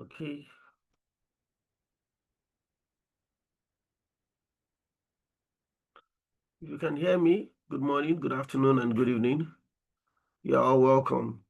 Okay. If you can hear me, good morning, good afternoon, and good evening. You're all welcome.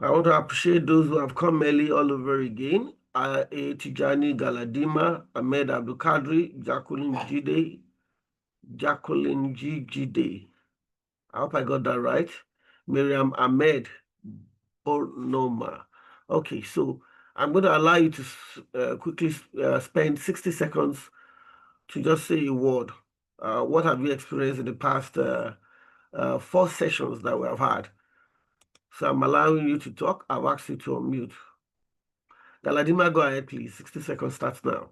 I want to appreciate those who have come early all over again. A. Tijani Galadima, Ahmed Abdulkadri, Jacqueline G. Jide. I hope I got that right. Miriam Ahmed Bonoma. Okay, so I'm going to allow you to quickly spend 60 seconds to just say a word. What have you experienced in the past 4 sessions that we have had? So I'm allowing you to talk. I've asked you to unmute. Galadima, go ahead, please. 60 seconds starts now.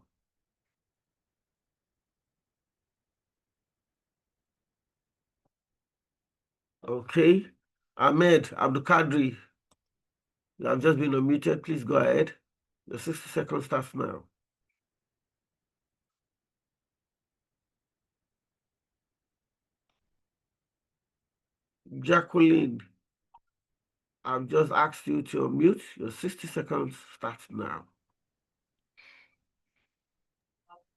Okay. Ahmed Abdulkadri, you have just been unmuted. Please go ahead. The 60 seconds starts now. Jacqueline, I've just asked you to unmute. Your 60 seconds starts now.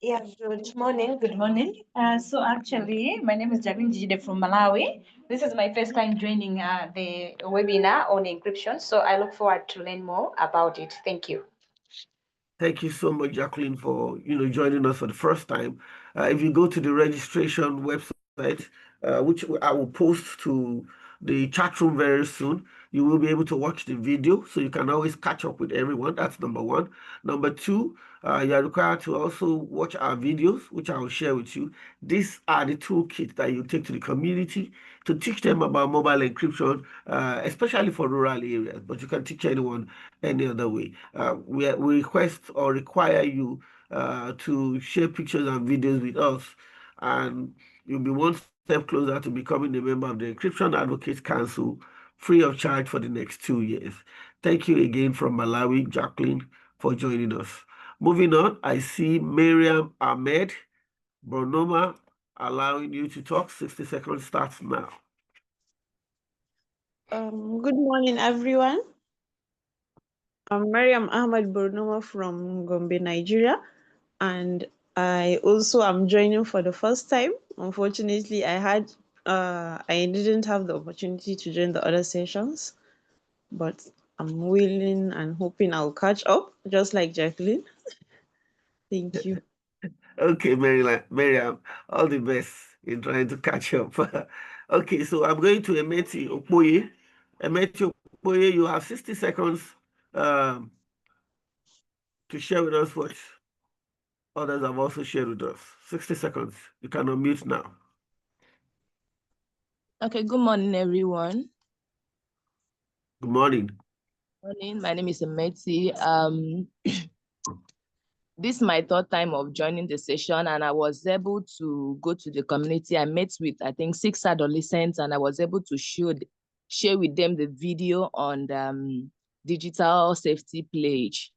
Yeah, good morning. Good morning. So actually, my name is Jacqueline Jide from Malawi. This is my first time joining the webinar on encryption. So I look forward to learn more about it. Thank you. Thank you so much, Jacqueline, for joining us for the first time. If you go to the registration website, which I will post to the chat room very soon, you will be able to watch the video, so you can always catch up with everyone. That's number one. Number two, you are required to also watch our videos, which I will share with you. These are the toolkits that you take to the community to teach them about mobile encryption, especially for rural areas, but you can teach anyone any other way. We request or require you to share pictures and videos with us, and you'll be one step closer to becoming a member of the Encryption Advocates Council, free of charge for the next 2 years. Thank you again from Malawi, Jacqueline, for joining us. Moving on, I see Miriam Ahmed Bonoma allowing you to talk. 60 seconds starts now. Good morning, everyone. I'm Mariam Ahmad Bornoma from Gombe, Nigeria, and I also am joining for the first time. Unfortunately, I didn't have the opportunity to join the other sessions, but I'm willing and hoping I'll catch up, just like Jacqueline. Thank you. Okay, Miriam, all the best in trying to catch up. Okay, so I'm going to Emeti Okpoye. Emeti Okpoye, you have 60 seconds um, to share with us what others have also shared with us. 60 seconds. You can unmute now. Okay, good morning, everyone. Good morning. Morning, my name is Emeti. This is my third time of joining the session, and I was able to go to the community. I met with, I think, 6 adolescents, and I was able to share with them the video on the digital safety pledge,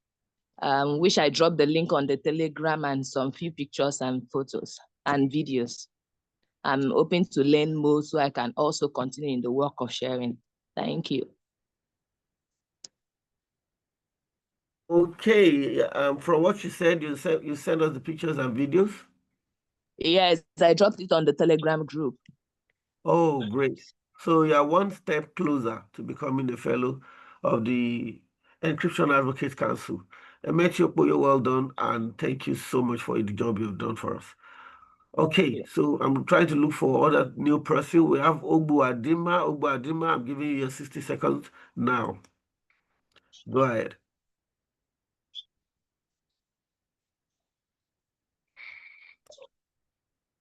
which I dropped the link on the Telegram and some few pictures and photos and videos. I'm hoping to learn more so I can also continue in the work of sharing. Thank you. Okay, from what you said you sent us the pictures and videos. Yes, I dropped it on the Telegram group. Oh, great. So you are one step closer to becoming a fellow of the Encryption Advocates Council. Emechi, you're well done, and thank you so much for the job you've done for us. Okay, so I'm trying to look for other new person. We have Ogbu Adima. Ogbu Adima, I'm giving you your 60 seconds now. Go ahead.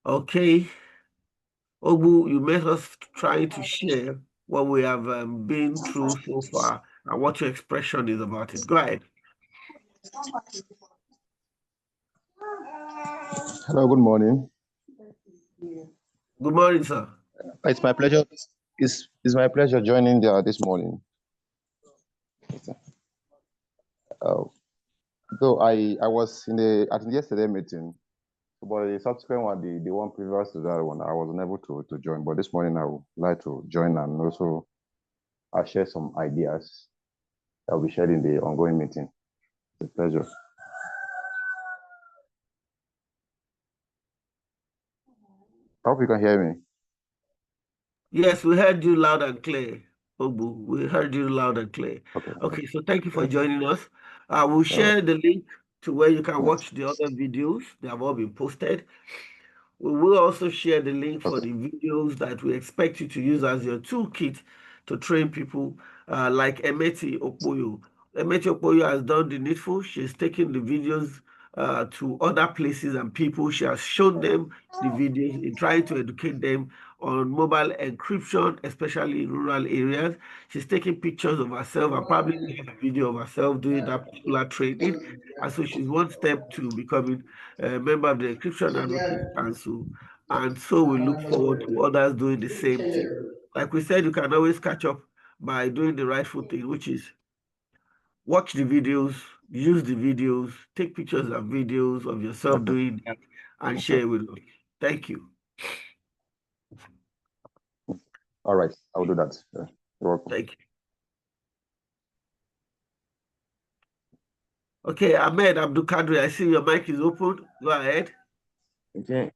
Okay, Ogbu, you met us trying to share what we have been through so far and what your expression is about it. Go ahead. Hello, good morning. Good morning, sir. It's my pleasure. It's my pleasure joining there this morning. Though I was at the yesterday meeting, but the subsequent one, the one previous to that one, I was unable to join. But this morning I would like to join and also I'll share some ideas that will be shared in the ongoing meeting. It's a pleasure. I hope you can hear me. Yes, we heard you loud and clear, Ogbu. We heard you loud and clear. Okay, so thank you for joining us. I will share the link to where you can watch the other videos. They have all been posted. We will also share the link for the videos that we expect you to use as your toolkit to train people like Emeti Okpoyo. Emeti Okpoyo has done the needful. She's taken the videos to other places and people. She has shown them the videos in trying to educate them on mobile encryption, especially in rural areas. She's taking pictures of herself and probably making a video of herself doing that particular training. And so she's one step to becoming a member of the Encryption Advocates Council. And so we look forward to others doing the same thing. Like we said, you can always catch up by doing the rightful thing, which is watch the videos, use the videos, take pictures and videos of yourself doing that, and share with us. Thank you. All right, I'll do that. You're welcome. Thank you. Okay, Ahmed Abdul Kadri, I see your mic is open. Go ahead. Okay,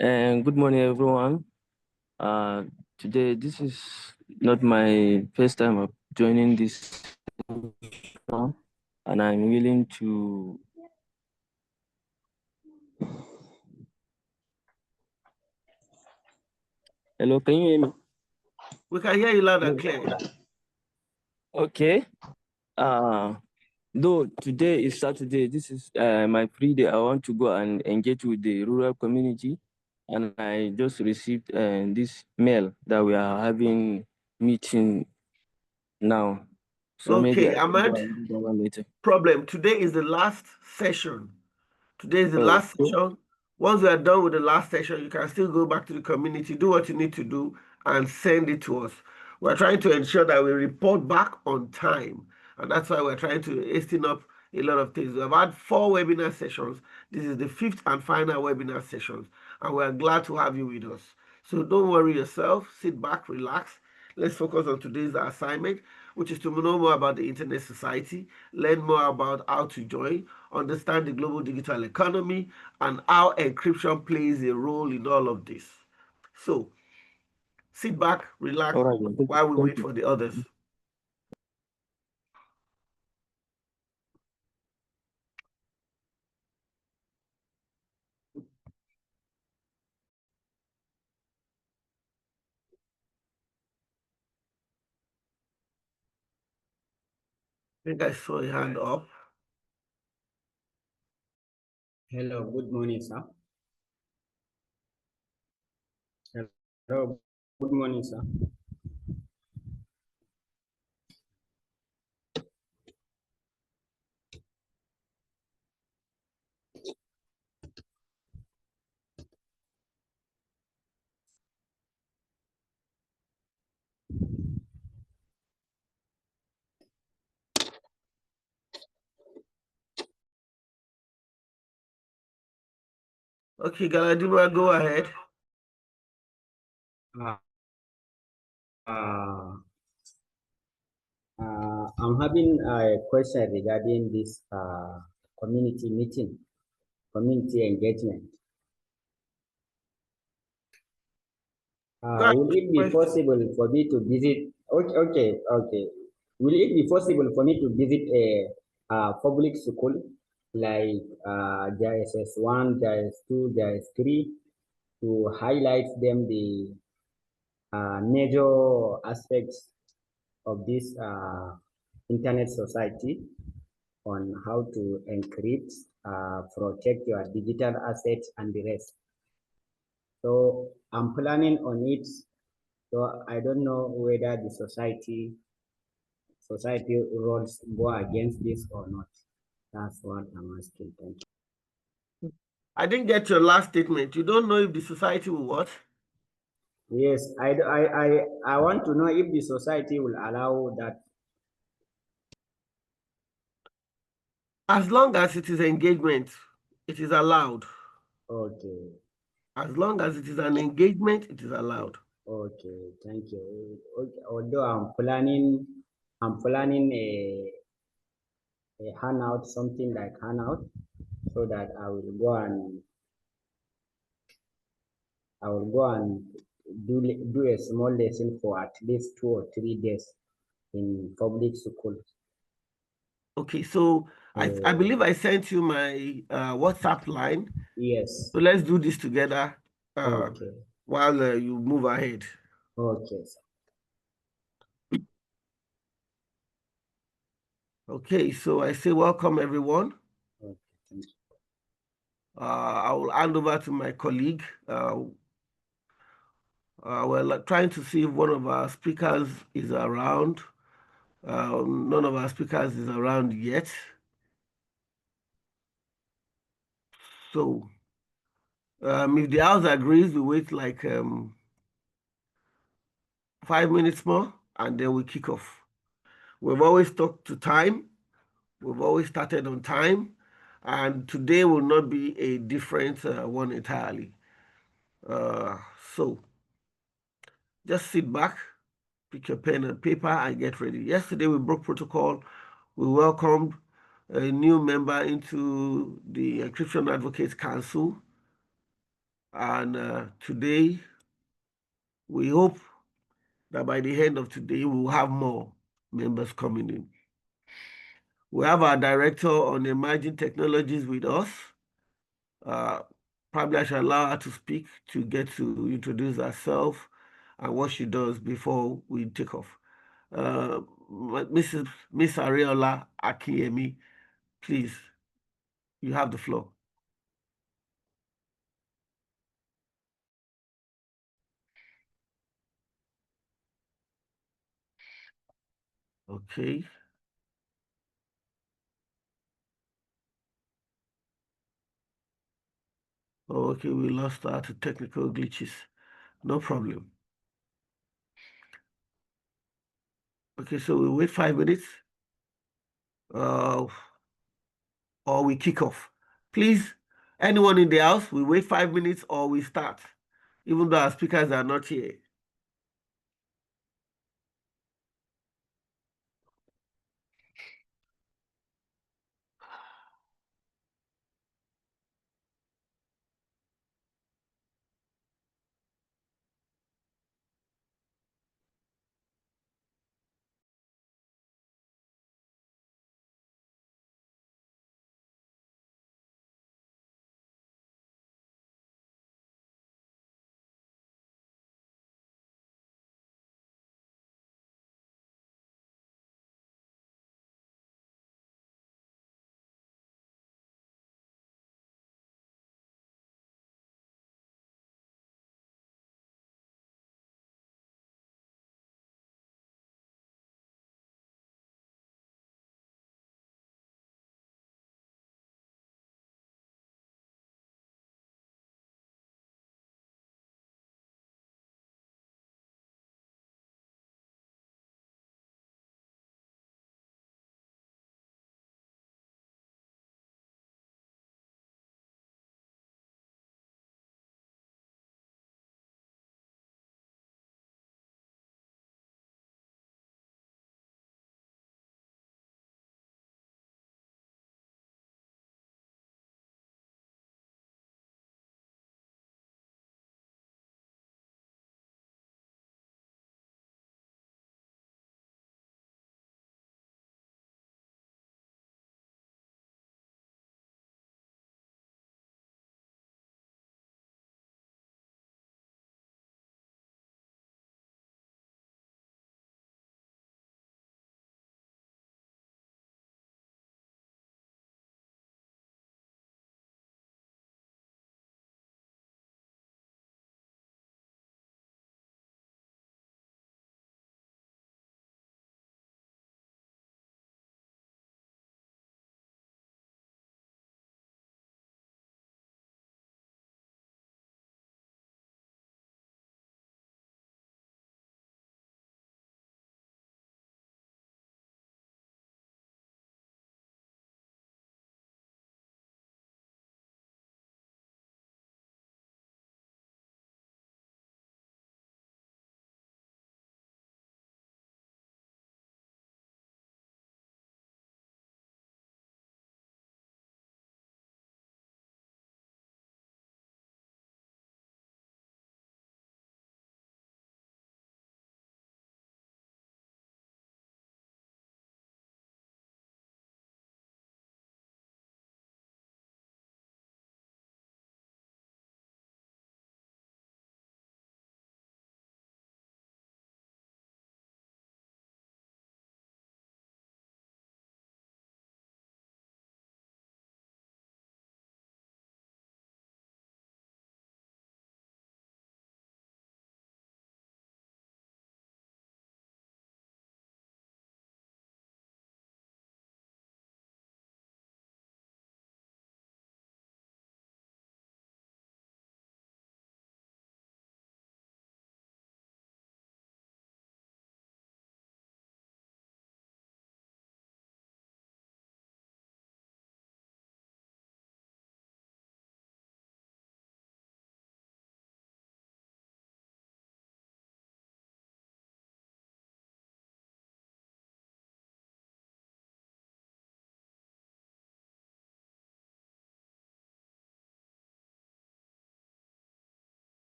and good morning, everyone. Today, this is not my first time of joining this, and I'm willing to. Hello, can you hear me? We can hear you loud and clear. Okay. Though today is Saturday, this is my free day. I want to go and engage with the rural community, and I just received this mail that we are having meeting now. So maybe Okay, I can go Ahmed, and do that one later. problem. Today is the last session. Today is the Oh, last okay. session. Once we are done with the last session, you can still go back to the community, do what you need to do, and send it to us. We're trying to ensure that we report back on time. And that's why we're trying to hasten up a lot of things. We've had 4 webinar sessions. This is the 5th and final webinar sessions. And we're glad to have you with us. So don't worry yourself. Sit back, relax. Let's focus on today's assignment, which is to know more about the Internet Society, learn more about how to join, understand the global digital economy, and how encryption plays a role in all of this. So sit back, relax, All right. while we Thank wait you. for the others. I think I saw a hand up. Hello, good morning, sir. Hello, good morning, sir. Okay, Galadima, go ahead. Uh, uh, I'm having a question regarding this community meeting, community engagement. Go ahead Will with it the be question. possible for me to visit? Okay. Will it be possible for me to visit a public school like JSS1, JS2, JS3 to highlight them the major aspects of this internet society on how to encrypt, protect your digital assets and the rest. So I'm planning on it. So I don't know whether the society rules go against this or not. That's what I'm asking. Thank you. I didn't get your last statement. You don't know if the society will what? Yes, I want to know if the society will allow that. As long as it is engagement, it is allowed. Okay. As long as it is an engagement, it is allowed. Okay, thank you. Okay, although I'm planning a handout, something like handout, so that I will go and do a small lesson for at least 2 or 3 days in public school. Okay, so I So believe I sent you my WhatsApp line. yes, So let's do this together okay, while you move ahead. okay, sir. Okay, so I say welcome everyone. Okay, thank you. I will hand over to my colleague. We're trying to see if one of our speakers is around. None of our speakers is around yet. So if the house agrees, we wait like 5 minutes more and then we kick off. We've always stuck to time. We've always started on time. And today will not be a different one entirely. So just sit back, pick your pen and paper and get ready. Yesterday we broke protocol. We welcomed a new member into the Encryption Advocates Council. And today, we hope that by the end of today, we will have more members coming in. We have our director on emerging technologies with us. Probably I shall allow her to speak to get to introduce herself and what she does before we take off. Miss Ariola Akiyemi, please, you have the floor. Okay. Okay, we lost her to technical glitches. No problem. Okay, so we wait 5 minutes or we kick off. Please, anyone in the house, we wait 5 minutes or we start, even though our speakers are not here.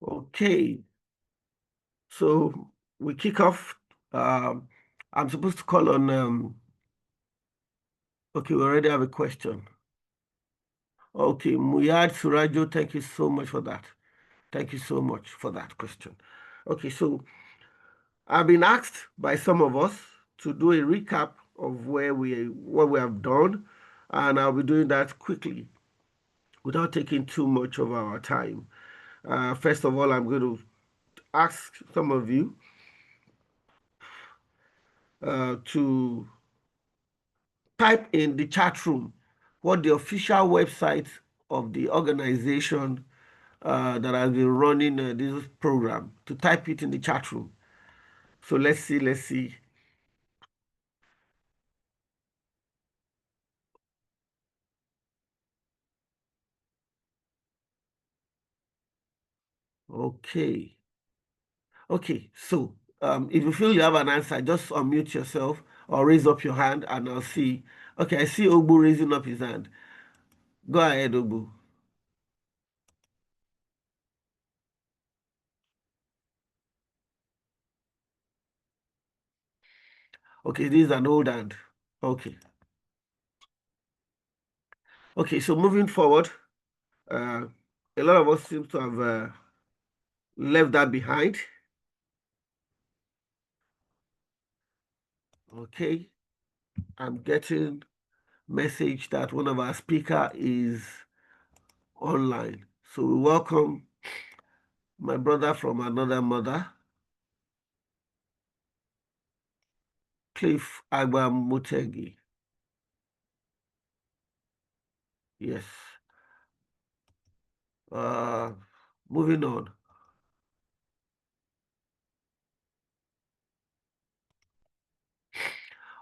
Okay, so we kick off. I'm supposed to call on, okay, we already have a question. Okay, Muyad Surajo, thank you so much for that. Thank you so much for that question. Okay, so I've been asked by some of us to do a recap of what we have done, and I'll be doing that quickly without taking too much of our time. First of all, I'm going to ask some of you to type in the chat room what the official website of the organization that has been running this program, to type it in the chat room. So let's see. Okay. Okay, so if you feel you have an answer, just unmute yourself or raise up your hand and I'll see. Okay, I see Ogbu raising up his hand. Go ahead, Ogbu. Okay, this is an old hand. Okay. Okay, so moving forward, a lot of us seem to have left that behind. Okay, I'm getting message that one of our speaker is online. So we welcome my brother from another mother, Cliff Agba Mutegi. Yes. Moving on.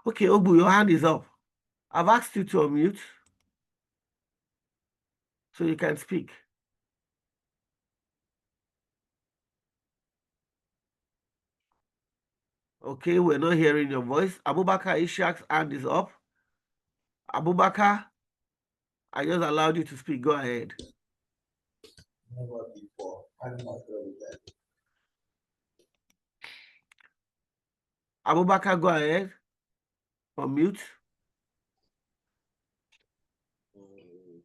Okay, Ogbu, your hand is up. I've asked you to unmute so you can speak. Okay, we're not hearing your voice. Abubakar Ishak's hand is up. Abubakar, I just allowed you to speak. Go ahead. Never before. I'm not sure with that. Abubakar, go ahead. Unmute.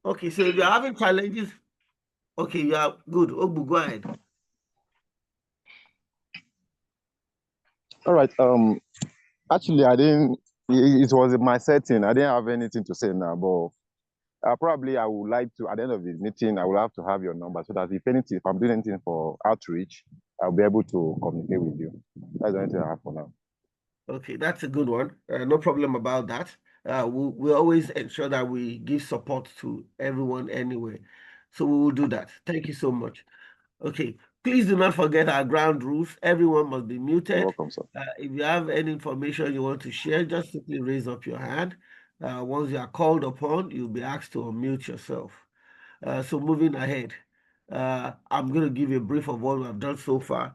Okay, so if you're having challenges, okay, you are good. Ogbu, go ahead. All right. Actually, I didn't. It was my setting. I didn't have anything to say now, but probably I would like to. At the end of the meeting, I will have to have your number so that if I'm doing anything for outreach, I'll be able to communicate with you. That's the only thing I have for now. Okay, that's a good one. No problem about that. We always ensure that we give support to everyone anyway. So we will do that. Thank you so much. Okay, please do not forget our ground rules. Everyone must be muted. You're welcome, sir. If you have any information you want to share, just simply raise up your hand. Once you are called upon, you'll be asked to unmute yourself. So moving ahead, I'm going to give you a brief of what we have done so far.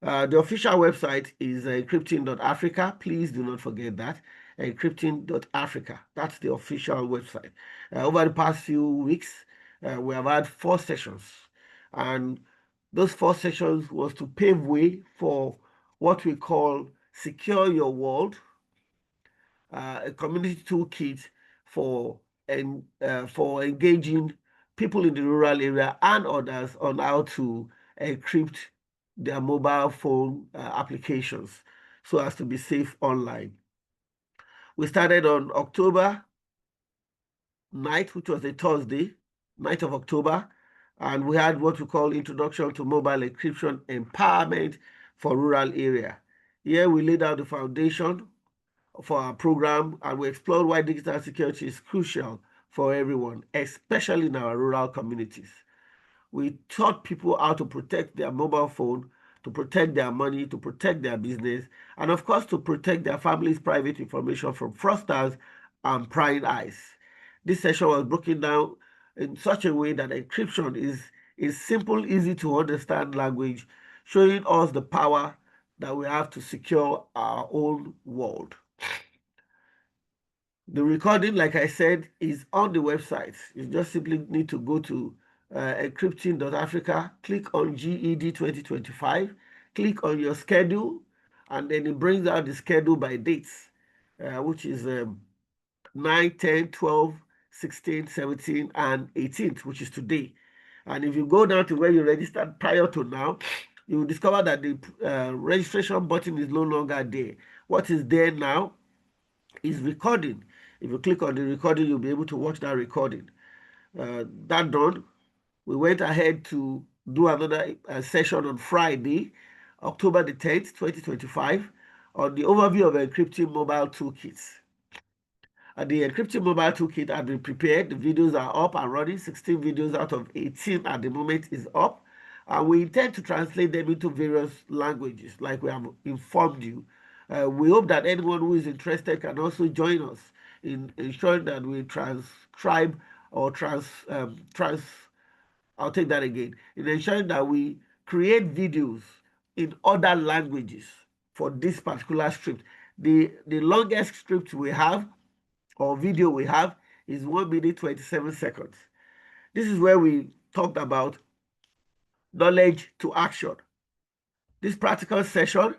The official website is encrypting.africa. Please do not forget that. Encrypting.africa. That's the official website. Over the past few weeks, we have had 4 sessions. And those 4 sessions was to pave way for what we call Secure Your World, a community toolkit for engaging people in the rural area and others on how to encrypt their mobile phone applications so as to be safe online. We started on October 9th, which was a Thursday, 9th of October, and we had what we call Introduction to Mobile Encryption Empowerment for Rural Area. Here we laid out the foundation for our program, and we explored why digital security is crucial for everyone, especially in our rural communities. We taught people how to protect their mobile phone, to protect their money, to protect their business, and of course, to protect their family's private information from fraudsters and prying eyes. This session was broken down in such a way that encryption is simple, easy to understand language, showing us the power that we have to secure our own world. The recording, like I said, is on the website. You just simply need to go to encrypting.africa, click on GED 2025, click on your schedule, and then it brings out the schedule by dates, which is 9, 10, 12, 16, 17, and 18th, which is today. And if you go down to where you registered prior to now, you will discover that the registration button is no longer there. What is there now is recording. If you click on the recording, you'll be able to watch that recording. That done, we went ahead to do another session on Friday, October the 10th, 2025, on the overview of encrypting mobile toolkits. The Encryption Mobile Toolkit has been prepared. The videos are up and running. 16 videos out of 18 at the moment is up. And we intend to translate them into various languages, like we have informed you. We hope that anyone who is interested can also join us in ensuring that we transcribe or I'll take that again, in ensuring that we create videos in other languages for this particular script. The longest script we have or video we have is 1 minute 27 seconds. This is where we talked about knowledge to action. This practical session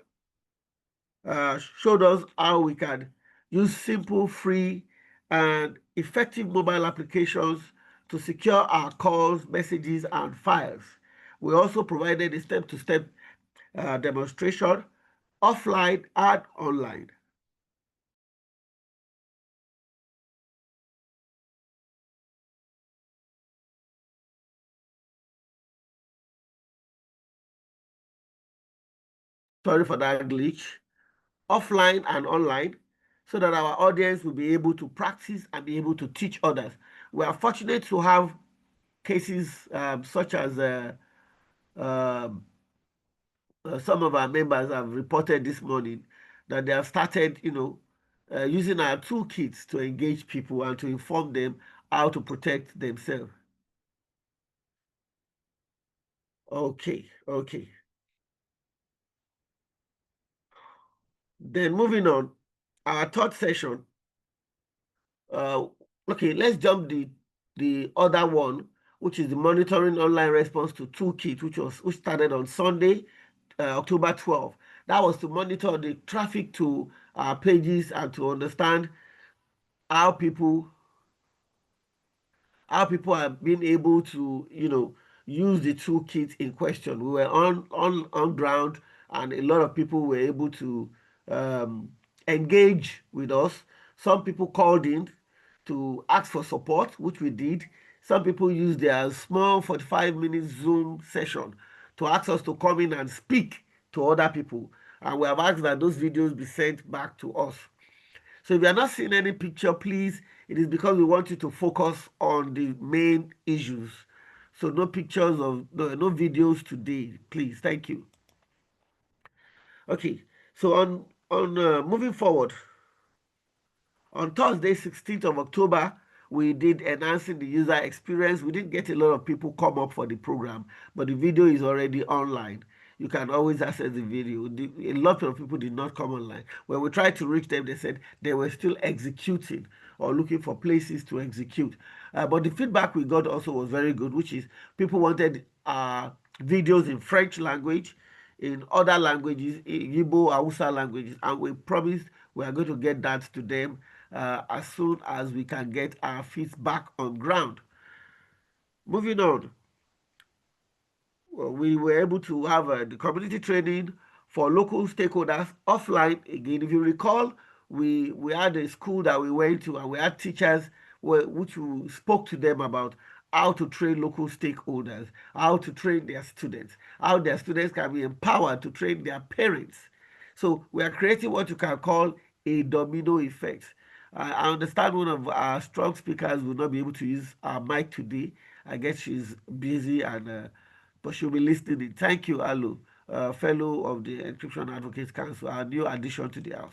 showed us how we can use simple, free, and effective mobile applications to secure our calls, messages, and files. We also provided a step-to-step demonstration offline and online. Sorry for that glitch. Offline and online, so that our audience will be able to practice and be able to teach others. We are fortunate to have cases such as some of our members have reported this morning that they have started, using our toolkits to engage people and to inform them how to protect themselves. Okay. Then moving on, our third session. Okay, let's jump the other one, which is the monitoring online response to toolkit, which started on Sunday, October 12th. That was to monitor the traffic to our pages and to understand how people are being able to, use the toolkit in question. We were on ground, and a lot of people were able to engage with us. Some people called in to ask for support, which we did. Some people used their small 45-minute Zoom session to ask us to come in and speak to other people. And we have asked that those videos be sent back to us. So if you are not seeing any picture, please, it is because we want you to focus on the main issues. So no pictures of, no videos today, please. Thank you. Okay, so on moving forward, on Thursday, 16th of October, we did enhancing the user experience. We didn't get a lot of people come up for the program, but the video is already online. You can always access the video. A lot of people did not come online. When we tried to reach them, they said they were still executing or looking for places to execute. But the feedback we got also was very good, which is people wanted videos in French language, in other languages, in Igbo, Hausa languages, and we promised we are going to get that to them as soon as we can get our feet back on ground. Moving on, we were able to have the community training for local stakeholders offline. Again, if you recall, we had a school that we went to, and we had teachers which we spoke to them about how to train local stakeholders, how to train their students, how their students can be empowered to train their parents. So we are creating what you can call a domino effect. I understand one of our strong speakers will not be able to use our mic today. I guess she's busy, but she'll be listening. Thank you, Alu, fellow of the Encryption Advocates Council, our new addition to the house.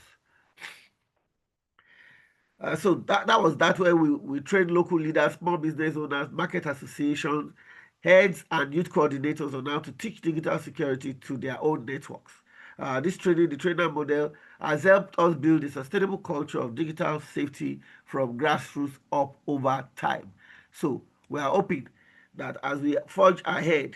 So that was that way we trained local leaders, small business owners, market associations, heads, and youth coordinators on how to teach digital security to their own networks. This training, the trainer model, has helped us build a sustainable culture of digital safety from grassroots up over time. So we are hoping that as we forge ahead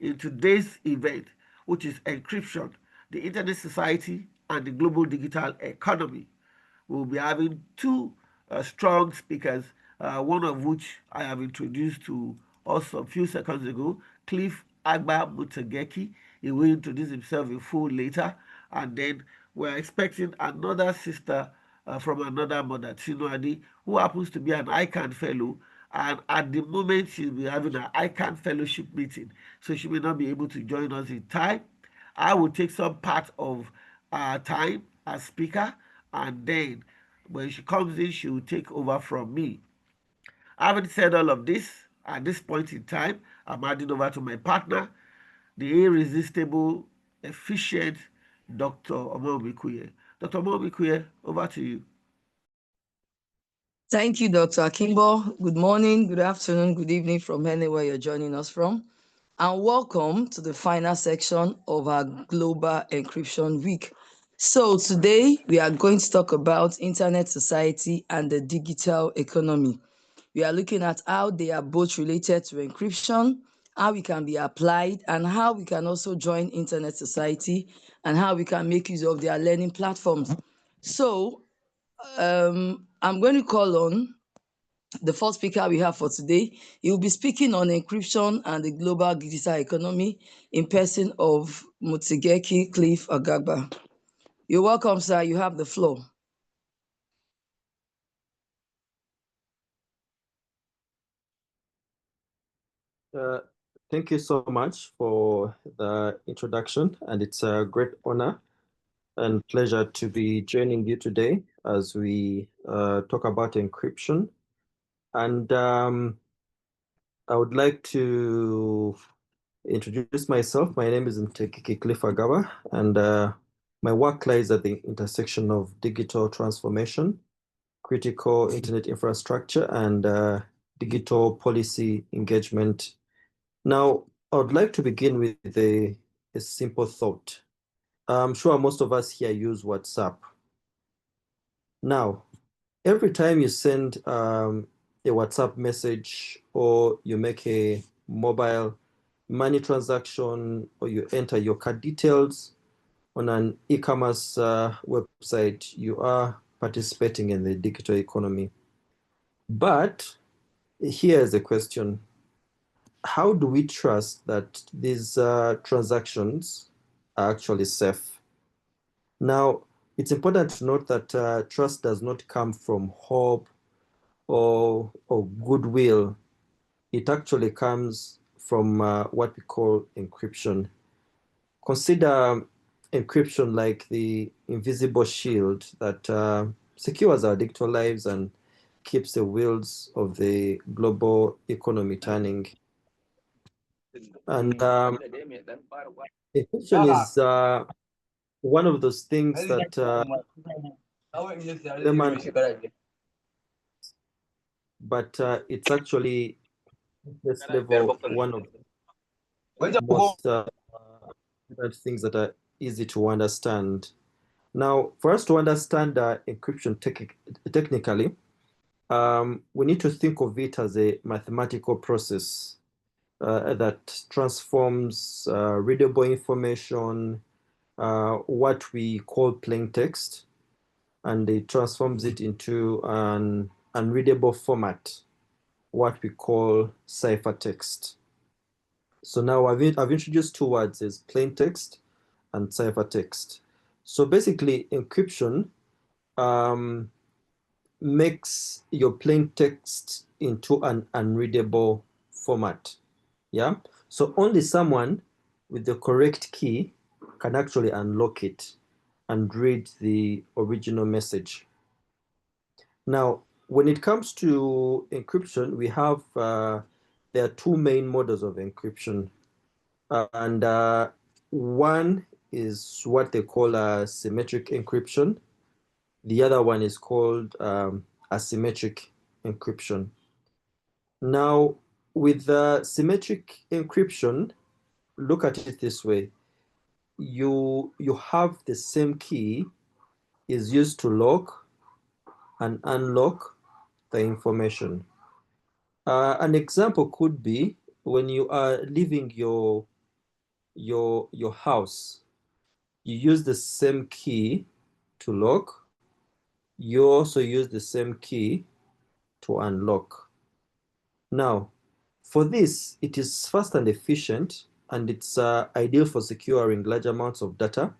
in today's event, which is encryption, the Internet Society, and the global digital economy, we'll be having two strong speakers, one of which I have introduced to us a few seconds ago, Cliff Agba Mutageki. He will introduce himself in full later. And then we're expecting another sister from another mother, Tinuadi, who happens to be an ICANN fellow. And at the moment, she'll be having an ICANN fellowship meeting. So she may not be able to join us in time. I will take some part of our time as speaker, and then when she comes in, she will take over from me. Having said all of this, at this point in time, I'm handing over to my partner, the irresistible, efficient Dr. Omobikuye. Dr. Omobikuye, over to you. Thank you, Dr. Akimbo. Good morning, good afternoon, good evening from anywhere you're joining us from. And welcome to the final section of our Global Encryption Week. So today we are going to talk about Internet Society and the digital economy. We are looking at how they are both related to encryption, how it can be applied, and how we can also join Internet Society, and how we can make use of their learning platforms. So I'm going to call on the first speaker we have for today. He will be speaking on encryption and the global digital economy in person of Mutigeki Cliff Agagba. You're welcome, sir. You have the floor. Thank you so much for the introduction, and it's a great honor and pleasure to be joining you today as we talk about encryption. And I would like to introduce myself. My name is Ntekiki Cliff Agaba, and my work lies at the intersection of digital transformation, critical internet infrastructure, and digital policy engagement. Now, I would like to begin with a simple thought. I'm sure most of us here use WhatsApp. Now, every time you send a WhatsApp message, or you make a mobile money transaction, or you enter your card details on an e-commerce website, you are participating in the digital economy. But here's the question. How do we trust that these transactions are actually safe? Now, it's important to note that trust does not come from hope or goodwill. It actually comes from what we call encryption. Consider encryption like the invisible shield that secures our digital lives and keeps the wheels of the global economy turning. And encryption is one of those things that but it's actually this level one of the most things that are easy to understand. Now, for us to understand encryption technically, we need to think of it as a mathematical process that transforms readable information, what we call plain text, and it transforms it into an unreadable format, what we call ciphertext. So now I've introduced two words, as plain text and ciphertext. So basically, encryption makes your plain text into an unreadable format. Yeah. So only someone with the correct key can actually unlock it and read the original message. Now, when it comes to encryption, we have there are two main models of encryption, and one is what they call symmetric encryption. The other one is called asymmetric encryption. Now, with symmetric encryption, look at it this way. You have the same key is used to lock and unlock the information. An example could be when you are leaving your house, you use the same key to lock. You also use the same key to unlock. Now, for this, it is fast and efficient, and it's ideal for securing large amounts of data.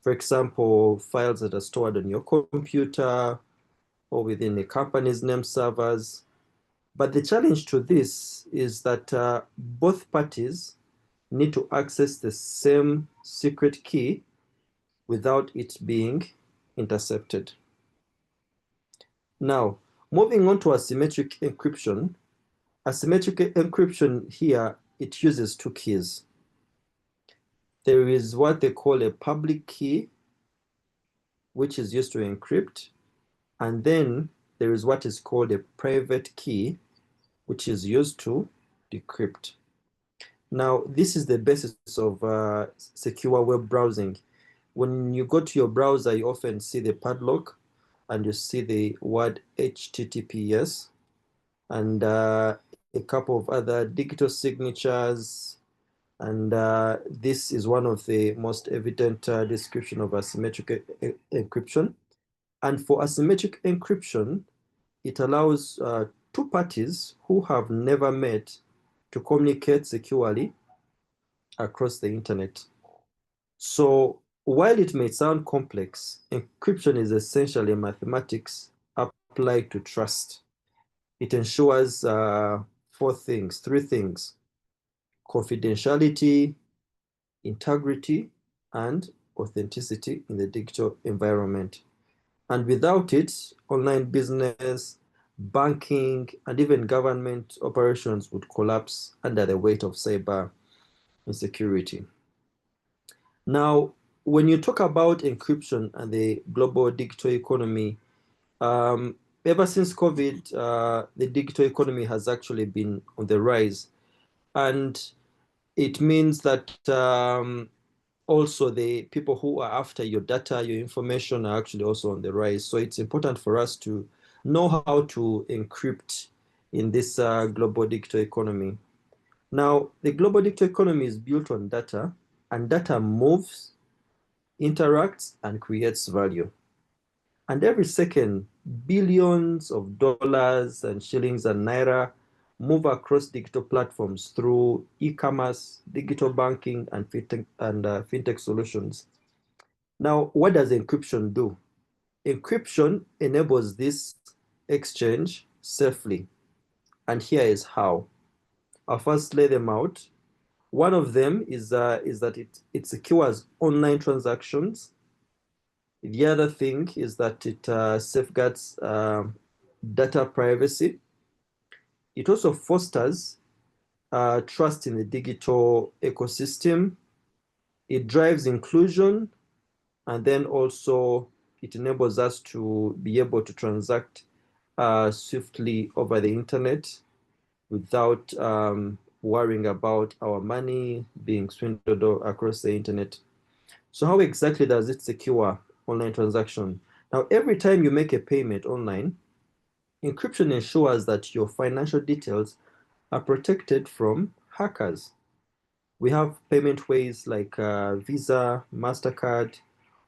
For example, files that are stored on your computer or within a company's name servers. But the challenge to this is that both parties need to access the same secret key without it being intercepted. Now, moving on to asymmetric encryption. Asymmetric encryption here, it uses two keys. There is what they call a public key, which is used to encrypt, and then there is what is called a private key, which is used to decrypt. Now, this is the basis of secure web browsing. When you go to your browser, you often see the padlock and you see the word HTTPS and a couple of other digital signatures. And this is one of the most evident description of asymmetric encryption. And for asymmetric encryption, it allows two parties who have never met to communicate securely across the internet. So while it may sound complex, encryption is essentially mathematics applied to trust. It ensures three things: confidentiality, integrity, and authenticity in the digital environment. And without it, online business, banking, and even government operations would collapse under the weight of cyber insecurity. Now, when you talk about encryption and the global digital economy, ever since COVID, the digital economy has actually been on the rise. And it means that also the people who are after your data, your information are actually also on the rise. So it's important for us to know how to encrypt in this global digital economy. Now, the global digital economy is built on data, and data moves, interacts, and creates value. And every second, billions of dollars and shillings and naira move across digital platforms through e-commerce, digital banking, and fintech solutions. Now, what does encryption do? Encryption enables this exchange safely. And here is how. I'll first lay them out. One of them is that it secures online transactions. The other thing is that it safeguards data privacy. It also fosters trust in the digital ecosystem. It drives inclusion, and then also it enables us to be able to transact swiftly over the internet without worrying about our money being swindled across the internet. So how exactly does it secure online transaction? Now, every time you make a payment online, encryption ensures that your financial details are protected from hackers. We have payment ways like Visa, MasterCard,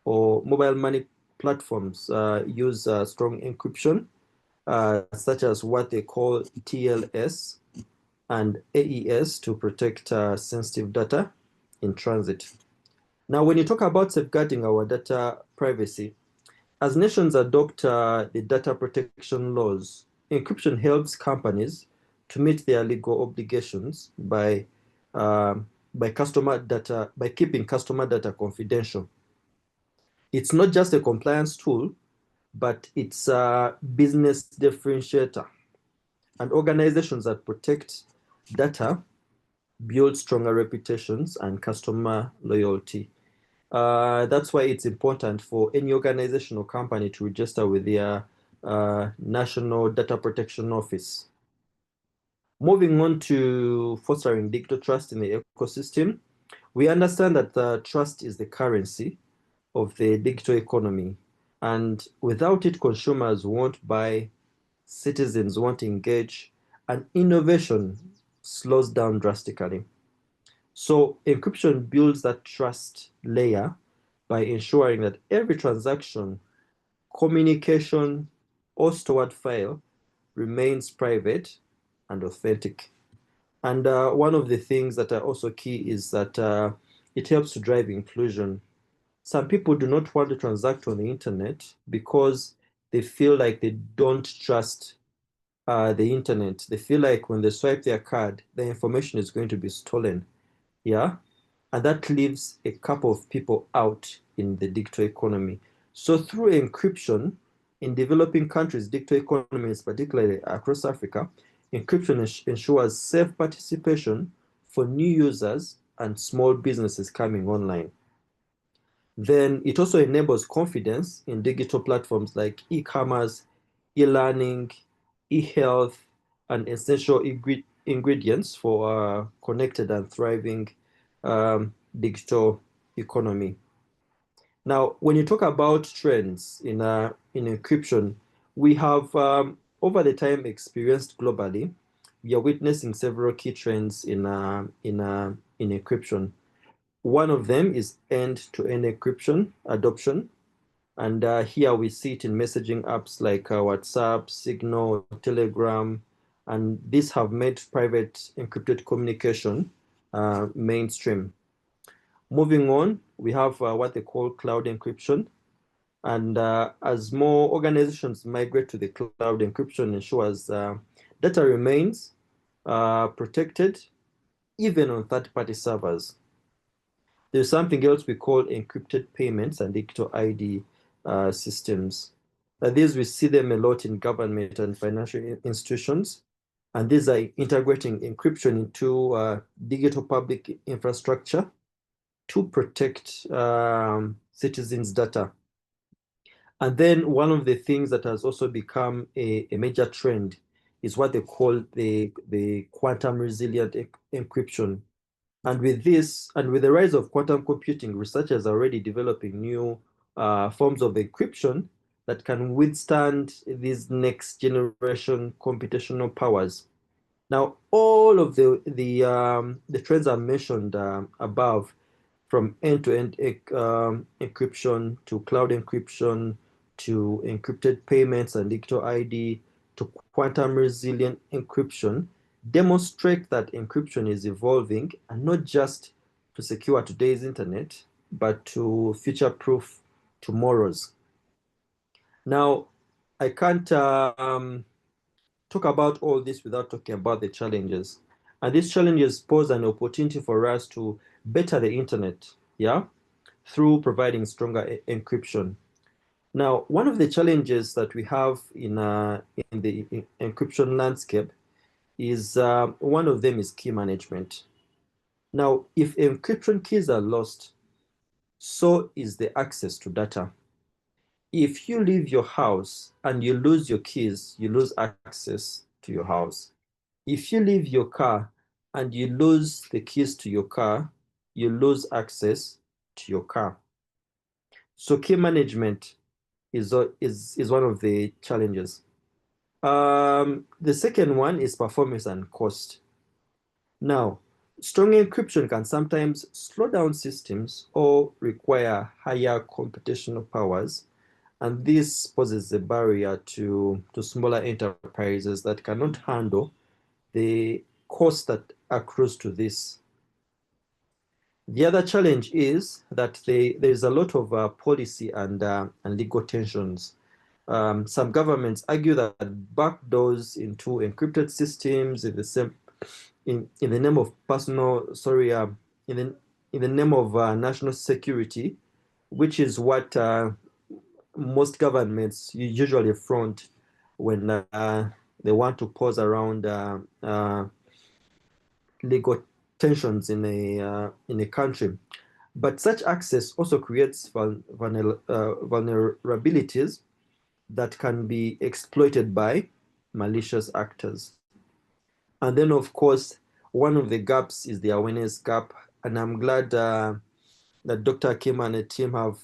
or mobile money platforms use strong encryption, such as what they call TLS and AES to protect sensitive data in transit. Now, when you talk about safeguarding our data privacy, as nations adopt the data protection laws, encryption helps companies to meet their legal obligations by keeping customer data confidential. It's not just a compliance tool, but it's a business differentiator. And organizations that protect data build stronger reputations and customer loyalty. That's why it's important for any organization or company to register with their National Data Protection Office. Moving on to fostering digital trust in the ecosystem, we understand that trust is the currency of the digital economy. And without it, consumers won't buy, citizens won't engage, and innovation slows down drastically. So encryption builds that trust layer by ensuring that every transaction, communication, or stored file remains private and authentic. And one of the things that are also key is that it helps to drive inclusion. Some people do not want to transact on the internet because they feel like they don't trust the internet. They feel like when they swipe their card, the information is going to be stolen. Yeah. And that leaves a couple of people out in the digital economy. So through encryption, in developing countries, digital economies, particularly across Africa, encryption ensures safe participation for new users and small businesses coming online. Then it also enables confidence in digital platforms like e-commerce, e-learning, e-health, and essential ingredients for a connected and thriving digital economy. Now, when you talk about trends in encryption, we have over the time experienced globally. We are witnessing several key trends in encryption. One of them is end-to-end encryption adoption. And here we see it in messaging apps like WhatsApp, Signal, Telegram, and these have made private encrypted communication mainstream. Moving on, we have what they call cloud encryption. And as more organizations migrate to the cloud, encryption ensures data remains protected even on third-party servers. There's something else we call encrypted payments and digital ID systems. These we see them a lot in government and financial institutions. And these are integrating encryption into digital public infrastructure to protect citizens' data. And then one of the things that has also become a major trend is what they call the quantum resilient encryption. And with this, and with the rise of quantum computing, researchers are already developing new forms of encryption that can withstand these next generation computational powers. Now, all of the trends I mentioned above, from end-to-end encryption to cloud encryption to encrypted payments and digital ID to quantum resilient encryption, demonstrate that encryption is evolving, and not just to secure today's internet, but to future-proof tomorrow's. Now, I can't talk about all this without talking about the challenges. And these challenges pose an opportunity for us to better the internet, yeah, through providing stronger encryption. Now, one of the challenges that we have in the encryption landscape is one of them is key management. Now, if encryption keys are lost, so is the access to data. If you leave your house and you lose your keys, you lose access to your house. If you leave your car and you lose the keys to your car, you lose access to your car. So key management is one of the challenges. The second one is performance and cost. Now, strong encryption can sometimes slow down systems or require higher computational powers, and this poses a barrier to smaller enterprises that cannot handle the cost that accrues to this. The other challenge is that there is a lot of policy and legal tensions. Some governments argue that backdoors into encrypted systems in the name of in the name of national security, which is what most governments usually front when they want to pose around legal tensions in a country. But such access also creates vulnerabilities that can be exploited by malicious actors. And then, of course, one of the gaps is the awareness gap. And I'm glad that Dr. Kim and the team have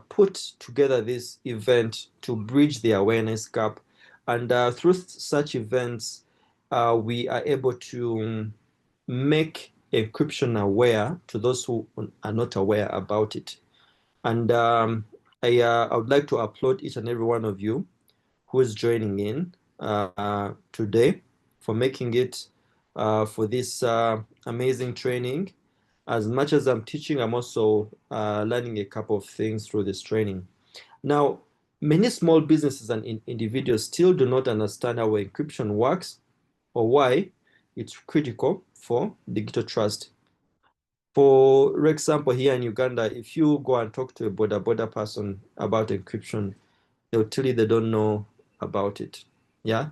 put together this event to bridge the awareness gap. And through such events, we are able to make encryption aware to those who are not aware about it. And I would like to applaud each and every one of you who is joining in today for making it for this amazing training. As much as I'm teaching, I'm also learning a couple of things through this training. Now, many small businesses and individuals still do not understand how encryption works or why it's critical for digital trust. For example, here in Uganda, if you go and talk to a border person about encryption, they'll tell you they don't know about it. Yeah.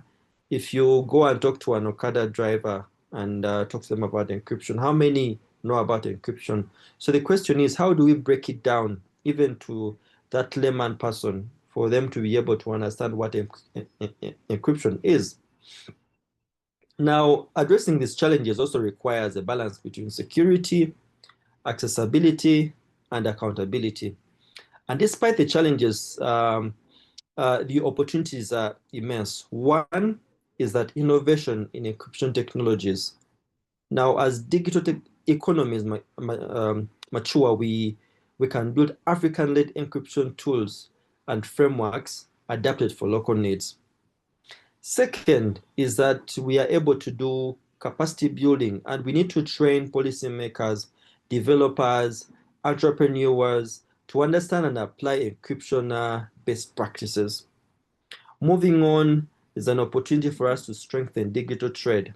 If you go and talk to an Okada driver and talk to them about encryption, how many know about encryption? So the question is, how do we break it down even to that layman person for them to be able to understand what encryption is? Now, addressing these challenges also requires a balance between security, accessibility, and accountability. And despite the challenges, the opportunities are immense. One is that innovation in encryption technologies. Now, as digital economies mature, we can build African-led encryption tools and frameworks adapted for local needs. Second is that we are able to do capacity building, and we need to train policymakers, developers, entrepreneurs to understand and apply encryption best practices. Moving on is an opportunity for us to strengthen digital trade.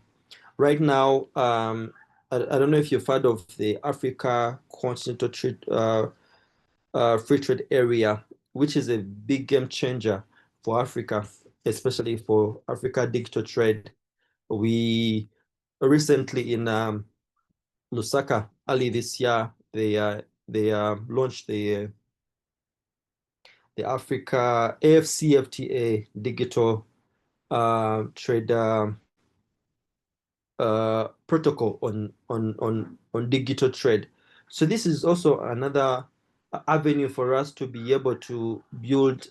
Right now, I don't know if you've heard of the Africa Continental Free Trade Area, which is a big game changer for Africa, especially for Africa digital trade. We recently in Lusaka, early this year, they launched the Africa AFCFTA digital trade protocol on digital trade. So this is also another avenue for us to be able to build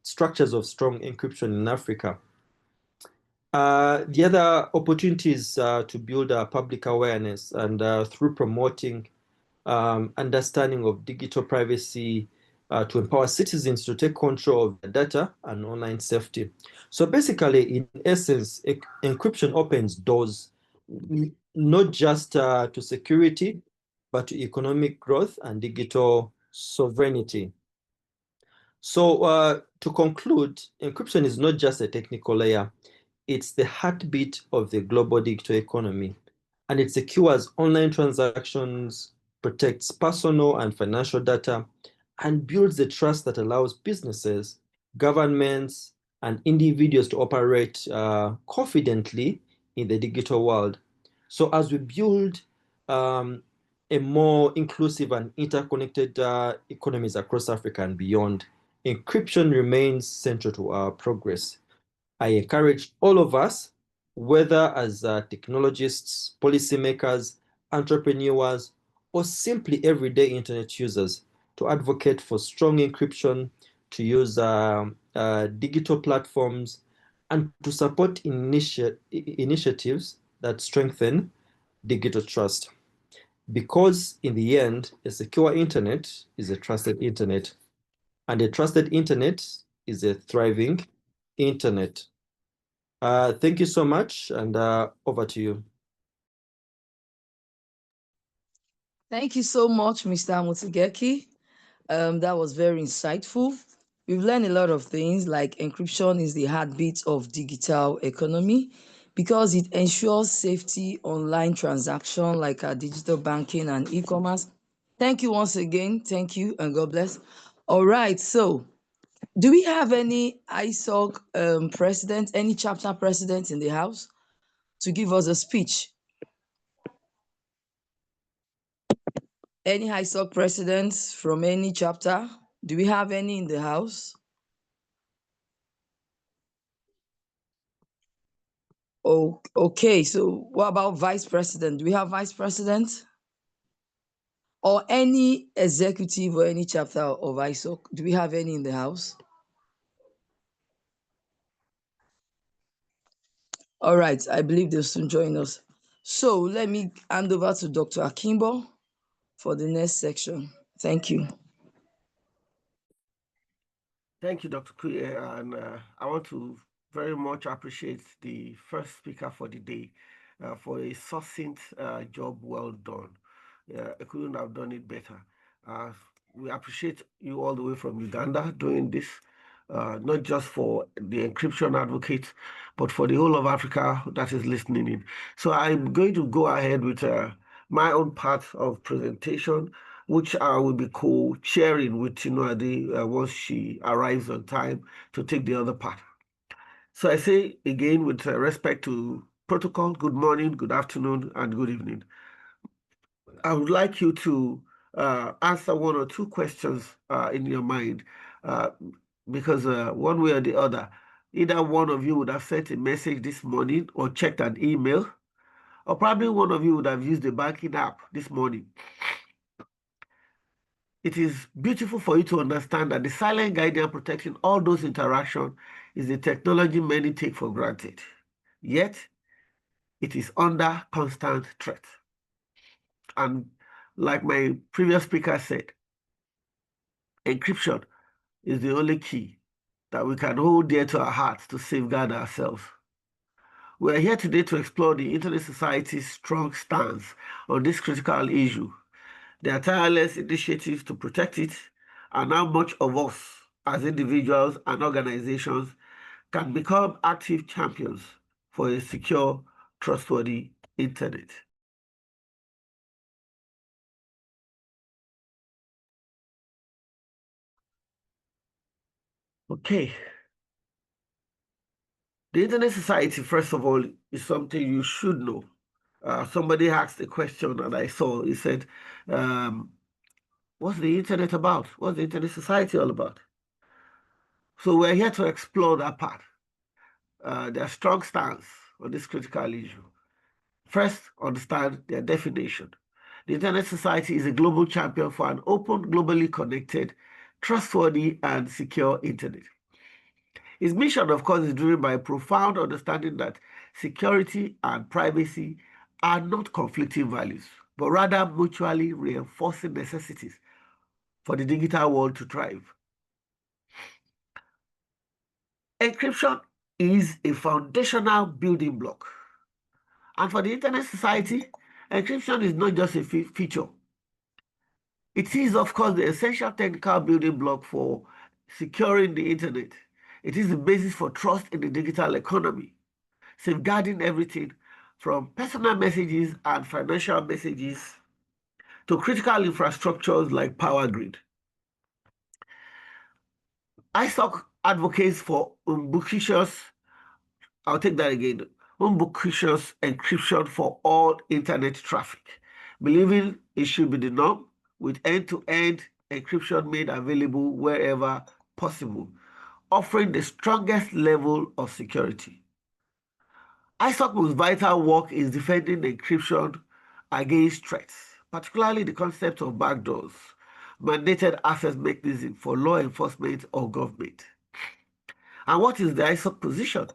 structures of strong encryption in Africa. The other opportunity is to build public awareness and through promoting understanding of digital privacy to empower citizens to take control of their data and online safety. So basically, in essence, encryption opens doors not just to security, but to economic growth and digital sovereignty. So to conclude, encryption is not just a technical layer, it's the heartbeat of the global digital economy, and it secures online transactions, protects personal and financial data, and builds the trust that allows businesses, governments, and individuals to operate confidently in the digital world. So as we build a more inclusive and interconnected economies across Africa and beyond, encryption remains central to our progress. I encourage all of us, whether as technologists, policymakers, entrepreneurs, or simply everyday internet users, to advocate for strong encryption, to use digital platforms, and to support initiatives that strengthen digital trust. Because in the end, a secure internet is a trusted internet, and a trusted internet is a thriving internet. Thank you so much, and over to you. Thank you so much, Mr. Mutigeki. That was very insightful. We've learned a lot of things, like encryption is the heartbeat of digital economy because it ensures safety online transaction like digital banking and e-commerce. Thank you once again. Thank you, and God bless. All right, so do we have any ISOC president, any chapter president in the house to give us a speech? Any ISOC presidents from any chapter? Do we have any in the house? Oh, okay, so what about vice president? Do we have vice president? Or any executive or any chapter of ISOC? Do we have any in the house? All right, I believe they'll soon join us. So let me hand over to Dr. Akimbo for the next section. Thank you. Thank you, Dr. Kuye, and I want to very much appreciate the first speaker for the day for a succinct job well done. I couldn't have done it better. We appreciate you all the way from Uganda doing this, not just for the encryption advocates, but for the whole of Africa that is listening in. So I'm going to go ahead with my own part of presentation, which I will be co-sharing with Chinua once she arrives on time to take the other part. So I say again with respect to protocol, good morning, good afternoon, and good evening. I would like you to answer one or two questions in your mind because one way or the other, either one of you would have sent a message this morning or checked an email, or probably one of you would have used the banking app this morning. It is beautiful for you to understand that the silent guardian protecting all those interactions is a technology many take for granted. Yet, it is under constant threat. And like my previous speaker said, encryption is the only key that we can hold dear to our hearts to safeguard ourselves. We are here today to explore the Internet Society's strong stance on this critical issue, their tireless initiatives to protect it, and how much of us as individuals and organizations can become active champions for a secure, trustworthy internet. Okay. The Internet Society, first of all, is something you should know. Somebody asked a question and I saw, he said, what's the internet about? What's the Internet Society all about? So we're here to explore that part, their strong stance on this critical issue. First, understand their definition. The Internet Society is a global champion for an open, globally connected, trustworthy, and secure internet. Its mission, of course, is driven by a profound understanding that security and privacy are not conflicting values, but rather mutually reinforcing necessities for the digital world to thrive. Encryption is a foundational building block. And for the Internet Society, encryption is not just a feature. It is, of course, the essential technical building block for securing the internet. It is the basis for trust in the digital economy, safeguarding everything from personal messages and financial messages to critical infrastructures like power grid. ISOC advocates for ubiquitous, I'll take that again, ubiquitous encryption for all internet traffic, believing it should be the norm with end-to-end encryption made available wherever possible, offering the strongest level of security. ISOC's most vital work is defending encryption against threats, particularly the concept of backdoors, mandated access mechanism for law enforcement or government. And what is the ISOC position?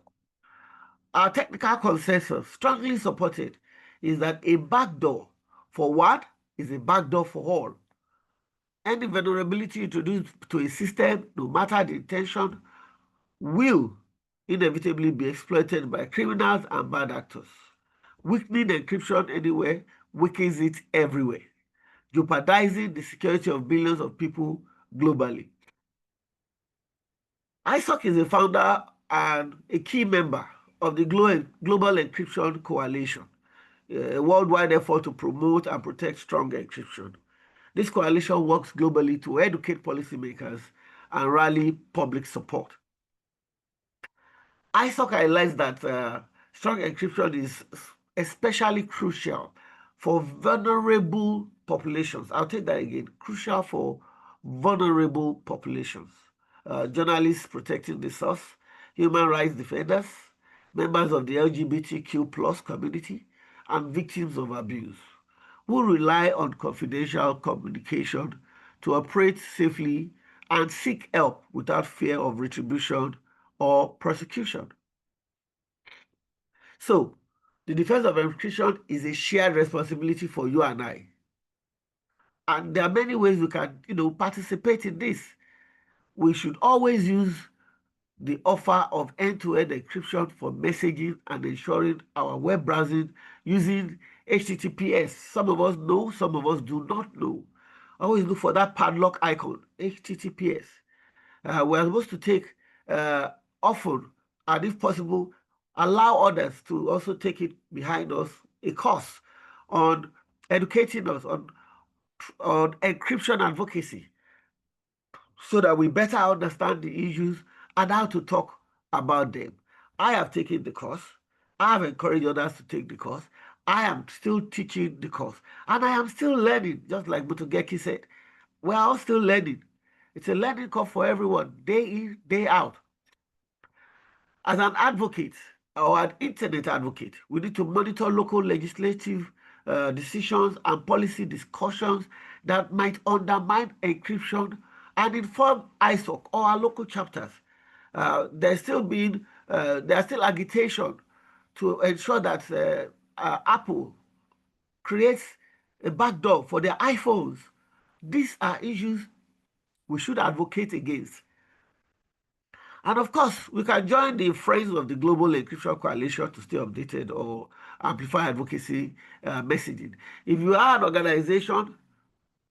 Our technical consensus, strongly supported, is that a backdoor for one is a backdoor for all. Any vulnerability introduced to a system, no matter the intention, will inevitably be exploited by criminals and bad actors. Weakening encryption anywhere weakens it everywhere, jeopardizing the security of billions of people globally. ISOC is a founder and a key member of the Global Encryption Coalition, a worldwide effort to promote and protect strong encryption. This coalition works globally to educate policymakers and rally public support. ISOC highlights that strong encryption is especially crucial for vulnerable populations. I'll take that again, crucial for vulnerable populations. Journalists protecting the source, human rights defenders, members of the LGBTQ+ community, and victims of abuse, who rely on confidential communication to operate safely and seek help without fear of retribution or prosecution. So, The defense of encryption is a shared responsibility for you and I. And there are many ways we can, participate in this. We should always use the offer of end-to-end encryption for messaging and ensuring our web browsing using HTTPS. Some of us know, some of us do not know. Always look for that padlock icon, HTTPS. We're supposed to take often, and if possible, allow others to also take it behind us, a course on educating us on encryption advocacy, so that we better understand the issues and how to talk about them. I have taken the course. I have encouraged others to take the course. I am still teaching the course. And I am still learning, just like Mutugeki said. We're all still learning. It's a learning curve for everyone, day in, day out. As an advocate or an internet advocate, we need to monitor local legislative decisions and policy discussions that might undermine encryption and inform ISOC or our local chapters. There's still agitation to ensure that Apple creates a backdoor for their iPhones. These are issues we should advocate against. And of course, we can join the Friends of the Global Encryption Coalition to stay updated or amplify advocacy messaging. If you are an organization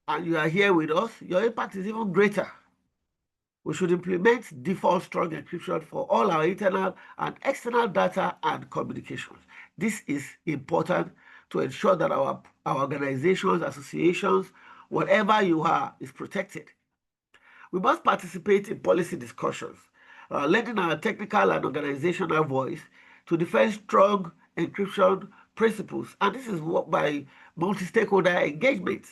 and you are here with us, your impact is even greater. We should implement default strong encryption for all our internal and external data and communications. This is important to ensure that our organizations, associations, whatever you are, is protected. We must participate in policy discussions, lending our technical and organizational voice to defend strong encryption principles. And this is what by multi-stakeholder engagements.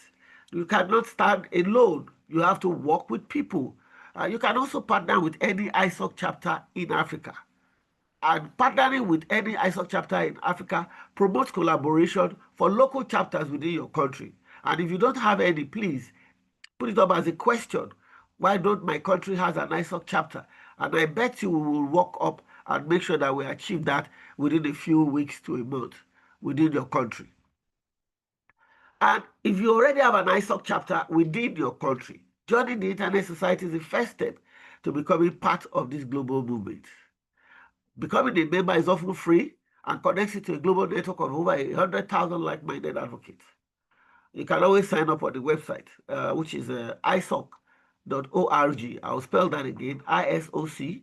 You cannot stand alone. You have to work with people. You can also partner with any ISOC chapter in Africa. And partnering with any ISOC chapter in Africa promotes collaboration for local chapters within your country. And if you don't have any, please put it up as a question. Why don't my country has an ISOC chapter? And I bet you we will work up and make sure that we achieve that within a few weeks to a month within your country. And if you already have an ISOC chapter within your country, joining the Internet Society is the first step to becoming part of this global movement. Becoming a member is often free and connects you to a global network of over 100,000 like-minded advocates. You can always sign up on the website, which is ISOC.org. I'll spell that again, ISOC.org.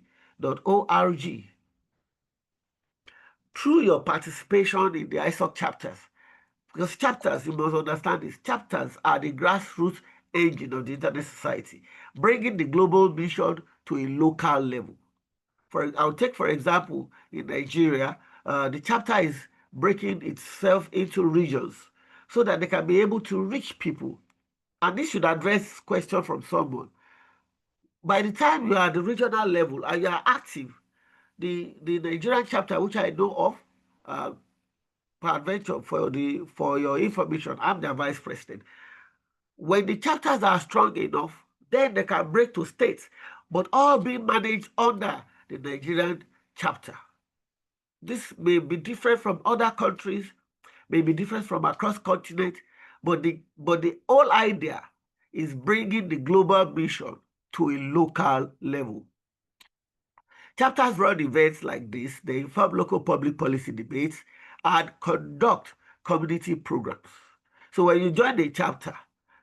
Through your participation in the ISOC chapters, because chapters, you must understand this, chapters are the grassroots engine of the Internet Society, bringing the global mission to a local level. I'll take, for example, in Nigeria, the chapter is breaking itself into regions so that they can be able to reach people. And this should address question from someone. By the time you are at the regional level and you are active, the Nigerian chapter, which I know of, peradventure, for your information, I'm their vice president. When the chapters are strong enough, then they can break to states, but all being managed under the Nigerian chapter. This may be different from other countries, may be different from across continent, but the whole idea is bringing the global mission to a local level. Chapters run events like this. They inform local public policy debates and conduct community programs. So when you join the chapter,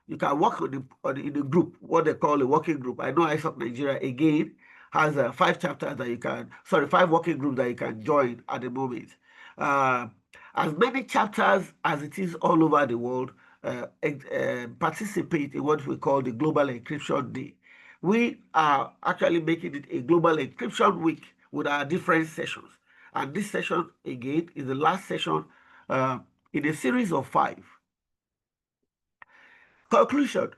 you can work in a group, what they call a working group. I know ISOC Nigeria, again, has 5 chapters that you can, 5 working groups that you can join at the moment. As many chapters as it is all over the world participate in what we call the Global Encryption Day. We are actually making it a Global Encryption Week with our different sessions. And this session, again, is the last session in a series of 5. Conclusion.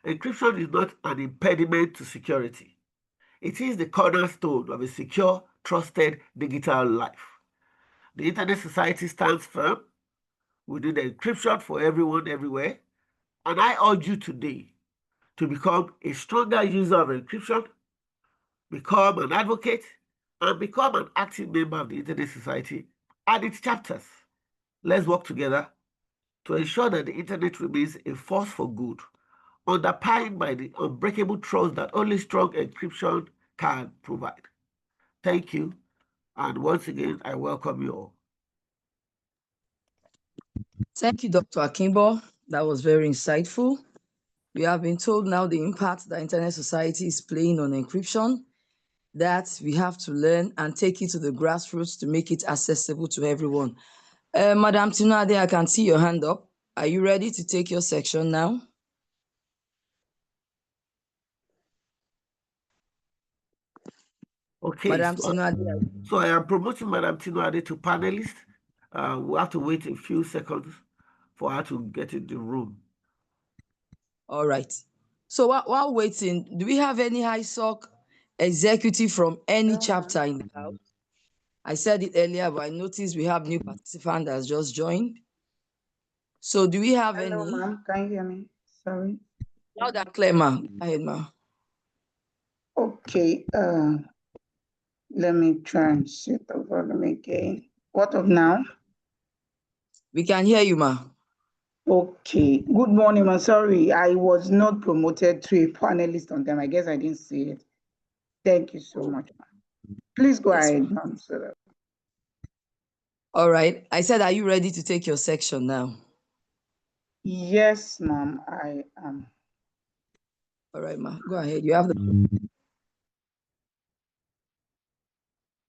Encryption is not an impediment to security. It is the cornerstone of a secure, trusted digital life. The Internet Society stands firm within encryption for everyone, everywhere. And I urge you today to become a stronger user of encryption, become an advocate, and become an active member of the Internet Society and its chapters. Let's work together to ensure that the Internet remains a force for good, underpinned by the unbreakable trust that only strong encryption can provide. Thank you, and once again, I welcome you all. Thank you, Dr. Akimbo. That was very insightful. We have been told now the impact the Internet Society is playing on encryption, that we have to learn and take it to the grassroots to make it accessible to everyone. Madam Tinade, I can see your hand up. Are you ready to take your section now? Okay, Madam so I am promoting Madam Tinuade to panelist. We'll have to wait a few seconds for her to get in the room. All right. So while waiting, do we have any ISOC executive from any chapter in the house? I said it earlier, but I noticed we have new participant that's just joined. So do we have Hello, any? ma'am. Can you hear me? Sorry. Loud and clear, ma. Go ahead, ma. Okay. Let me try and set the volume again. What of now? We can hear you, ma. Okay. Good morning, ma'am. Sorry, I was not promoted to a panelist on time. I guess I didn't see it. Thank you so much, ma'am. Please go Yes, ahead, ma'am. All right. I said, are you ready to take your section now? Yes, ma'am, I am. All right, ma. Go ahead. You have the.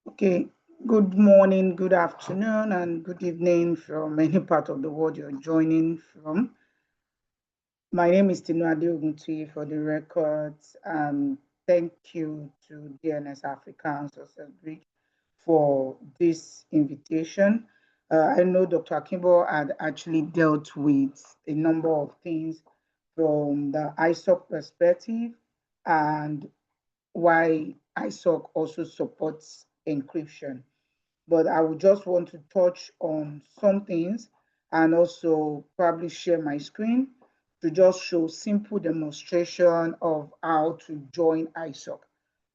Okay. Good morning, good afternoon, and good evening from any part of the world you're joining from. My name is Tinuade Oguntuyi for the records, and thank you to DNS African Success Bridge for this invitation. I know Dr. Akimbo had actually dealt with a number of things from the ISOC perspective and why ISOC also supports encryption. But I would just want to touch on some things and also probably share my screen to just show simple demonstration of how to join ISOC.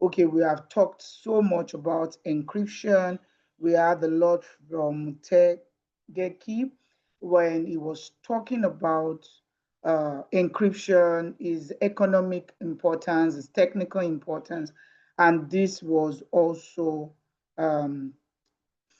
Okay, we have talked so much about encryption. We had a lot from Ted Geki when he was talking about encryption, is economic importance, is technical importance, and this was also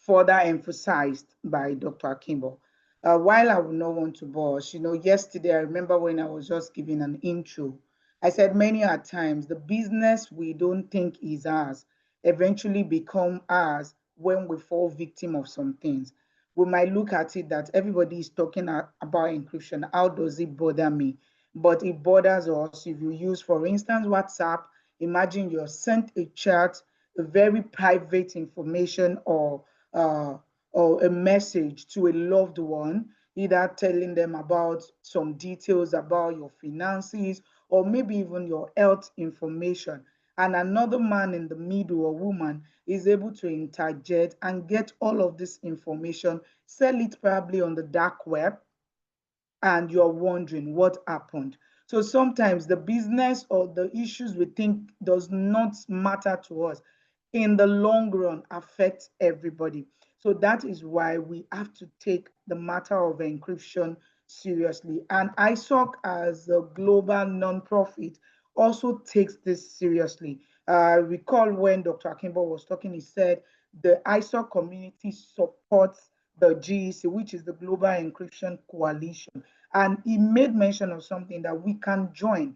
further emphasized by Dr. Akimbo. While I would not want to boast, yesterday I remember when I was just giving an intro, I said many a times the business we don't think is ours eventually become ours when we fall victim of some things. We might look at it that everybody is talking about encryption. How does it bother me? But it bothers us if you use, for instance, WhatsApp. Imagine you're sent a chat, a very private information uh, or a message to a loved one, either telling them about some details about your finances or maybe even your health information. And another man in the middle or woman is able to interject and get all of this information, sell it probably on the dark web, and you're wondering what happened. So sometimes the business or the issues we think does not matter to us in the long run affect everybody. So that is why we have to take the matter of encryption seriously. And ISOC, as a global nonprofit, also takes this seriously. Recall when Dr. Akimbo was talking, he said the ISOC community supports the GEC, which is the Global Encryption Coalition. And he made mention of something that we can join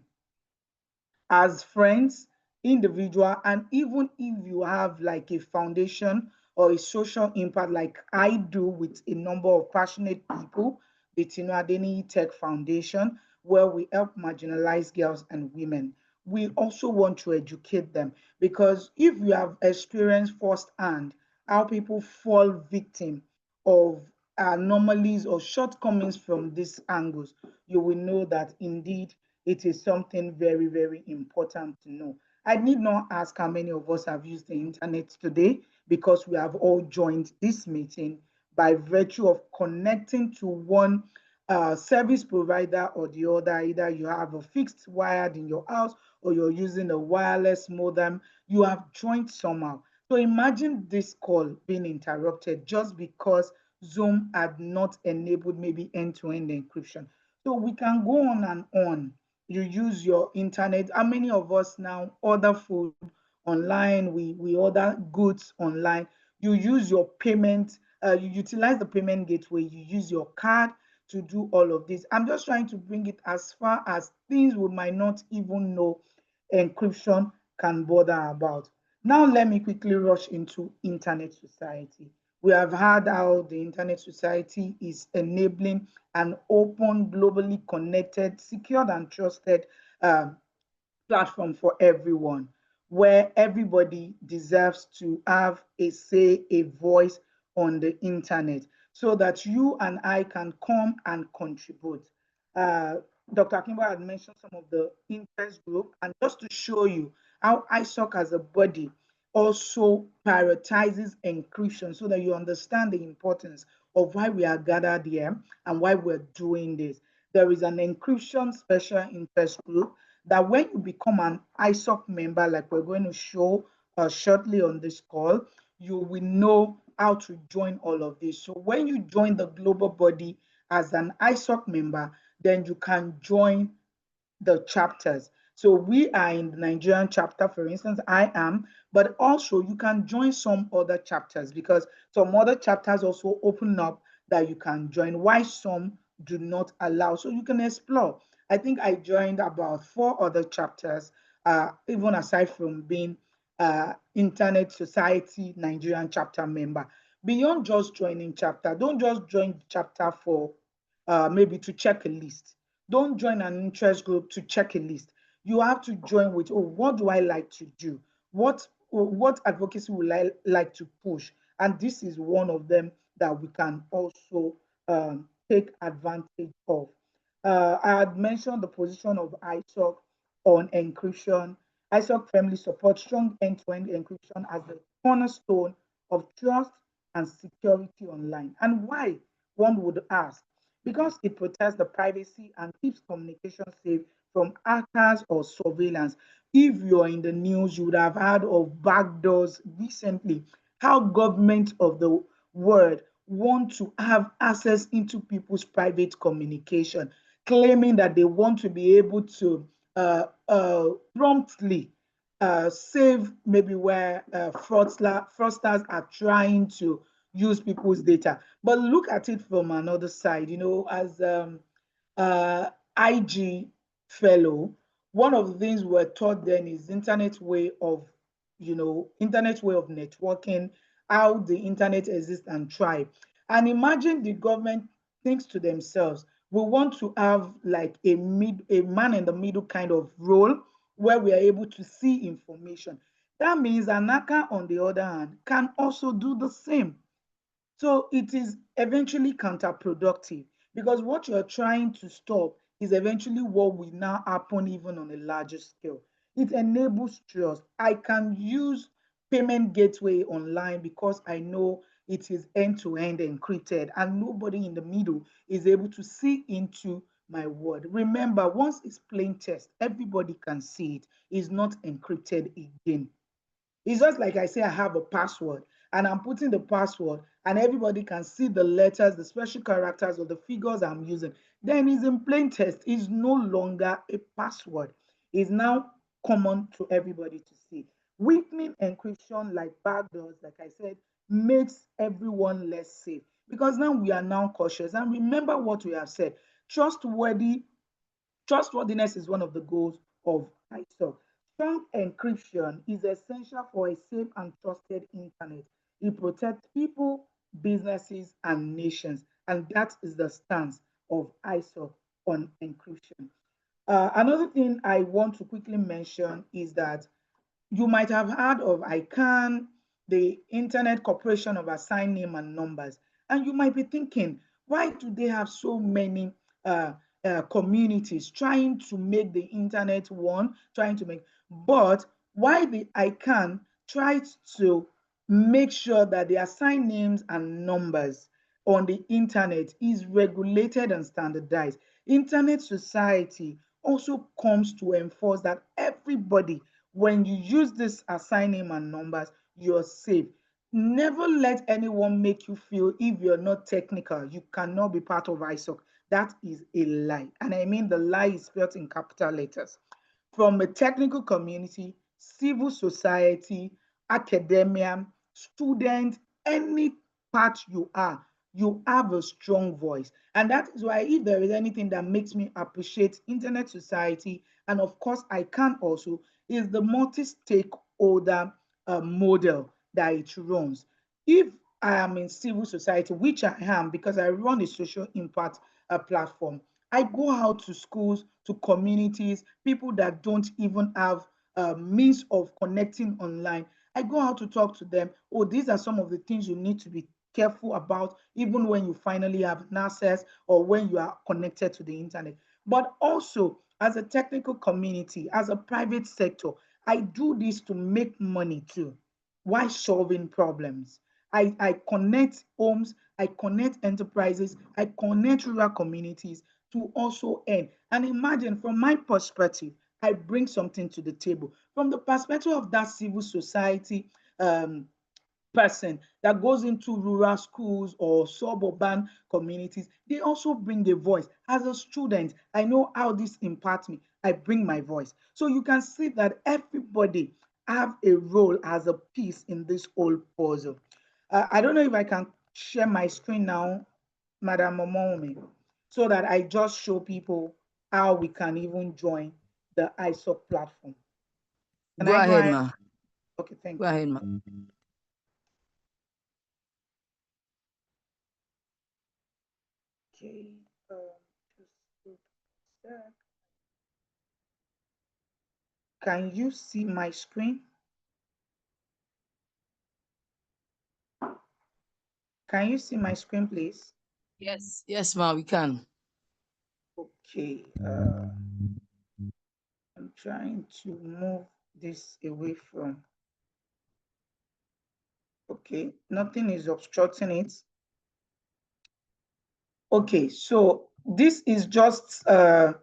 as friends, individual, and even if you have like a foundation or a social impact like I do with a number of passionate people, the Tino Adeniyi Tech Foundation, where we help marginalized girls and women. We also want to educate them because if you have experienced firsthand how people fall victim of anomalies or shortcomings from these angles, you will know that indeed it is something very, very important to know. I need not ask how many of us have used the internet today because we have all joined this meeting by virtue of connecting to one service provider or the other. Either you have a fixed wired in your house or you're using a wireless modem, you have joined somehow. So imagine this call being interrupted just because Zoom had not enabled maybe end-to-end encryption. So we can go on and on. You use your internet. How many of us now order food online? We order goods online. You use your payment, you utilize the payment gateway, you use your card to do all of this. I'm just trying to bring it as far as things we might not even know encryption can bother about. Now, let me quickly rush into internet society. We have heard how the internet society is enabling an open, globally connected, secured, and trusted platform for everyone, where everybody deserves to have a say, a voice on the internet, so that you and I can come and contribute. Uh, Dr. Kimber had mentioned some of the interest group, and just to show you how ISOC as a body also prioritizes encryption, so that you understand the importance of why we are gathered here and why we're doing this. There is an encryption special interest group that when you become an ISOC member, like we're going to show shortly on this call, you will know how to join all of this. So when you join the global body as an ISOC member, then you can join the chapters. So we are in the Nigerian chapter, for instance, I am, but also you can join some other chapters, because some other chapters also open up that you can join, why some do not allow. So you can explore. I think I joined about 4 other chapters, even aside from being Internet Society Nigerian chapter member. Beyond just joining chapter, don't just join the chapter for maybe to check a list. Don't join an interest group to check a list. You have to join with, oh, what do I like to do? What advocacy would I like to push? And this is one of them that we can also take advantage of. I had mentioned the position of ISOC on encryption. ISOC firmly supports strong end-to-end encryption as the cornerstone of trust and security online. And why, one would ask? Because it protects the privacy and keeps communication safe from hackers or surveillance. If you're in the news, you would have heard of backdoors recently, how government of the world want to have access into people's private communication, claiming that they want to be able to promptly save maybe where fraudsters are trying to use people's data. But look at it from another side, as uh, IG fellow, one of the things we're taught then is internet way of networking, how the internet exists and thrive. And imagine the government thinks to themselves, we want to have like a man in the middle kind of role where we are able to see information. That means an hacker, on the other hand, can also do the same. So it is eventually counterproductive, because what you're trying to stop is eventually what will now happen even on a larger scale. It enables trust. I can use payment gateway online because I know it is end-to-end encrypted and nobody in the middle is able to see into my word. Remember, once it's plain text, everybody can see it. It's not encrypted again. It's just like I say, I have a password and I'm putting the password and everybody can see the letters, the special characters, or the figures I'm using. Then it's in plain text. It's no longer a password. It's now common to everybody to see. Weakening encryption like backdoors, like I said, makes everyone less safe, because now we are now cautious. And remember what we have said, trustworthiness is one of the goals of ISOC. Strong encryption is essential for a safe and trusted internet. It protects people, businesses, and nations. And that is the stance of ISOC on encryption. Another thing I want to quickly mention is that you might have heard of ICANN, the Internet Corporation of Assigned Name and Numbers. And you might be thinking, why do they have so many communities trying to make the internet one, but why the ICANN tries to make sure that the assigned names and numbers on the internet is regulated and standardized. Internet society also comes to enforce that everybody when you use this assign name and numbers, you're safe. Never let anyone make you feel if you're not technical, you cannot be part of ISOC. That is a lie. And I mean the lie is spelled in capital letters. From a technical community, civil society, academia, student, any part you have a strong voice. And that is why if there is anything that makes me appreciate Internet Society, and of course I can also, is the multi-stakeholder model that it runs. If I am in civil society, which I am because I run a social impact platform, I go out to schools, to communities, people that don't even have means of connecting online. I go out to talk to them. Oh, these are some of the things you need to be careful about, even when you finally have an access or when you are connected to the internet. But also, as a technical community, as a private sector, I do this to make money too. Why solving problems? I connect homes, I connect enterprises, I connect rural communities to also earn. And imagine from my perspective, I bring something to the table. From the perspective of that civil society person that goes into rural schools or suburban communities, they also bring a voice. As a student, I know how this impacts me. I bring my voice. So you can see that everybody have a role as a piece in this whole puzzle. I don't know if I can share my screen now, Madam Momomi, so that I just show people how we can even join the ISOC platform. Can Go I go ahead, ahead? ma. Okay, thank Go you. ahead, ma. Okay, just wait a sec. Can you see my screen? Can you see my screen, please? Yes, yes, ma, we can. Okay, I'm trying to move this away from. Okay, nothing is obstructing it. Okay, so this is just a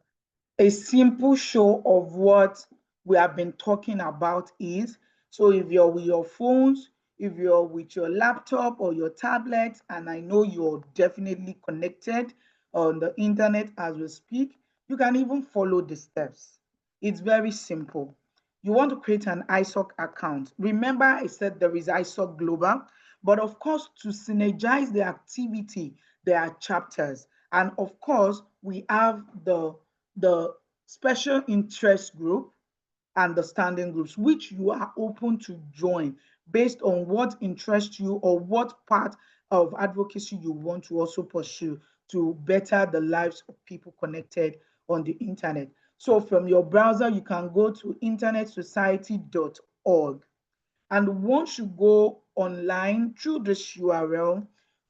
simple show of what we have been talking about is. So if you're with your phones, if you're with your laptop or your tablet, and I know you're definitely connected on the internet as we speak, you can even follow the steps. It's very simple. You want to create an ISOC account. Remember, I said there is ISOC Global, but of course, to synergize the activity, there are chapters. And of course, we have the special interest group and the standing groups, which you are open to join based on what interests you or what part of advocacy you want to also pursue to better the lives of people connected on the internet. So from your browser, you can go to internetsociety.org. And once you go online through this URL,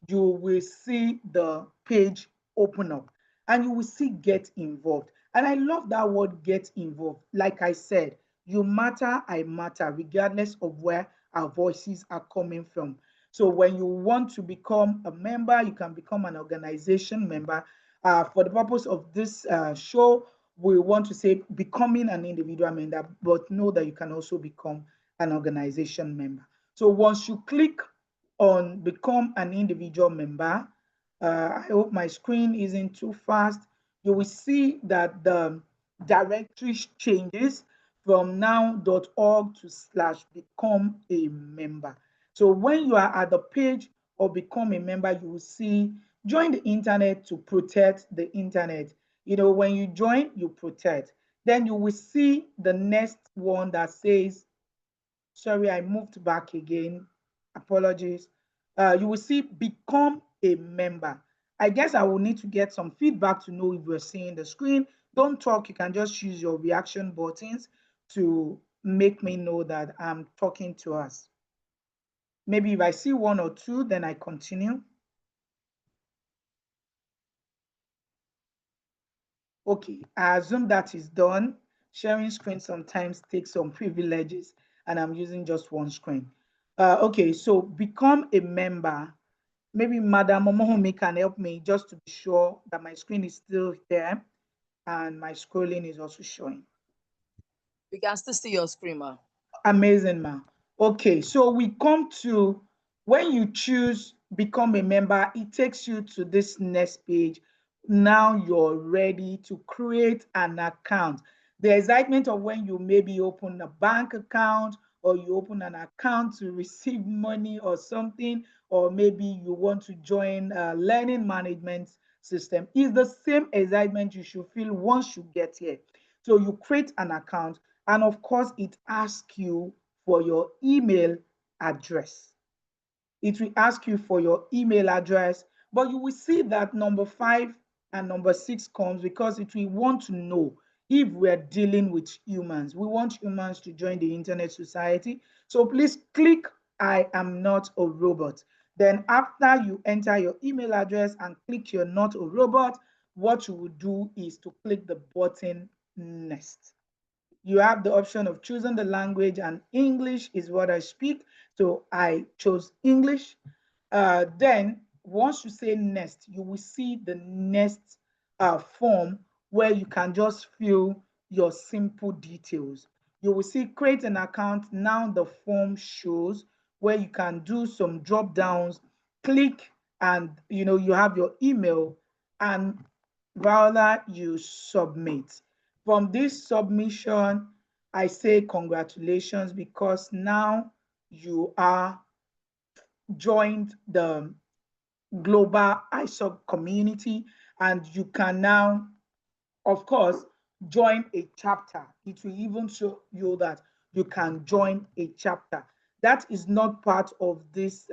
you will see the page open up and you will see get involved. And I love that word get involved. Like I said, you matter, I matter, regardless of where our voices are coming from. So when you want to become a member, you can become an organization member. For the purpose of this show, we want to say becoming an individual member, but know that you can also become an organization member. So once you click on become an individual member, I hope my screen isn't too fast. You will see that the directory changes from now.org to slash become a member. So when you are at the page of become a member, you will see join the internet to protect the internet. You know, when you join, you protect. Then you will see the next one that says, sorry, I moved back again. Apologies. You will see become a member. I guess I will need to get some feedback to know if you're seeing the screen. Don't talk, you can just use your reaction buttons to make me know that I'm talking to us. Maybe if I see one or two, then I continue. Okay, I assume that is done. Sharing screen sometimes takes some privileges, and I'm using just one screen. Okay, so become a member. Maybe Madam Momohome can help me just to be sure that my screen is still there and my scrolling is also showing. We can still see your screen, ma. Amazing, ma. Okay, so we come to when you choose become a member, it takes you to this next page. Now you're ready to create an account. The excitement of when you maybe open a bank account or you open an account to receive money or something, or maybe you want to join a learning management system is the same excitement you should feel once you get here. So you create an account, and of course, it asks you for your email address. It will ask you for your email address, but you will see that number 5 and number 6 comes because it will want to know if we're dealing with humans. We want humans to join the Internet Society. So please click I am not a robot. Then after you enter your email address and click you're not a robot, what you will do is to click the button next. You have the option of choosing the language, and English is what I speak. So I chose English. Then once you say next, you will see the next form where you can just fill your simple details. You will see create an account. Now the form shows where you can do some drop downs, click, and you have your email, and voila, you submit. From this submission, I say congratulations because now you are joined the global ISOC community, and you can now, of course, join a chapter. It will even show you that you can join a chapter. That is not part of this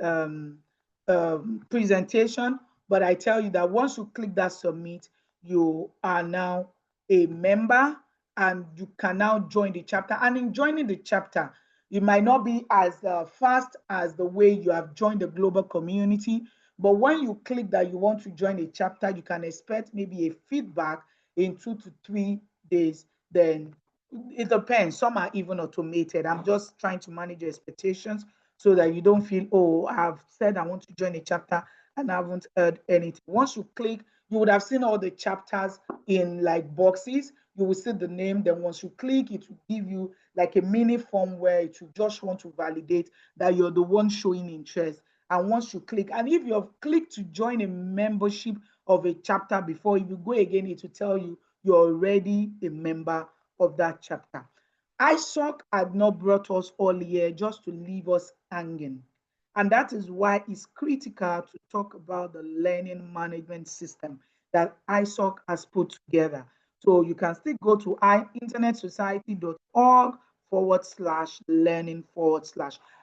presentation, but I tell you that once you click that submit, you are now a member and you can now join the chapter. And in joining the chapter, it might not be as fast as the way you have joined the global community, but when you click that you want to join a chapter, you can expect maybe a feedback in 2 to 3 days. Then it depends. Some are even automated. I'm just trying to manage your expectations so that you don't feel, oh, I've said I want to join a chapter and I haven't heard anything. Once you click, you would have seen all the chapters in like boxes. You will see the name. Then once you click, it will give you like a mini form where it will just want to validate that you're the one showing interest. And once you click, and if you have clicked to join a membership of a chapter before, if you go again, it will tell you you're already a member of that chapter. ISOC had not brought us all here just to leave us hanging. And that is why it's critical to talk about the learning management system that ISOC has put together. So you can still go to internetsociety.org/learning/.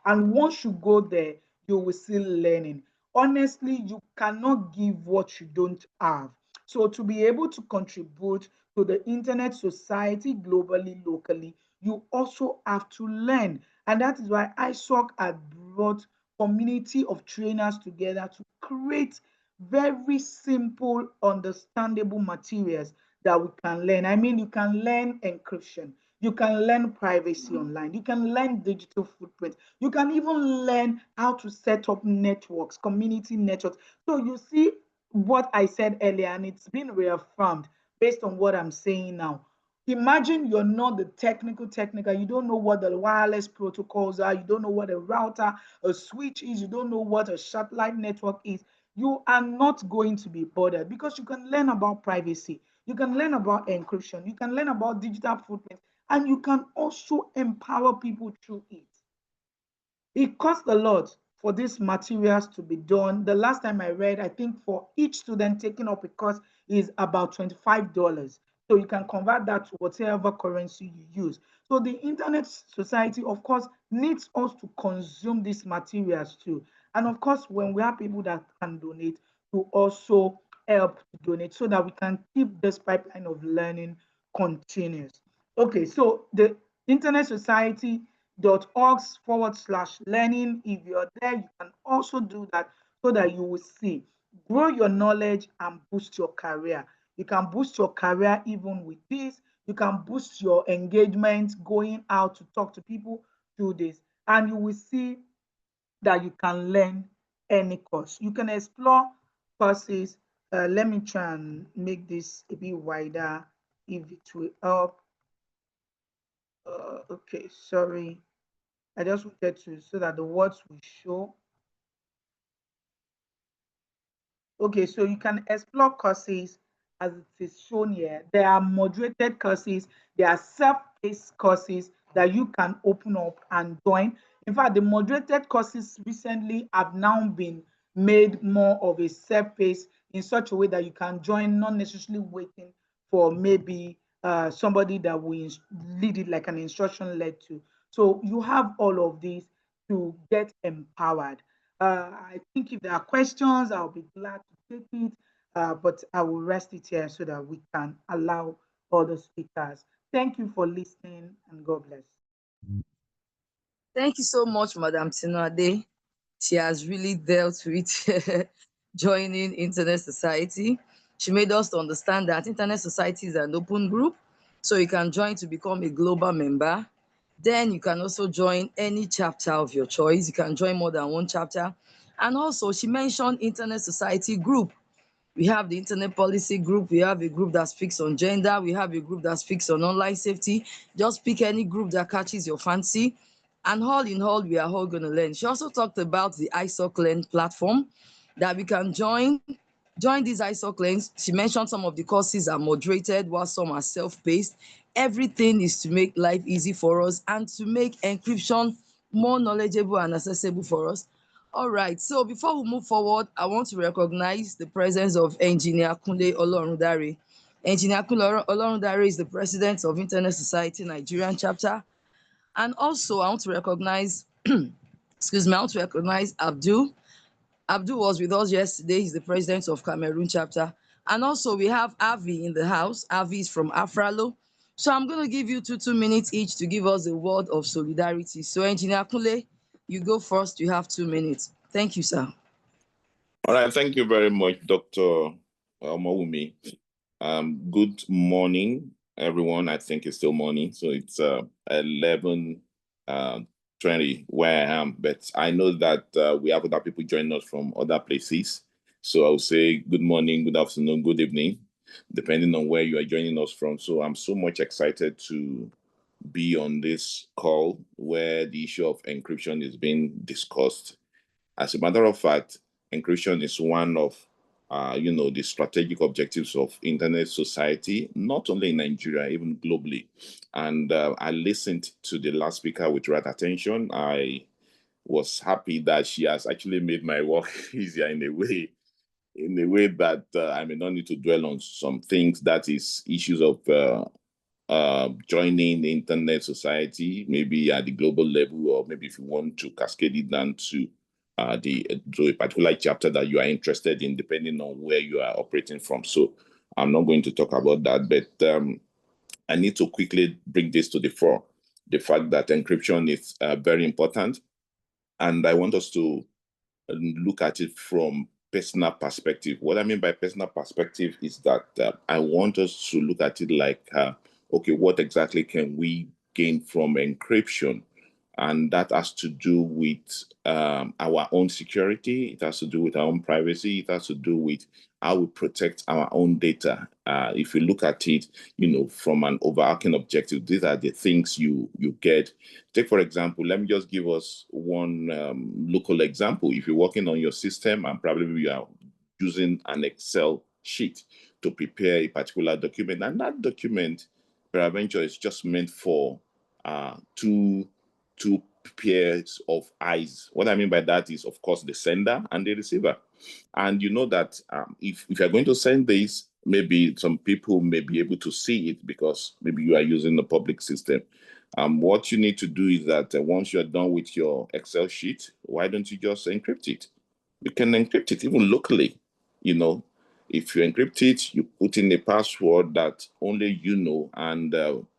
And once you go there, you will see learning. Honestly, you cannot give what you don't have. So to be able to contribute to the Internet Society globally, locally, you also have to learn. And that is why ISOC had brought community of trainers together to create very simple, understandable materials that we can learn. I mean, you can learn encryption, you can learn privacy online, you can learn digital footprint, you can even learn how to set up networks, community networks. So you see what I said earlier, and it's been reaffirmed based on what I'm saying now. Imagine you're not the technical, you don't know what the wireless protocols are, you don't know what a router, a switch is, you don't know what a satellite network is. You are not going to be bothered because you can learn about privacy, you can learn about encryption, you can learn about digital footprint, and you can also empower people through it. It costs a lot for these materials to be done. The last time I read, I think for each student taking up a course is about $25. So you can convert that to whatever currency you use. So the Internet Society, of course, needs us to consume these materials too. And of course, when we have people that can donate, to also help to donate so that we can keep this pipeline of learning continuous. Okay, so the Internet Society .org/learning. If you're there, you can also do that so that you will see, grow your knowledge and boost your career. You can boost your career even with this. You can boost your engagement going out to talk to people through this. And you will see that you can learn any course. You can explore courses. Let me try and make this a bit wider if it will help. Okay, sorry. I just wanted to so that the words will show. Okay, so you can explore courses as it is shown here. There are moderated courses, there are self-paced courses that you can open up and join. In fact, the moderated courses recently have now been made more of a self-paced in such a way that you can join, not necessarily waiting for maybe somebody that will lead it like an instruction led to. So you have all of these to get empowered. I think if there are questions, I'll be glad to take it, but I will rest it here so that we can allow other speakers. Thank you for listening and God bless. Thank you so much, Madam Tinade. She has really dealt with joining Internet Society. She made us to understand that Internet Society is an open group, so you can join to become a global member. Then you can also join any chapter of your choice. You can join more than one chapter. And also, she mentioned Internet Society group. We have the Internet Policy group. We have a group that speaks on gender. We have a group that speaks on online safety. Just pick any group that catches your fancy. And all in all, we are all going to learn. She also talked about the ISOC Learn platform that we can join. Join these ISOC Learns. She mentioned some of the courses are moderated while some are self-paced. Everything is to make life easy for us and to make encryption more knowledgeable and accessible for us. All right, so before we move forward, I want to recognize the presence of Engineer Kunle Olorundare. Engineer Kunle Olorundare is the president of Internet Society Nigerian chapter. And also, I want to recognize, excuse me, I want to recognize Abdul. Abdul was with us yesterday. He's the president of Cameroon chapter. And also, we have Avi in the house. Avi is from Afralo. So I'm going to give you two minutes each to give us a word of solidarity. So, Engineer Kunle, you go first. You have 2 minutes. Thank you, sir. All right. Thank you very much, Dr. Omawumi. Good morning, everyone. I think it's still morning. So it's 11:20 where I am. But I know that we have other people joining us from other places. So I'll say good morning, good afternoon, good evening, depending on where you are joining us from. So I'm so much excited to be on this call where the issue of encryption is being discussed. As a matter of fact, encryption is one of the strategic objectives of Internet Society, not only in Nigeria, even globally. And I listened to the last speaker with right attention. I was happy that she has actually made my work easier in a way that I may not need to dwell on some things, that is issues of joining the Internet Society, maybe at the global level, or maybe if you want to cascade it down to a particular chapter that you are interested in, depending on where you are operating from. So I'm not going to talk about that, but I need to quickly bring this to the fore. The fact that encryption is very important, and I want us to look at it from personal perspective. What I mean by personal perspective is that I want us to look at it like, okay, what exactly can we gain from encryption? And that has to do with our own security. It has to do with our own privacy. It has to do with how we protect our own data. If you look at it, from an overarching objective, these are the things you get. Take, for example, let me just give us one local example. If you're working on your system and probably you are using an Excel sheet to prepare a particular document, and that document, peradventure, is just meant for two pairs of eyes. What I mean by that is, of course, the sender and the receiver. And you know that if you're going to send this, maybe some people may be able to see it because maybe you are using the public system. What you need to do is that once you're done with your Excel sheet, why don't you just encrypt it? You can encrypt it even locally. If you encrypt it, you put in a password that only you know, and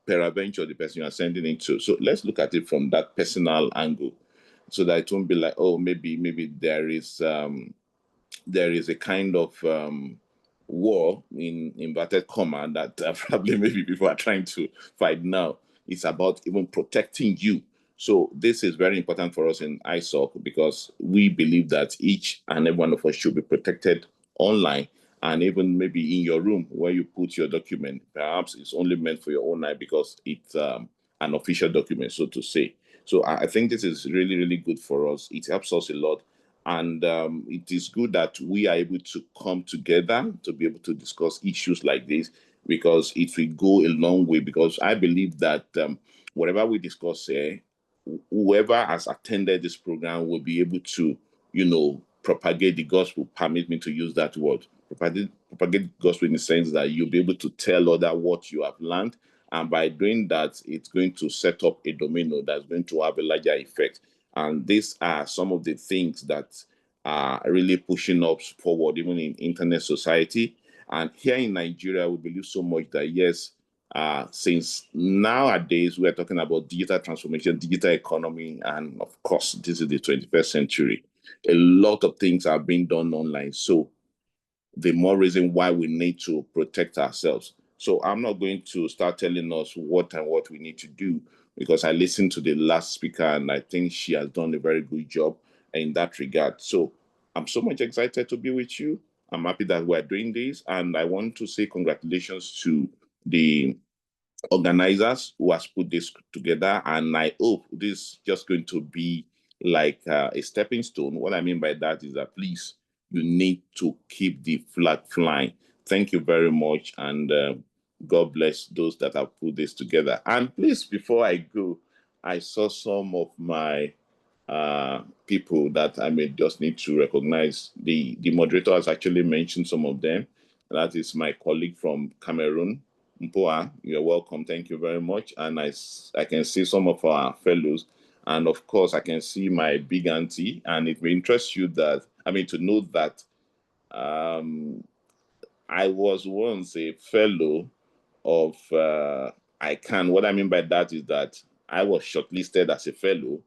peradventure the person you are sending it to. So let's look at it from that personal angle, so that it won't be like, oh, maybe there is a kind of war in inverted comma that probably maybe people are trying to fight now. It's about even protecting you. So this is very important for us in ISOC, because we believe that each and every one of us should be protected online, and even maybe in your room where you put your document. Perhaps it's only meant for your own eye because it an official document, so to say. So I think this is really, really good for us. It helps us a lot. And it is good that we are able to come together to be able to discuss issues like this, because it will go a long way. Because I believe that whatever we discuss here, whoever has attended this program will be able to, propagate the gospel. Permit me to use that word. Propagate the gospel in the sense that you'll be able to tell others what you have learned. And by doing that, it's going to set up a domino that's going to have a larger effect. And these are some of the things that are really pushing us forward, even in internet society. And here in Nigeria, we believe so much that, yes, since nowadays we're talking about digital transformation, digital economy, and of course, this is the 21st century. A lot of things are being done online. So the more reason why we need to protect ourselves. So I'm not going to start telling us what we need to do, because I listened to the last speaker and I think she has done a very good job in that regard. So I'm so much excited to be with you. I'm happy that we're doing this, and I want to say congratulations to the organizers who has put this together, and I hope this is just going to be like a stepping stone. What I mean by that is that, please, you need to keep the flag flying. Thank you very much, and God bless those that have put this together. And please, before I go, I saw some of my people that I may just need to recognize. The moderator has actually mentioned some of them. That is my colleague from Cameroon, Mpoa. You're welcome. Thank you very much. And I can see some of our fellows. And of course, I can see my big auntie. And it may interest you to know that I was once a fellow of ICANN. What I mean by that is that I was shortlisted as a fellow,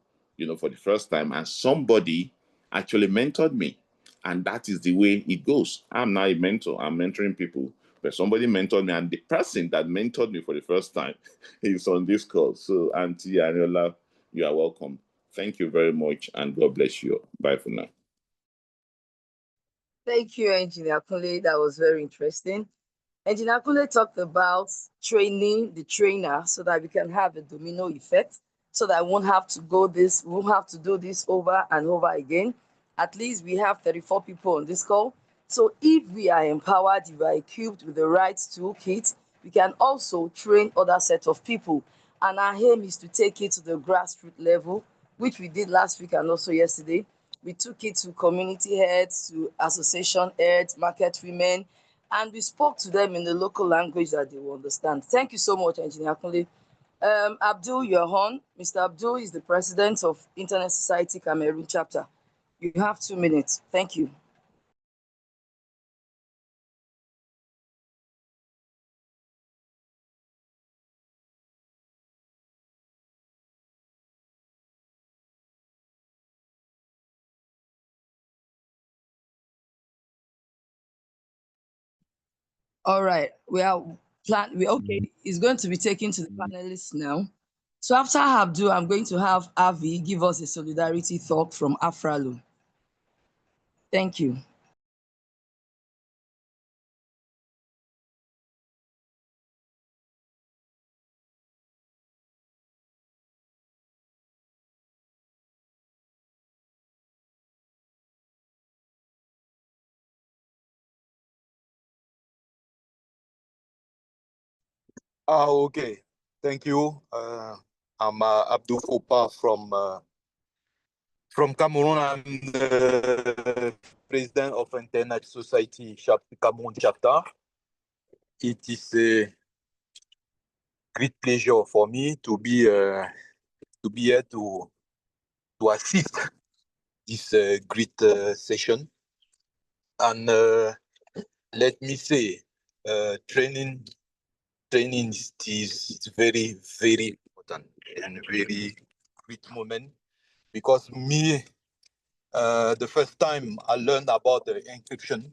for the first time, and somebody actually mentored me. And that is the way it goes. I'm now a mentor. I'm mentoring people. But somebody mentored me, and the person that mentored me for the first time is on this call. So, Auntie Ariola, you are welcome. Thank you very much, and God bless you. Bye for now. Thank you, Engineer Kunle. That was very interesting. Engineer Kunle talked about training the trainer so that we can have a domino effect, so that we won't have to do this over and over again. At least we have 34 people on this call. So if we are empowered, if we are equipped with the right toolkit, we can also train other sets of people. And our aim is to take it to the grassroots level, which we did last week and also yesterday. We took it to community heads, to association heads, market women, and we spoke to them in the local language that they will understand. Thank you so much, Engineer Kunle. Abdul, you're on. Mr. Abdul is the president of Internet Society Cameroon chapter. You have 2 minutes. Thank you. All right, okay, it's going to be taken to the panelists now. So after Abdul, I'm going to have Avi give us a solidarity talk from Afralu. Thank you. Okay. Thank you. I'm Abdul Fopa from Cameroon. I'm the president of Internet Society Cameroon chapter. It is a great pleasure for me to be here to assist this great session. And let me say, training is very, very important and very great moment, because me, the first time I learned about the encryption,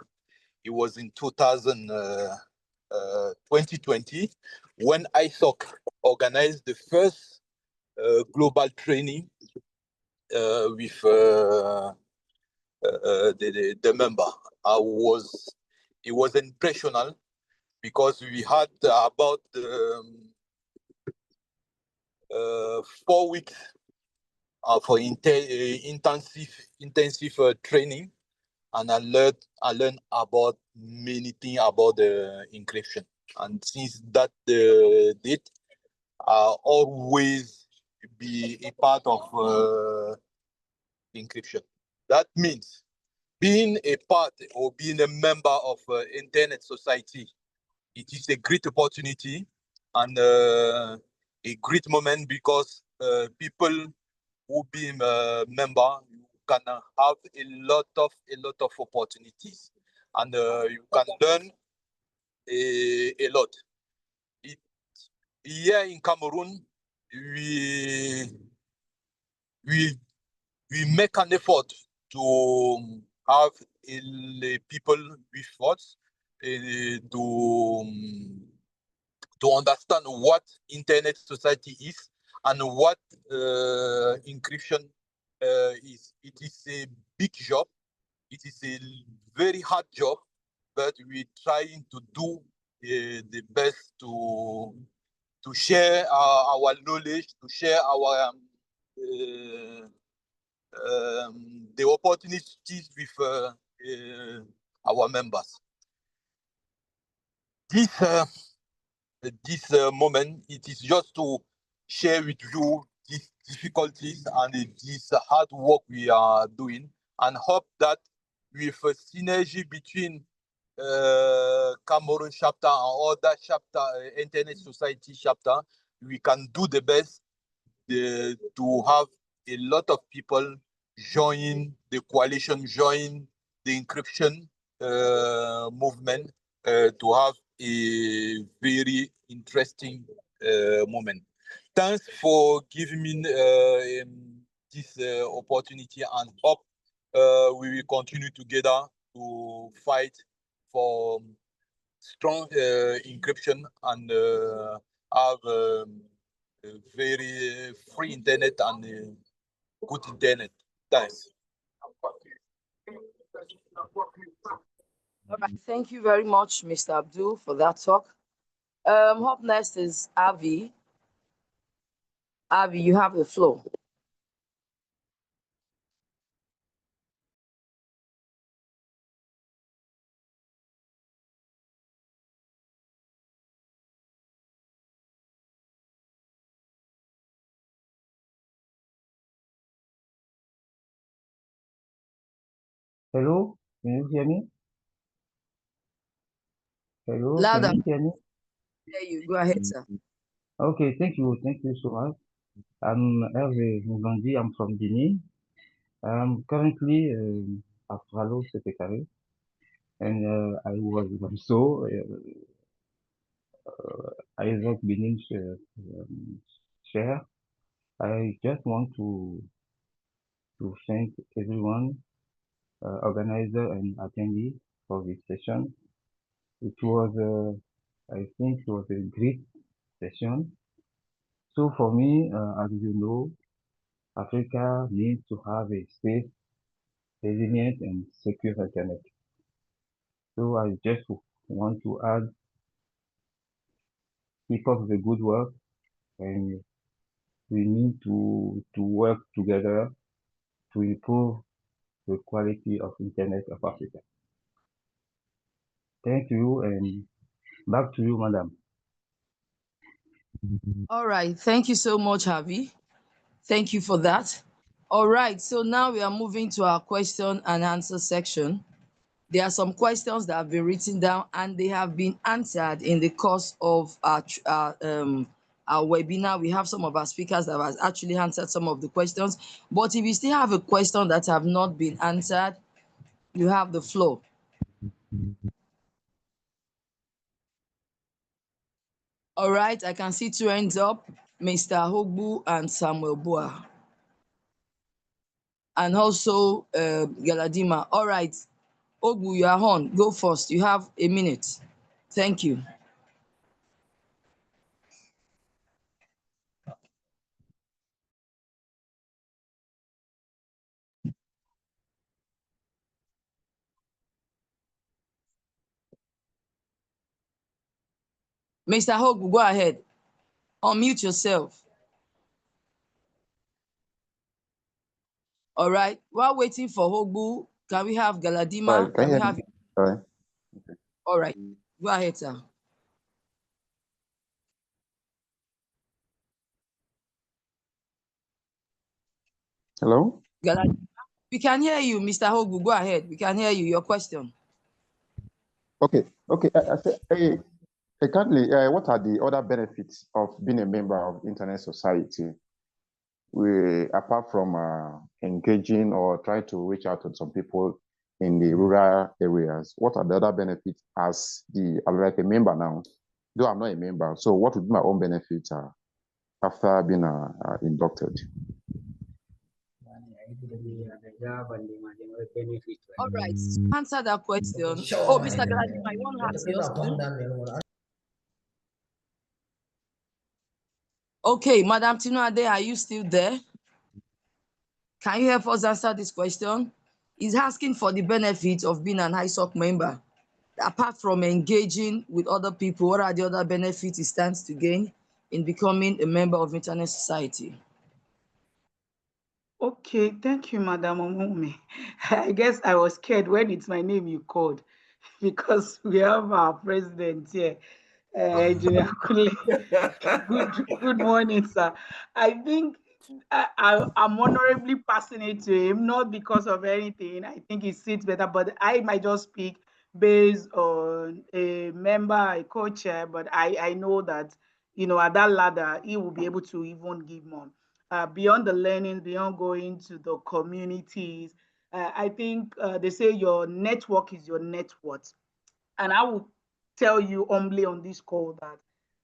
it was in 2020 when ISOC organized the first global training with the member. It was impressional, because we had about 4 weeks for intensive training, and I learned about many things about the encryption. And since that date, I always be a part of encryption. That means being a part or being a member of internet society, it is a great opportunity and a great moment, because people who be a member, you can have a lot of opportunities, and you can learn a lot. Here in Cameroon, we make an effort to have people with thoughts to understand what internet society is and what encryption is. It is a big job. It is a very hard job, but we're trying to do the best to share our knowledge, to share our the opportunities with our members. This moment, it is just to share with you these difficulties and this hard work we are doing, and hope that with a synergy between Cameroon chapter and other chapter, Internet Society chapter, we can do the best to have a lot of people join the coalition, join the encryption movement, to have a very interesting moment. Thanks for giving me this opportunity, and hope we will continue together to fight for strong encryption and have a very free internet and good internet. Thanks. All right, thank you very much, Mr. Abdul, for that talk. Up next is Avi. Avi, you have the floor. Hello, can you hear me? Hello, Loud can and you hear me? clear you. Go ahead, sir. Okay, thank you so much. I'm Hervé Mugandi, I'm from Guinea. I'm currently at Ralo Secretary, and I was also ISOC Benin chair. I just want to thank everyone, organizer and attendee for this session. It was, I think, it was a great session. So for me, as you know, Africa needs to have a safe, resilient, and secure internet. So I just want to add, keep up the good work, and we need to work together to improve the quality of internet of Africa. Thank you, and back to you, madam. All right, thank you so much, Avi. Thank you for that. All right, so now we are moving to our question and answer section. There are some questions that have been written down and they have been answered in the course of our webinar. We have some of our speakers that have actually answered some of the questions. But if you still have a question that have not been answered, you have the floor. All right, I can see two hands up, Mr. Hogbu and Samuel Boa. And also Galadima. All right, Ogbu, you are on. Go first. You have a minute. Thank you. Mr. Hogbu, go ahead. Unmute yourself. All right. While waiting for Hogbu, can we have Galadima? Sorry, Can we have? Sorry. All right. Go ahead, sir. Hello? Galadima. We can hear you, Mr. Hogbu. Go ahead. We can hear you. Your question. Okay. I said, currently, what are the other benefits of being a member of Internet Society? Apart from engaging or trying to reach out to some people in the rural areas, what are the other benefits as I'm like a member now? Though I'm not a member, so what would be my own benefits after being inducted? All right. To answer that question. Oh, Mr. Galadima, you want to ask yours too? Okay, Madam Tinuade, are you still there? Can you help us answer this question? He's asking for the benefits of being an ISOC member. Apart from engaging with other people, what are the other benefits he stands to gain in becoming a member of Internet Society? Okay, thank you, Madam Omumi. I guess I was scared when it's my name you called because we have our president here, Engineer Kule. Good morning, sir. I think I'm honorably passing it to him, not because of anything. I think he sits better, but I might just speak based on a member, a co-chair, but I know that, at that ladder, he will be able to even give more. Beyond the learning, beyond going to the communities, I think they say your network is your net worth. And I will tell you humbly on this call that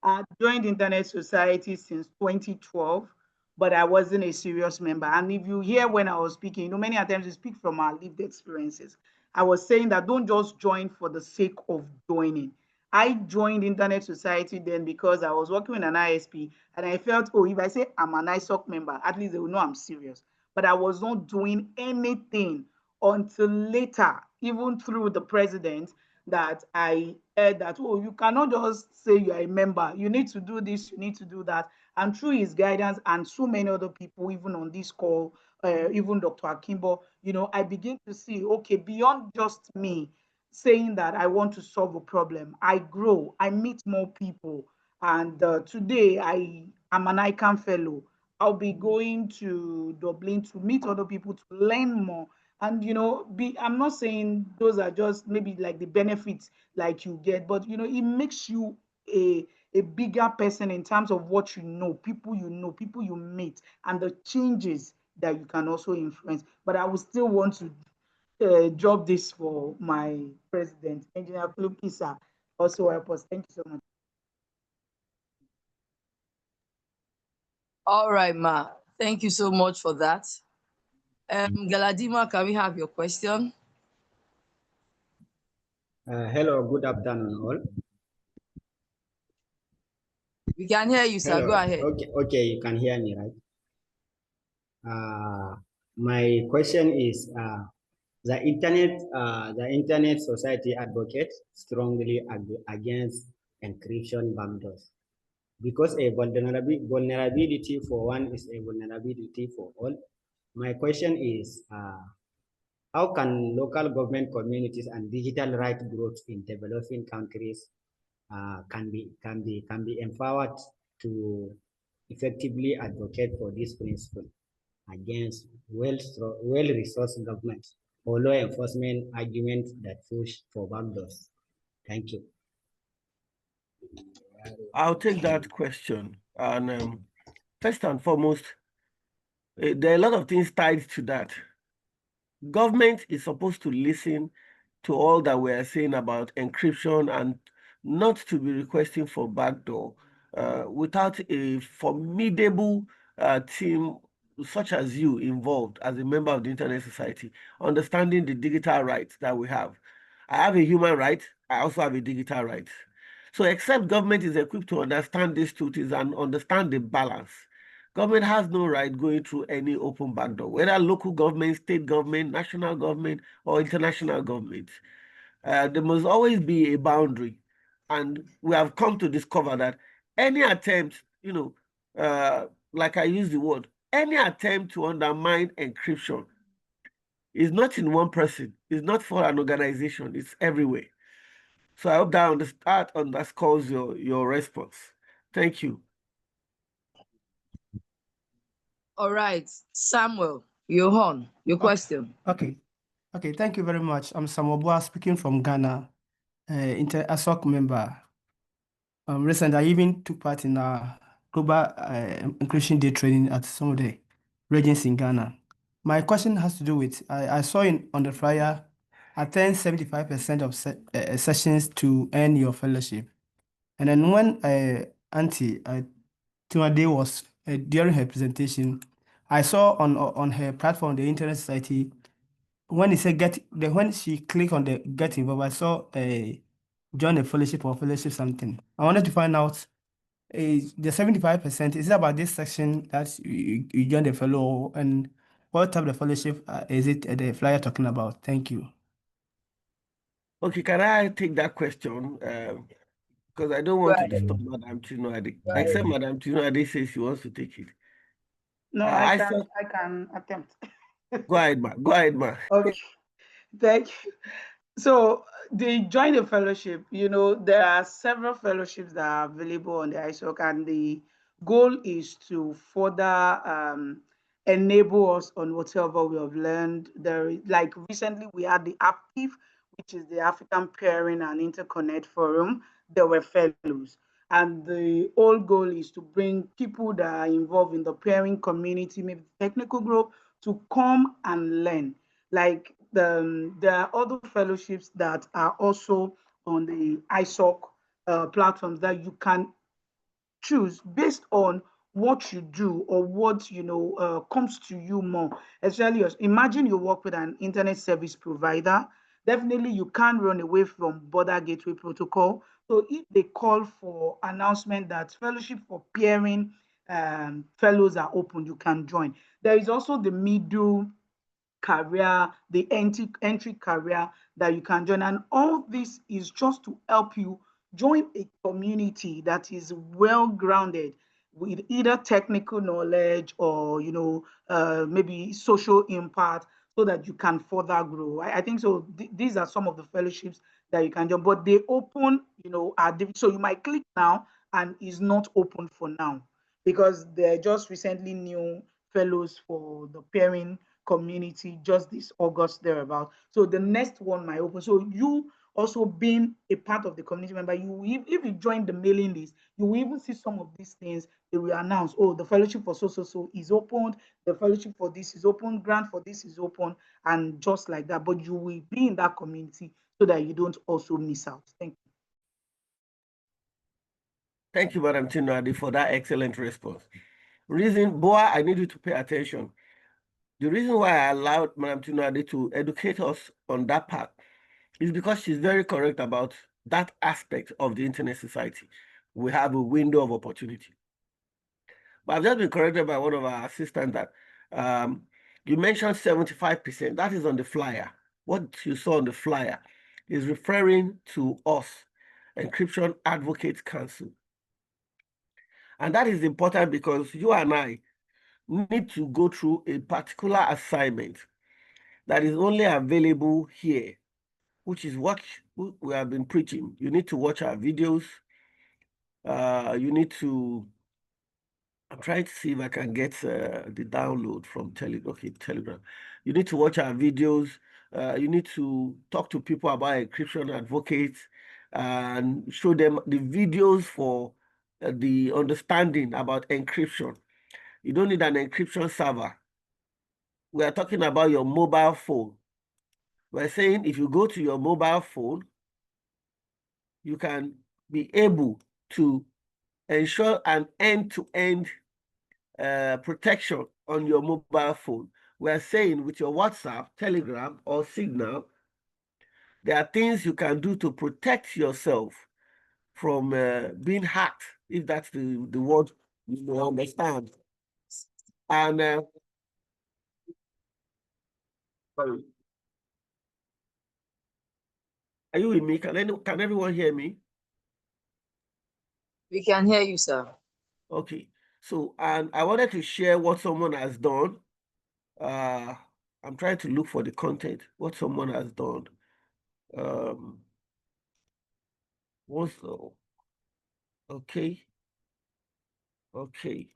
I joined Internet Society since 2012, but I wasn't a serious member. And if you hear when I was speaking, many times we speak from our lived experiences. I was saying that don't just join for the sake of joining. I joined Internet Society then because I was working with an ISP and I felt, if I say I'm an ISOC member, at least they will know I'm serious. But I was not doing anything until later, even through the president, that I heard that, you cannot just say you are a member. You need to do this, you need to do that. And through his guidance and so many other people, even on this call, even Dr. Akimbo, I begin to see, okay, beyond just me saying that I want to solve a problem, I grow, I meet more people. And today I am an ICANN fellow. I'll be going to Dublin to meet other people to learn more. And I'm not saying those are just maybe like the benefits like you get, but it makes you a bigger person in terms of what you know, people you meet, and the changes that you can also influence. But I would still want to drop this for my president, Engineer Kulukisa, also help us. Thank you so much. All right, Ma. Thank you so much for that. Galadima, can we have your question? Hello, good afternoon all. We can hear you, sir. Hello. Go ahead. Okay, you can hear me, right? My question is, the Internet Society advocates strongly against encryption backdoors because a vulnerability for one is a vulnerability for all. My question is, how can local government communities and digital rights groups in developing countries can be empowered to effectively advocate for this principle against well-resourced governments or law enforcement arguments that push for backdoors? Thank you. I'll take that question. And first and foremost, there are a lot of things tied to that. Government is supposed to listen to all that we are saying about encryption and not to be requesting for backdoor without a formidable team such as you involved as a member of the Internet Society, understanding the digital rights that we have. I have a human right, I also have a digital right. So except government is equipped to understand these two things and understand the balance, government has no right going through any open backdoor, whether local government, state government, national government, or international government. There must always be a boundary. And we have come to discover that any attempt, like I use the word, any attempt to undermine encryption It's not in one person. It's not for an organization. It's everywhere. So I hope that underscores your response. Thank you. All right, Samuel, Johan, your question. Okay. Thank you very much. I'm Samuel Boa speaking from Ghana, ISOC member. Recently, I even took part in a global encryption day training at some of the regions in Ghana. My question has to do with I saw on the flyer, attend 75% of sessions to earn your fellowship. And then when Auntie Tunade was during her presentation, I saw on her platform, the Internet Society, when it said when she clicked on the get involved, I saw join a fellowship or fellowship something. I wanted to find out the 75%, is it about this section that you join the fellow, and what type of fellowship is it the flyer talking about? Thank you. Okay, can I take that question? Because I don't want to disturb Madam Chinoade. Except Madam Chinoade says she wants to take it. No, I can attempt. Go ahead, ma. Go ahead, ma. Okay, thank you. So the join the fellowship, there are several fellowships that are available on the ISOC, and the goal is to further enable us on whatever we have learned. Like recently we had the APTIV, which is the African Peering and Interconnect Forum. There were fellows. And the whole goal is to bring people that are involved in the peering community, maybe the technical group, to come and learn. Like there are other fellowships that are also on the ISOC platforms that you can choose based on what you do or what comes to you more. Especially, imagine you work with an internet service provider. Definitely, you can't run away from border gateway protocol. So if they call for announcement that fellowship for peering fellows are open, you can join. There is also the middle career, the entry career that you can join. And all this is just to help you join a community that is well grounded with either technical knowledge or maybe social impact, so that you can further grow. I think so. These are some of the fellowships that you can join, but they open, so you might click now and is not open for now because they're just recently new fellows for the peering community just this August thereabout. So the next one might open. So you also being a part of the community member, if you join the mailing list, you will even see some of these things. They will announce, oh, the fellowship for so is opened, the fellowship for this is open, grant for this is open, and just like that. But you will be in that community so that you don't also miss out. Thank you. Thank you, Madam Chinadi, for that excellent response. Boa, I need you to pay attention. The reason why I allowed Madam Chinadi to educate us on that part is because she's very correct about that aspect of the Internet Society. We have a window of opportunity. But I've just been corrected by one of our assistants that you mentioned 75%. That is on the flyer. What you saw on the flyer is referring to us, Encryption Advocates Council. And that is important because you and I need to go through a particular assignment that is only available here, which is what we have been preaching. You need to watch our videos. You need to, I'm trying to see if I can get the download from Telegram. You need to watch our videos. You need to talk to people about encryption advocates and show them the videos for the understanding about encryption. You don't need an encryption server. We are talking about your mobile phone. We're saying if you go to your mobile phone, you can be able to ensure an end-to-end protection on your mobile phone. We're saying with your WhatsApp, Telegram, or Signal, there are things you can do to protect yourself from being hacked, if that's the word you understand. And sorry. Are you with me? Can everyone hear me? We can hear you, sir. Okay. So, and I wanted to share what someone has done I'm trying to look for the content, what someone has done. Okay. Okay.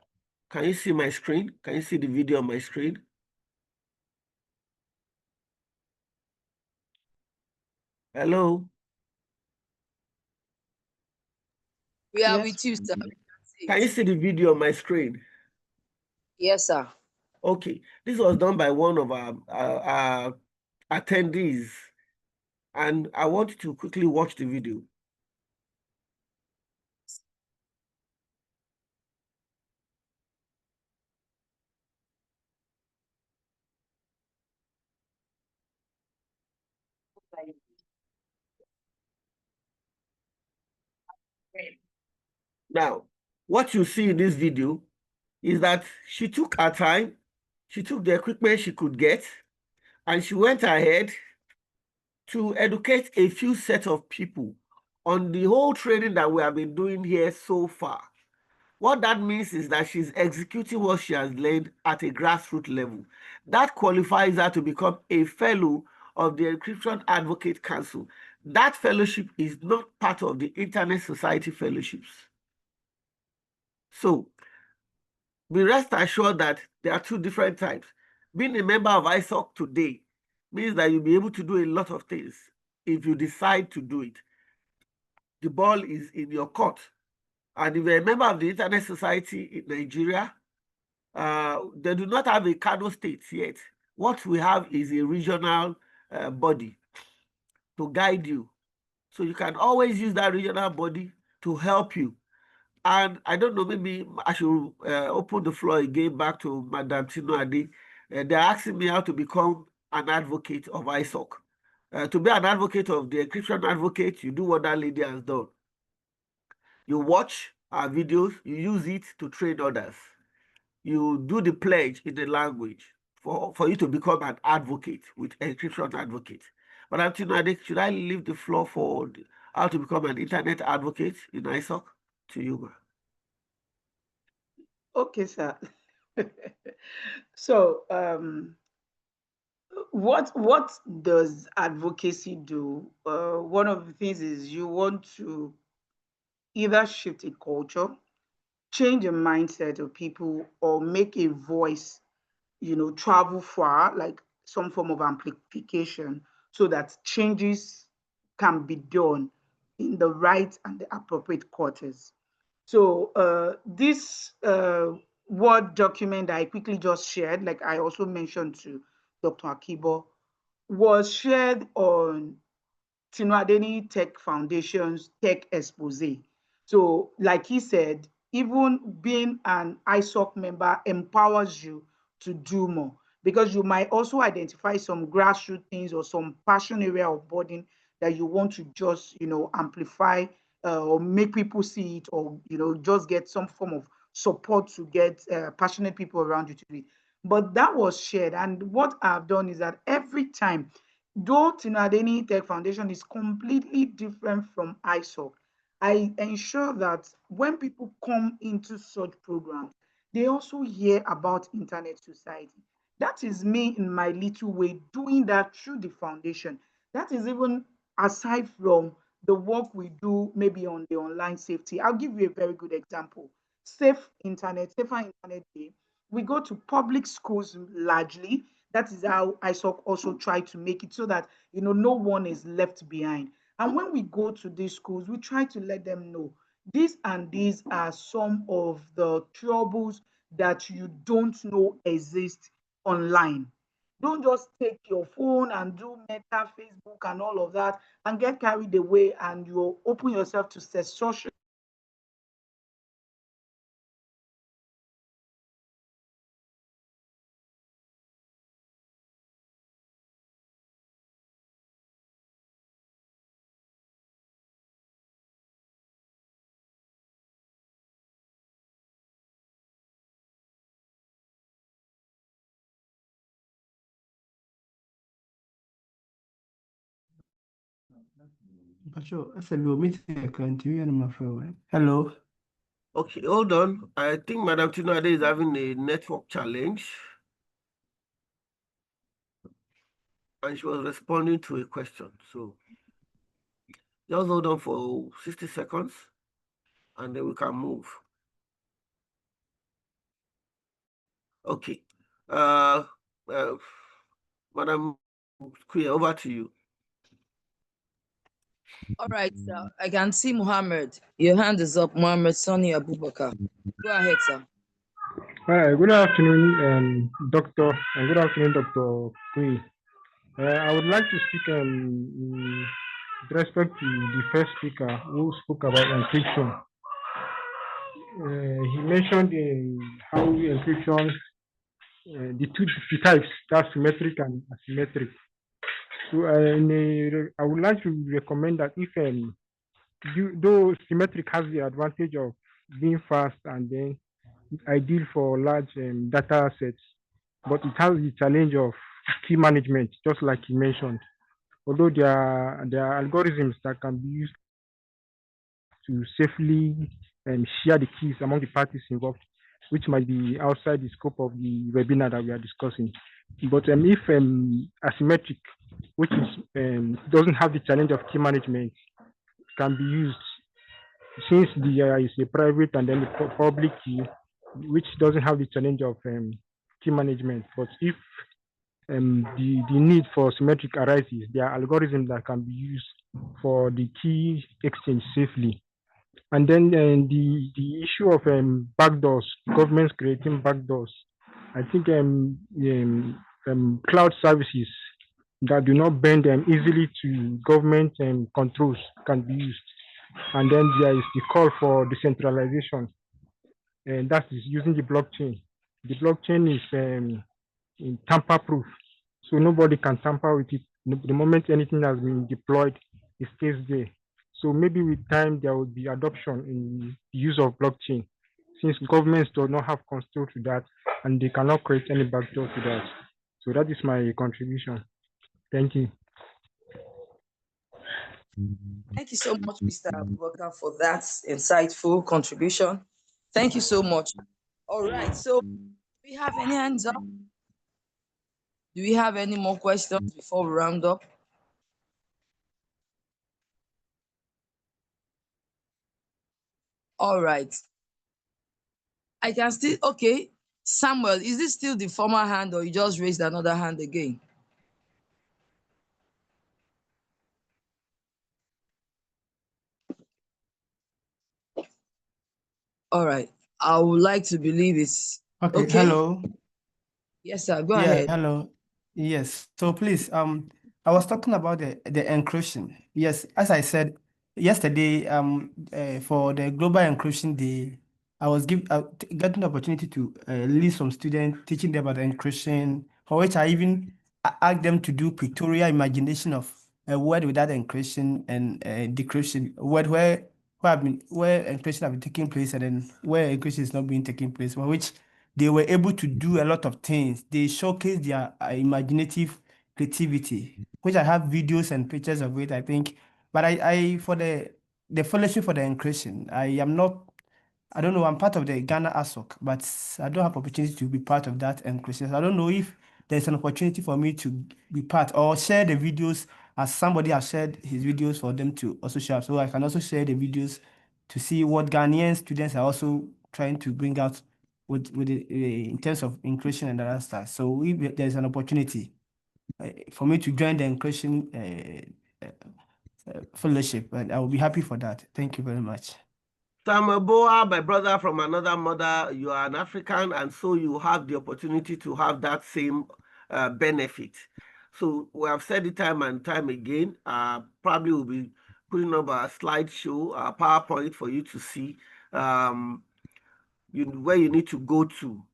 Can you see my screen? Can you see the video on my screen? Hello? We are Yes. with you, sir. Can you see the video on my screen? Yes, sir. Okay. This was done by one of our attendees, and I want you to quickly watch the video. Now, what you see in this video is that she took her time, she took the equipment she could get, and she went ahead to educate a few set of people on the whole training that we have been doing here so far. What that means is that she's executing what she has learned at a grassroots level. That qualifies her to become a fellow of the Encryption Advocate Council. That fellowship is not part of the Internet Society fellowships. So be rest assured that there are two different types. Being a member of ISOC today means that you'll be able to do a lot of things if you decide to do it. The ball is in your court. And if you're a member of the Internet Society in Nigeria, they do not have a Kano state yet. What we have is a regional body to guide you. So you can always use that regional body to help you. And I don't know, maybe I should open the floor again back to Madam Tinuade. They're asking me how to become an advocate of ISOC. To be an advocate of the Encryption Advocate, you do what that lady has done. You watch our videos, you use it to train others. You do the pledge in the language for you to become an advocate with Encryption Advocate. Madam Tinuade, should I leave the floor for how to become an internet advocate in ISOC to you, ma'am? Okay, sir. So, what does advocacy do? One of the things is you want to either shift a culture, change the mindset of people, or make a voice, travel far, like some form of amplification, so that changes can be done in the right and the appropriate quarters. So this Word document that I quickly just shared, like I also mentioned to Dr. Akibo, was shared on Tinuadeni Tech Foundation's Tech Expose. So, like he said, even being an ISOC member empowers you to do more, because you might also identify some grassroots things or some passion area of burden that you want to just, amplify or make people see it, or, just get some form of support to get passionate people around you to do it. But that was shared. And what I've done is that every time, though Tinuadeni Tech Foundation is completely different from ISOC, I ensure that when people come into such programs, they also hear about Internet Society. That is me in my little way doing that through the foundation. That is even aside from the work we do maybe on the online safety. I'll give you a very good example. Safer Internet Day. We go to public schools largely. That is how ISOC also try to make it so that no one is left behind. And when we go to these schools, we try to let them know these and these are some of the troubles that you don't know exist online. Don't just take your phone and do Meta, Facebook, and all of that and get carried away, and you open yourself to social. Hello. Okay, hold on. I think Madam Tinuade is having a network challenge. and she was responding to a question. So just hold on for 60 seconds and then we can move. Okay. Madam Queer, over to you. All right, sir. I can see Muhammad. Your hand is up, Muhammad Sani Abubakar. Go ahead, sir. Hi, good afternoon, Doctor, and good afternoon, Dr. Queen. I would like to speak with respect to the first speaker who spoke about encryption. He mentioned how encryption, the two types, that's symmetric and asymmetric. So I would like to recommend that if though symmetric has the advantage of being fast and then ideal for large data sets, but it has the challenge of key management, just like you mentioned. Although there are algorithms that can be used to safely share the keys among the parties involved, which might be outside the scope of the webinar that we are discussing. But if asymmetric, which is doesn't have the challenge of key management, can be used since there is a private and then a public key, which doesn't have the challenge of key management. But if the need for symmetric arises, there are algorithms that can be used for the key exchange safely. And then the issue of backdoors, governments creating backdoors. I think cloud services that do not bend easily to government controls can be used. And then there is the call for decentralization, and that is using the blockchain. The blockchain is tamper-proof, so nobody can tamper with it. The moment anything has been deployed, it stays there. So maybe with time there will be adoption in the use of blockchain, since governments do not have control to that, and they cannot create any backdoor to that. So that is my contribution. Thank you. Thank you so much, Mr. Abubakar, for that insightful contribution. Thank you so much. All right, so do we have any hands up? Do we have any more questions before we round up? All right. I can still, okay. Samuel, is this still the former hand or you just raised another hand again? All right. I would like to believe it's Okay, okay. hello. Yes, sir. Go Yeah, ahead. hello. Yes. So please, I was talking about the encryption. Yes, as I said yesterday, for the Global Encryption Day, I was getting the opportunity to lead some students, teaching them about encryption, for which I even asked them to do pictorial imagination of a word without encryption and decryption, word where encryption have been taking place and then where encryption is not being taking place, for which they were able to do a lot of things. They showcased their imaginative creativity, which I have videos and pictures of it, I think. But I for the fellowship for the encryption, I don't know, I'm part of the Ghana ISOC, but I don't have opportunity to be part of that encryption. So I don't know if there's an opportunity for me to be part or share the videos as somebody has shared his videos for them to also share. So I can also share the videos to see what Ghanaian students are also trying to bring out in terms of encryption and other stuff. So if there's an opportunity for me to join the encryption fellowship, and I will be happy for that. Thank you very much. Samuel Boa, my brother from another mother, you are an African, and so you have the opportunity to have that same benefit. So we have said it time and time again. Probably we'll be putting up a slideshow, a PowerPoint for you to see where you need to go to.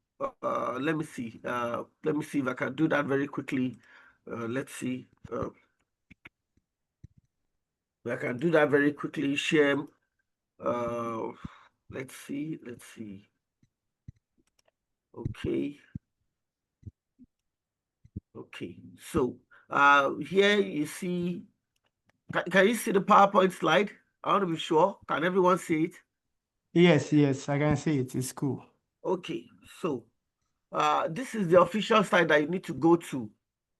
Let me see. Let me see if I can do that very quickly. Let's see. I can do that very quickly. Share. Let's see. Okay. So here you see. Can you see the PowerPoint slide? I want to be sure. Can everyone see it? Yes, I can see it. It's cool. Okay. So this is the official site that you need to go to.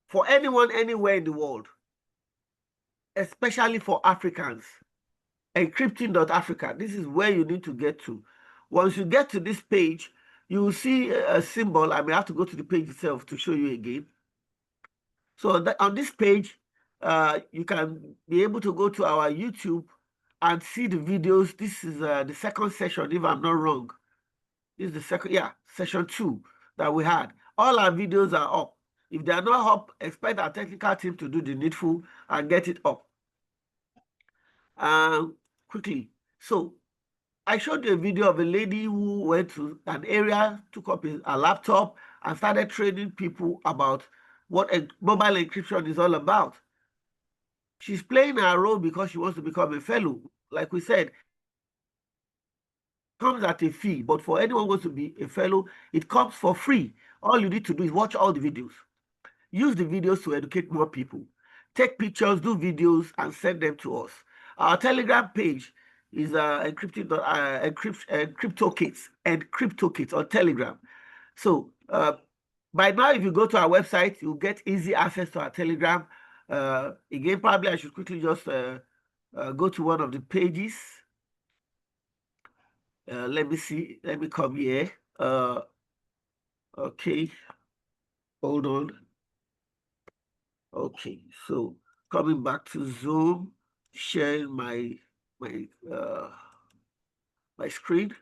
for anyone anywhere in the world, especially for Africans. Encrypting.africa. This is where you need to get to. Once you get to this page, you will see a symbol. I may have to go to the page itself to show you again. So on this page, you can be able to go to our YouTube and see the videos. This is the second session, if I'm not wrong. This is the second, yeah, session 2 that we had. All our videos are up. If they are not up, expect our technical team to do the needful and get it up. Quickly. So I showed you a video of a lady who went to an area, took up a laptop, and started training people about what mobile encryption is all about. She's playing her role because she wants to become a fellow. Like we said, it comes at a fee, but for anyone who wants to be a fellow, it comes for free. All you need to do is watch all the videos. Use the videos to educate more people. Take pictures, do videos, and send them to us. Our Telegram page is CryptoKits on Telegram. So by now, if you go to our website, you'll get easy access to our Telegram. Again, probably I should quickly just go to one of the pages. Let me see. Let me come here. Okay. Hold on. Okay. So coming back to Zoom, sharing my screen.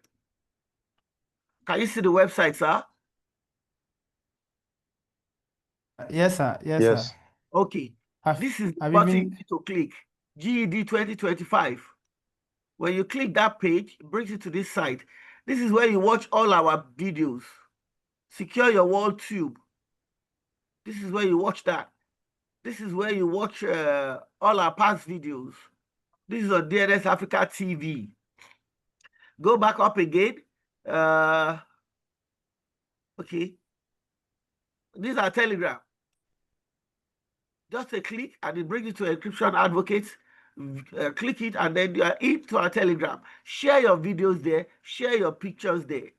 Can you see the website, sir? Yes, sir. Yes, Yes. sir. Okay. This is the have button you even need to click. GED 2025. When you click that page, it brings you to this site. This is where you watch all our videos. Secure your wall tube. This is where you watch that. This is where you watch all our past videos. This is on DNS Africa TV. Go back up again. Okay. These are Telegram. Just a click and it brings you to Encryption Advocates. Click it and then you are into our Telegram. Share your videos there. Share your pictures there.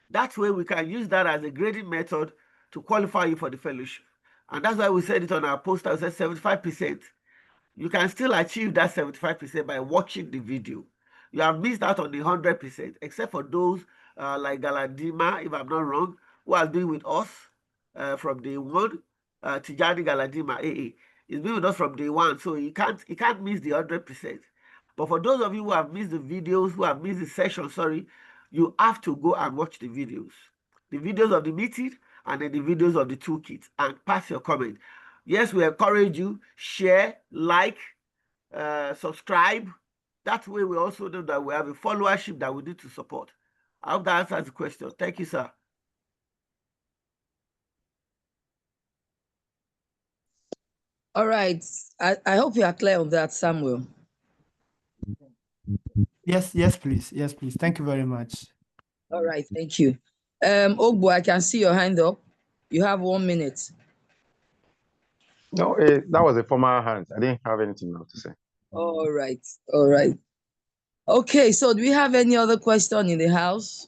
That way we can use that as a grading method to qualify you for the fellowship. And that's why we said it on our poster. We said 75%. You can still achieve that 75% by watching the video. You have missed out on the 100%, except for those like Galadima, if I'm not wrong, who has been with us from day one. Tijani Galadima AA is been with us from day one, so he can't miss the 100%. But for those of you who have missed the videos, who have missed the session, sorry, you have to go and watch the videos of the meeting and then the videos of the toolkit, and pass your comment. Yes, we encourage you, share, like, subscribe. That way we also know that we have a followership that we need to support. I hope that answers the question. Thank you, sir. All right. I hope you are clear on that, Samuel. yes, please. Yes, please. Thank you very much. All right, thank you. Ogbo, I can see your hand up. You have 1 minute. No, that was a formal hand. I didn't have anything else to say. All right, all right. Okay, so do we have any other question in the house?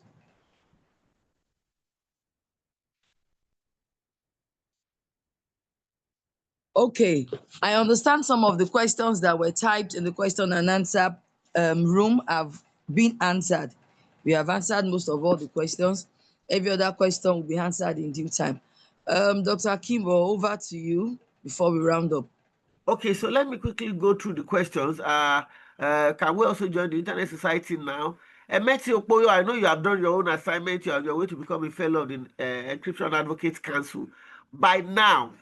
Okay, I understand some of the questions that were typed in the question and answer room have been answered. We have answered most of all the questions. Every other question will be answered in due time. Dr. Kimbo, over to you before we round up. Okay, so let me quickly go through the questions. Can we also join the Internet Society now? Meti Okpoyo, I know you have done your own assignment. You are on your way to become a fellow of the Encryption Advocates Council. By now,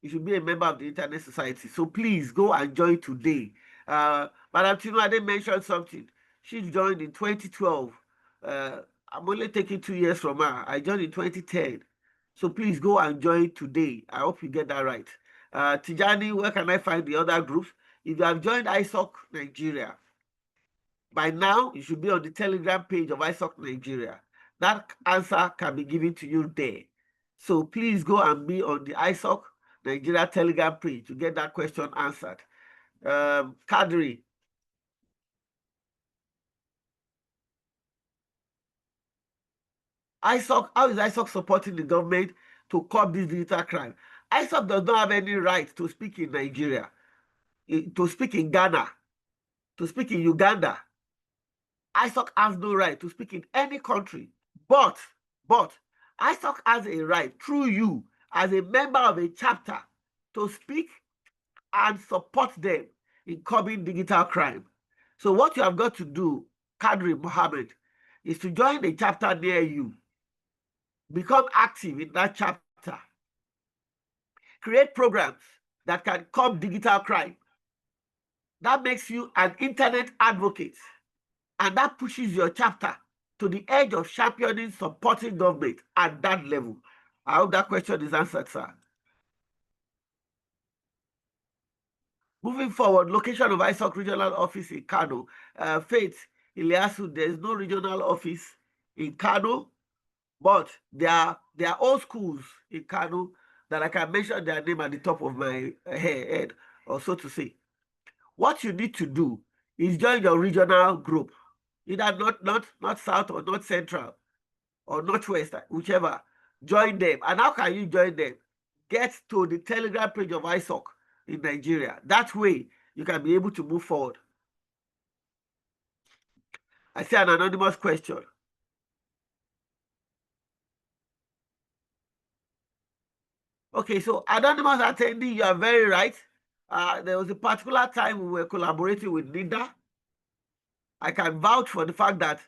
you should be a member of the Internet Society. So please go and join today. Madam Tinuade mentioned something. She joined in 2012. I'm only taking 2 years from her. I joined in 2010. So please go and join today. I hope you get that right. Tijani, where can I find the other groups? If you have joined ISOC Nigeria, by now you should be on the Telegram page of ISOC Nigeria. That answer can be given to you there. So please go and be on the ISOC Nigeria Telegram page to get that question answered. Kadri. ISOC, how is ISOC supporting the government to curb this digital crime. ISOC does not have any right to speak in Nigeria, to speak in Ghana, to speak in Uganda. ISOC has no right to speak in any country, but ISOC has a right through you as a member of a chapter to speak and support them in curbing digital crime. So what you have got to do, Kadri Mohammed, is to join a chapter near you, become active in that chapter, create programs that can curb digital crime. That makes you an internet advocate, and that pushes your chapter to the edge of championing, supporting government at that level. I hope that question is answered, sir. Moving forward, location of ISOC regional office in Kano. Faith Iliasu, there is no regional office in Kano, but there are old schools in Kano that I can mention their name at the top of my head, or so to say. What you need to do is join your regional group, either not south or not central or northwest, whichever. Join them. And how can you join them? Get to the Telegram page of ISOC in Nigeria. That way, you can be able to move forward. I see an anonymous question. Okay, so anonymous attendee, you are very right. There was a particular time we were collaborating with NIDA. I can vouch for the fact that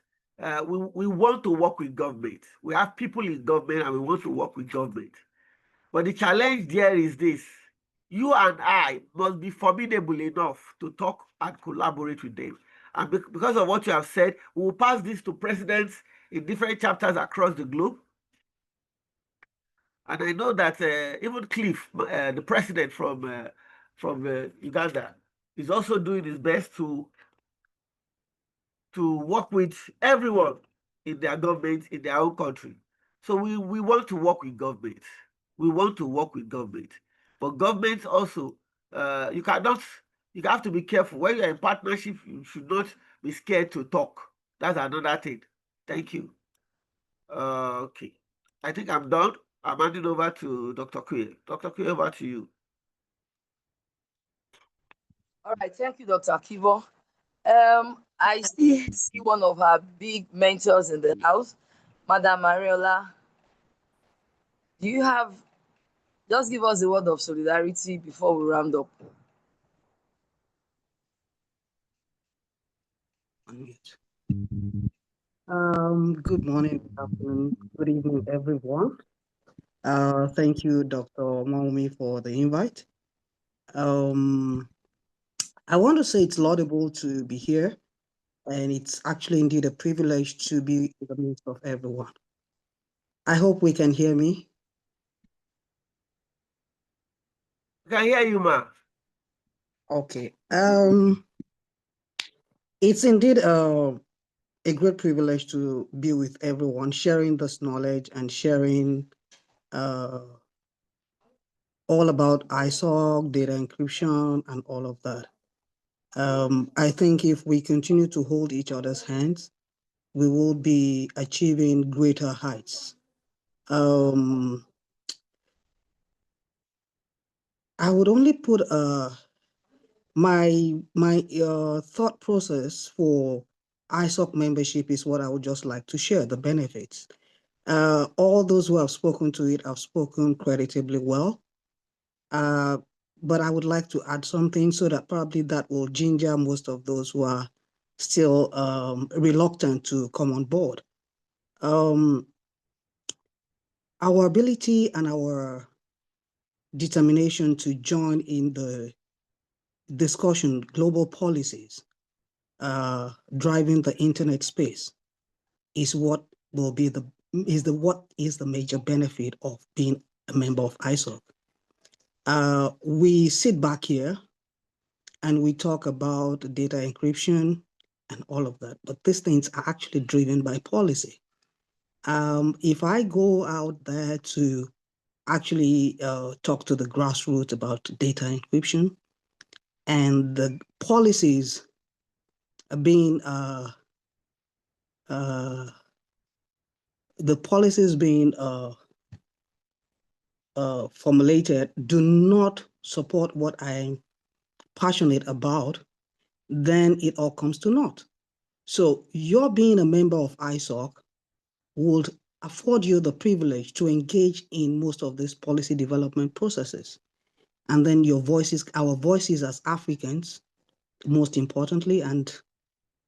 we want to work with government. We have people in government and we want to work with government. But the challenge there is this. You and I must be formidable enough to talk and collaborate with them. And because of what you have said, we will pass this to presidents in different chapters across the globe. And I know that even Cliff, the president from Uganda, is also doing his best to work with everyone in their government, in their own country. So we want to work with government. We want to work with government. But government also, you have to be careful. When you're in partnership, you should not be scared to talk. That's another thing. Thank you. Okay. I think I'm done. I'm handing over to Dr. Kuye. Dr. Kuye, over to you. All right, thank you, Dr. Kivo. I see one of our big mentors in the house, Madam Mariola. Do you have, just give us a word of solidarity before we round up. Good morning, good afternoon, good evening, everyone. Thank you, Dr. Maumi, for the invite. I want to say it's laudable to be here, and it's actually indeed a privilege to be in the midst of everyone. I hope we can hear me. I can hear you, ma. Okay. It's indeed a great privilege to be with everyone, sharing this knowledge and sharing all about ISOC, data encryption, and all of that. I think if we continue to hold each other's hands, we will be achieving greater heights. I would only put my thought process for ISOC membership is what I would just like to share, the benefits. All those who have spoken to it have spoken creditably well. But I would like to add something so that probably that will ginger most of those who are still reluctant to come on board. Our ability and our determination to join in the discussion, global policies, driving the internet space is what will be what is the major benefit of being a member of ISOC. We sit back here and we talk about data encryption and all of that, but these things are actually driven by policy. If I go out there to actually talk to the grassroots about data encryption and the policies being formulated do not support what I'm passionate about, then it all comes to naught. So your being a member of ISOC would afford you the privilege to engage in most of these policy development processes. And then your voices, our voices as Africans, most importantly, and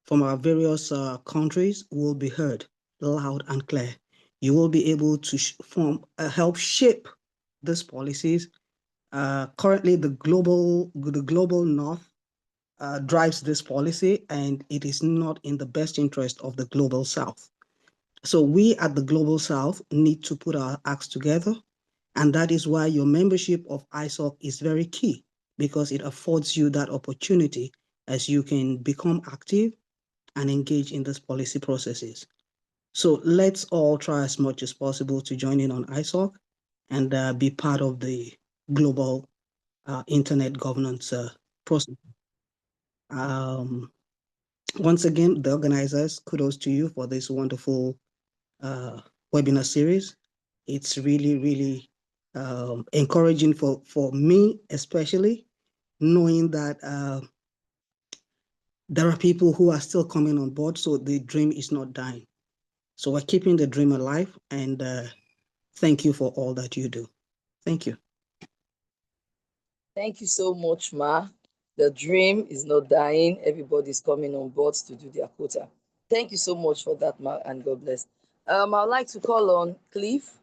from our various countries will be heard loud and clear. You will be able to help shape these policies. Currently, the global North drives this policy, and it is not in the best interest of the global South. So we at the global South need to put our acts together, and that is why your membership of ISOC is very key, because it affords you that opportunity as you can become active and engage in these policy processes. So let's all try as much as possible to join in on ISOC and be part of the global internet governance process. Once again, the organizers, kudos to you for this wonderful webinar series. It's really, really encouraging for me, especially knowing that there are people who are still coming on board, so the dream is not dying. So we're keeping the dream alive, and thank you for all that you do. Thank you. Thank you so much, Ma. The dream is not dying. Everybody's coming on board to do their quota. Thank you so much for that, Ma, and God bless. I'd like to call on Cliff.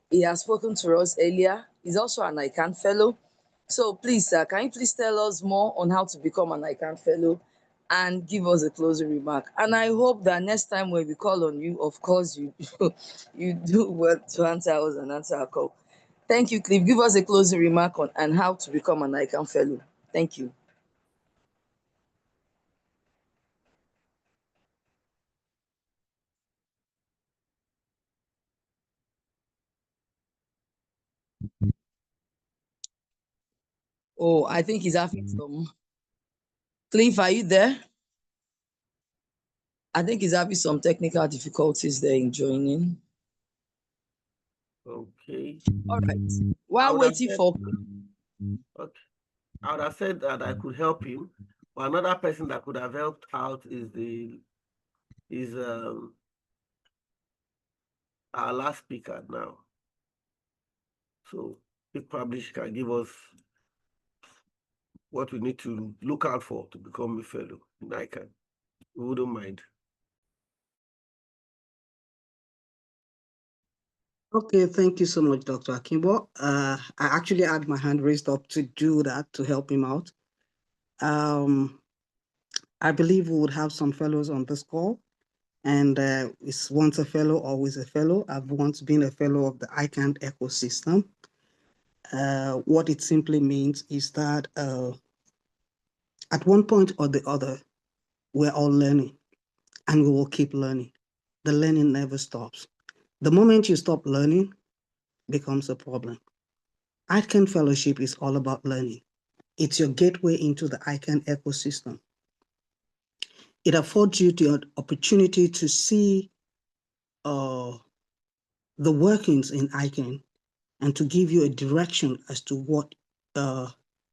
He has spoken to us earlier. He's also an ICANN fellow. So please, sir, can you please tell us more on how to become an ICANN fellow and give us a closing remark? And I hope that next time when we call on you, of course, you you do well to answer us and answer our call. Thank you, Cliff. Give us a closing remark on how to become an ICANN fellow. Thank you. Oh, I think he's having some. Cliff, are you there? I think he's having some technical difficulties there in joining. Okay. All right. While waiting for. Okay. I would have said that I could help him, but another person that could have helped out is our last speaker now. So probably she can give us what we need to look out for to become a fellow in ICANN. We wouldn't mind. Okay, thank you so much, Dr. Akimbo. I actually had my hand raised up to do that, to help him out. I believe we would have some fellows on this call, and it's once a fellow, always a fellow. I've once been a fellow of the ICANN ecosystem. What it simply means is that at one point or the other, we're all learning, and we will keep learning. The learning never stops. The moment you stop learning, becomes a problem. ICANN Fellowship is all about learning. It's your gateway into the ICANN ecosystem. It affords you the opportunity to see the workings in ICANN and to give you a direction as to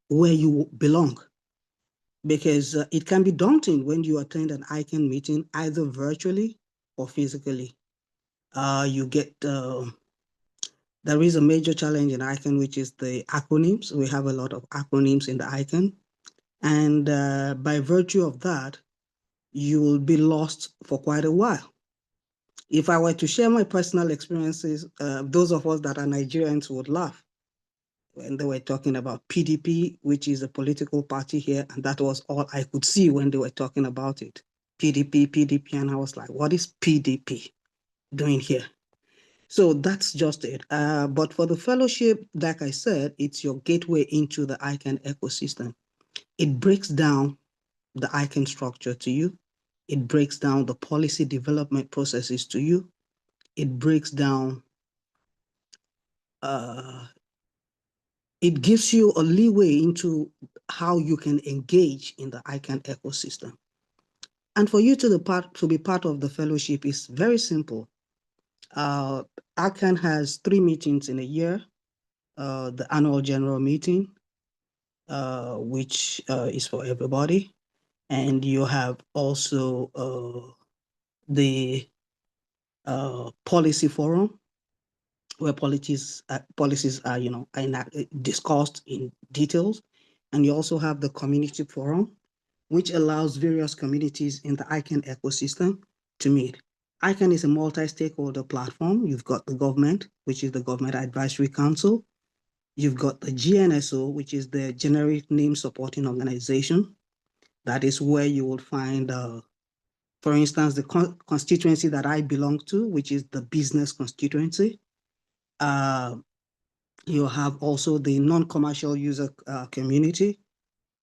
where you belong. Because it can be daunting when you attend an ICANN meeting, either virtually or physically. There is a major challenge in ICANN, which is the acronyms. We have a lot of acronyms in the ICANN. And by virtue of that, you will be lost for quite a while. If I were to share my personal experiences, those of us that are Nigerians would laugh when they were talking about PDP, which is a political party here, and that was all I could see when they were talking about it. PDP, and I was like, what is PDP doing here? So that's just it. But for the fellowship, like I said, it's your gateway into the ICANN ecosystem. It breaks down the ICANN structure to you. It breaks down the policy development processes to you. It breaks down, it gives you a leeway into how you can engage in the ICANN ecosystem. And for you to be part of the fellowship is very simple. ICANN has 3 meetings in a year. The annual general meeting, which is for everybody. And you have also the policy forum, where policies are, discussed in details. And you also have the community forum, which allows various communities in the ICANN ecosystem to meet. ICANN is a multi-stakeholder platform. You've got the government, which is the Government Advisory Council. You've got the GNSO, which is the Generic Name Supporting Organization. That is where you will find, for instance, the constituency that I belong to, which is the business constituency. You have also the non-commercial user community.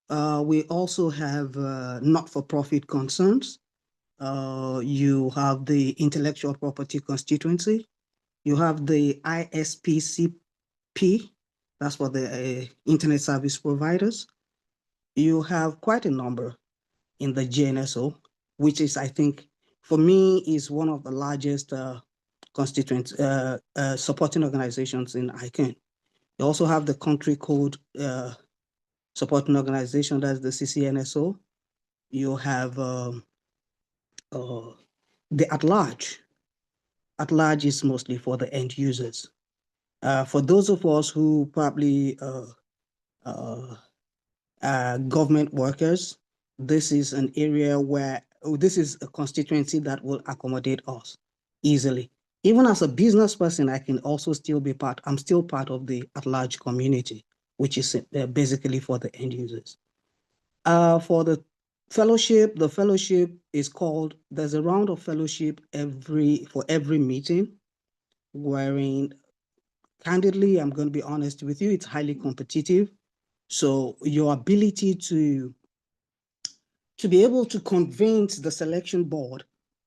We also have not-for-profit concerns. You have the intellectual property constituency. You have the ISPCP, that's for the internet service providers. You have quite a number in the GNSO, which is, I think, for me, is one of the largest constituent supporting organizations in ICANN. You also have the country code supporting organization, that's the CCNSO. You have the at large. At large is mostly for the end users. For those of us who probably government workers, this is an area where this is a constituency that will accommodate us easily. Even as a business person, I can also still be I'm still part of the at-large community, which is basically for the end users. For the fellowship is called, there's a round of fellowship for every meeting, wherein, candidly, I'm going to be honest with you, it's highly competitive. So your ability to be able to convince the selection board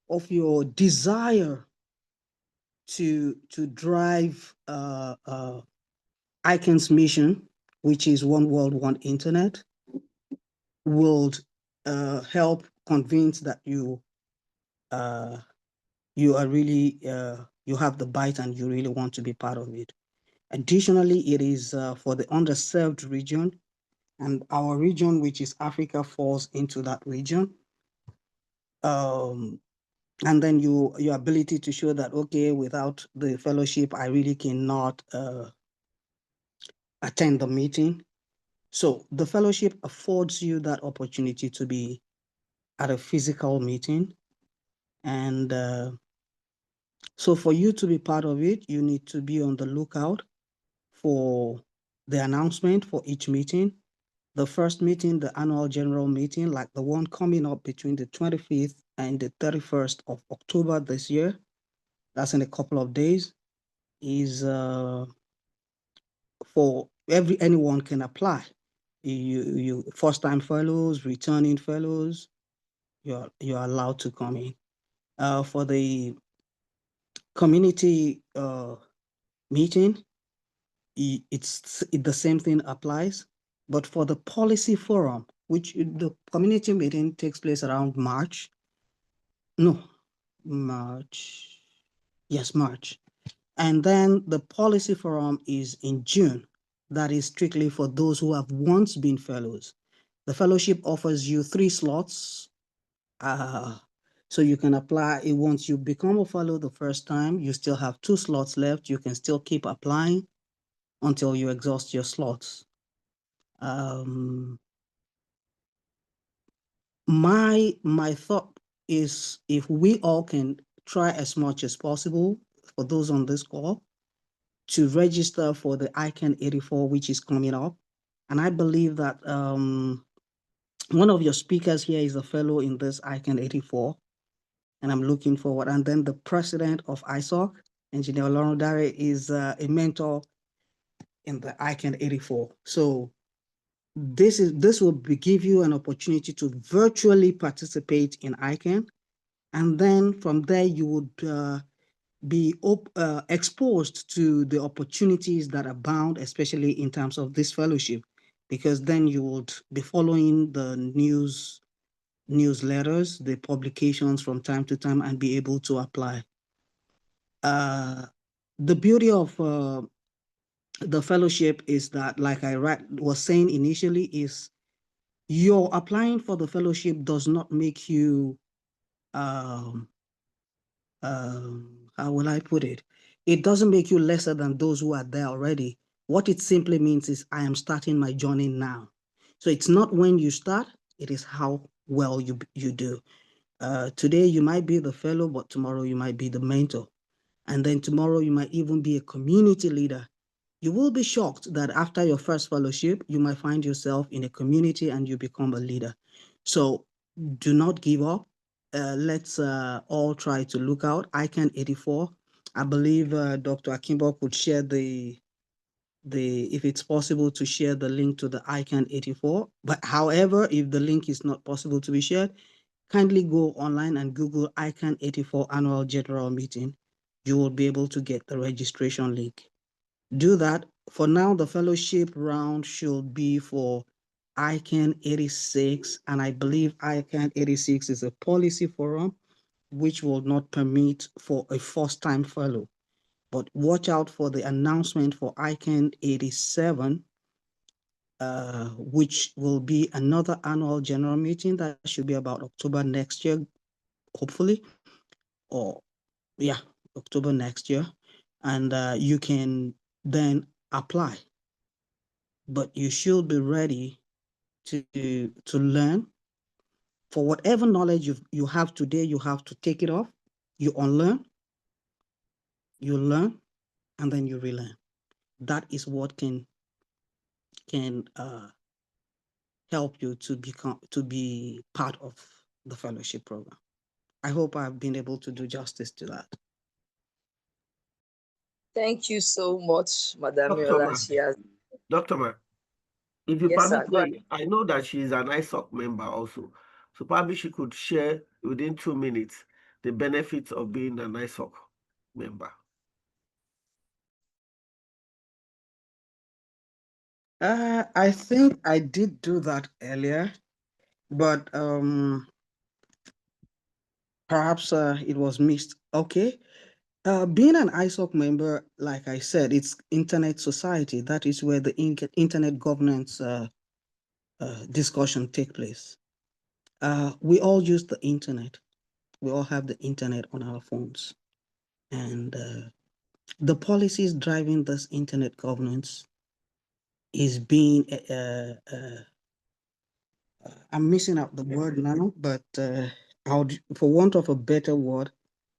of your desire to drive ICANN's mission, which is one world, one internet, will help convince that you are really, you have the bite and you really want to be part of it. Additionally, it is for the underserved region, and our region, which is Africa, falls into that region. And then your ability to show that, okay, without the fellowship, I really cannot attend the meeting. So the fellowship affords you that opportunity to be at a physical meeting. And so for you to be part of it, you need to be on the lookout for the announcement for each meeting. The first meeting, the annual general meeting, like the one coming up between the 25th and the 31st of October this year, that's in a couple of days, is for anyone can apply. You first-time fellows, returning fellows, you're allowed to come in. For the community meeting, the same thing applies. But for the policy forum, which the community meeting takes place around March. Yes, March. And then the policy forum is in June. That is strictly for those who have once been fellows. The fellowship offers you 3 slots. So you can apply it once you become a fellow the first time. You still have 2 slots left. You can still keep applying until you exhaust your slots. My thought is, if we all can try as much as possible, for those on this call, to register for the ICANN 84, which is coming up. And I believe that one of your speakers here is a fellow in this ICANN 84, and I'm looking forward. And then the president of ISOC, Engineer Olorundare, is a mentor in the ICANN 84. So this will give you an opportunity to virtually participate in ICANN. And then from there, you would be exposed to the opportunities that abound, especially in terms of this fellowship, because then you would be following the newsletters, the publications from time to time, and be able to apply. the beauty of the fellowship is that, like I was saying initially, is your applying for the fellowship does not make you, how will I put it? It doesn't make you lesser than those who are there already. What it simply means is I am starting my journey now. So it's not when you start, it is how well you do. Today you might be the fellow, but tomorrow you might be the mentor. And then tomorrow you might even be a community leader. You will be shocked that after your first fellowship, you might find yourself in a community and you become a leader. So do not give up. Let's all try to look out. ICANN 84. I believe Dr. Akimbo could share if it's possible to share the link to the ICANN 84. But however, if the link is not possible to be shared, kindly go online and Google ICANN 84 Annual General Meeting. You will be able to get the registration link. Do that. For now, the fellowship round should be for ICANN 86, and I believe ICANN 86 is a policy forum which will not permit for a first-time fellow. But watch out for the announcement for ICANN 87, which will be another annual general meeting that should be about October next year, hopefully, or yeah, October next year. And you can then apply. But you should be ready to learn. For whatever knowledge you have today, you have to take it off, you unlearn, you learn, and then you relearn. That is what can help you to be part of the fellowship program. I hope I've been able to do justice to that. Thank you so much, Madam Dr. Miola. Ma, Dr. Ma, if you Yes, sir. permit Go ahead. me, I know that she's an ISOC member also. So probably she could share within 2 minutes the benefits of being an ISOC member. I think I did do that earlier, but perhaps it was missed. Okay. Being an ISOC member, like I said, it's Internet Society. That is where the internet governance discussion take place. We all use the internet. We all have the internet on our phones. And the policies driving this internet governance is being, I'm missing out the word now, but for want of a better word,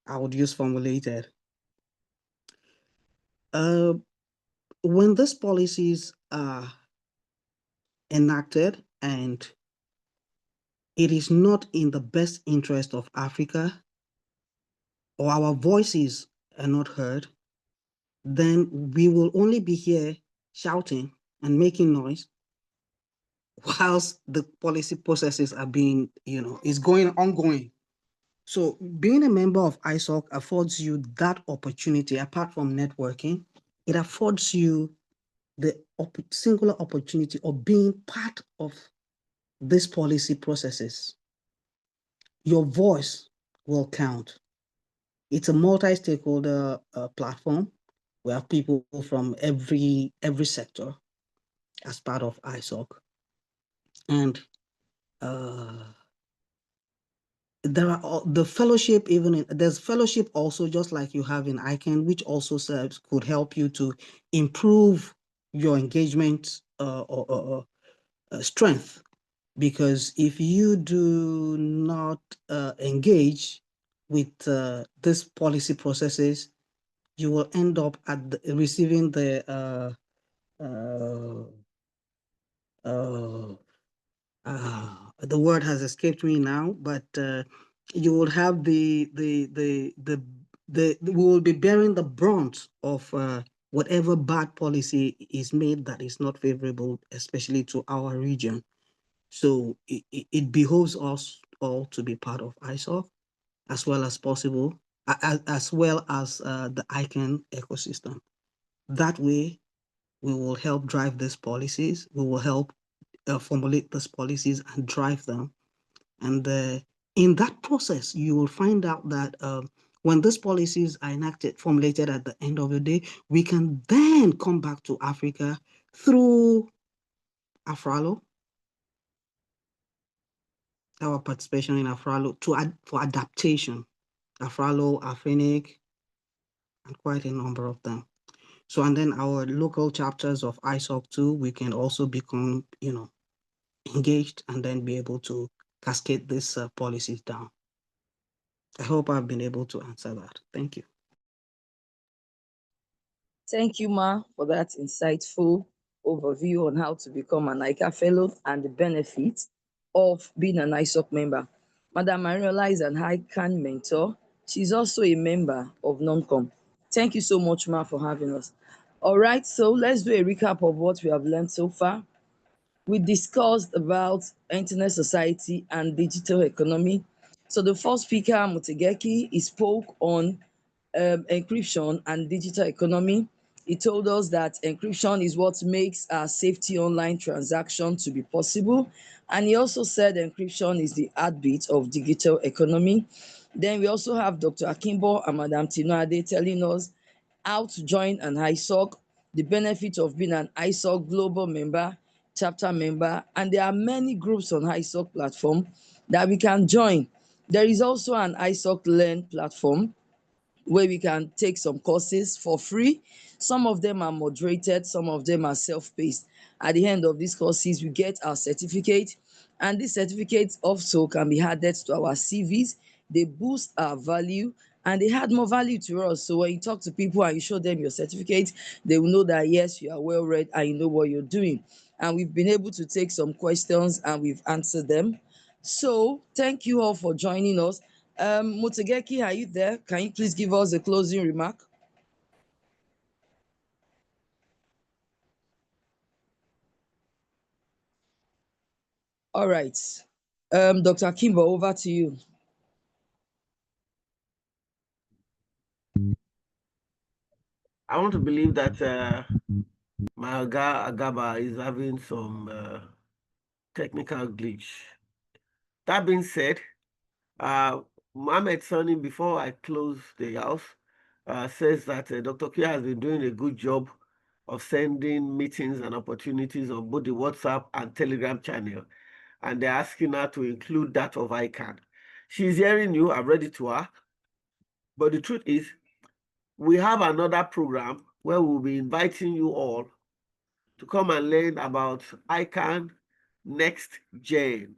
I would use formulated. When these policies are enacted and it is not in the best interest of Africa, or our voices are not heard, then we will only be here shouting and making noise whilst the policy processes are being, is going ongoing. So being a member of ISOC affords you that opportunity. Apart from networking, it affords you the singular opportunity of being part of these policy processes. Your voice will count. It's a multi-stakeholder platform. We have people from every sector as part of ISOC. And there are the fellowship, there's fellowship also, just like you have in ICANN, which also could help you to improve your engagement or strength. Because if you do not engage with these policy processes, you will end up at receiving the word has escaped me now, but you will have we will be bearing the brunt of whatever bad policy is made that is not favorable, especially to our region. So it behoves us all to be part of ISOC as well as possible, as well as the ICANN ecosystem. That way, we will help drive these policies. We will help formulate these policies and drive them. And in that process, you will find out that When these policies are enacted, formulated at the end of the day, we can then come back to Africa through AFRALO, our participation in AFRALO for adaptation, AFRALO, AFINIC, and quite a number of them. So, and then our local chapters of ISOC too, we can also become, engaged and then be able to cascade these policies down. I hope I've been able to answer that. Thank you. Thank you, Ma, for that insightful overview on how to become an ICA fellow and the benefits of being an ISOC member. Madam Mariola is an ICANN mentor. She's also a member of NONCOM. Thank you so much, Ma, for having us. All right, so let's do a recap of what we have learned so far. We discussed about internet society and digital economy. So the first speaker, Mutegeki, he spoke on encryption and digital economy. He told us that encryption is what makes a safety online transaction to be possible. And he also said encryption is the heartbeat of digital economy. Then we also have Dr. Akimbo and Madam Tinuade telling us how to join an ISOC, the benefit of being an ISOC global member, chapter member, and there are many groups on ISOC platform that we can join. There is also an ISOC Learn platform where we can take some courses for free. Some of them are moderated, some of them are self-paced. At the end of these courses, we get our certificate, and these certificates also can be added to our CVs. They boost our value and they add more value to us. So when you talk to people and you show them your certificate, they will know that yes, you are well read and you know what you're doing. And we've been able to take some questions and we've answered them. So thank you all for joining us. Mutegeki, are you there? Can you please give us a closing remark? All right. Dr. Kimbo, over to you. I want to believe that my Agaba is having some technical glitch. That being said, Mohammed Sani, before I close the house, says that Dr. Kia has been doing a good job of sending meetings and opportunities on both the WhatsApp and Telegram channel. And they're asking her to include that of ICANN. She's hearing you, I've read it to her. But the truth is, we have another program where we'll be inviting you all to come and learn about ICANN Next Gen,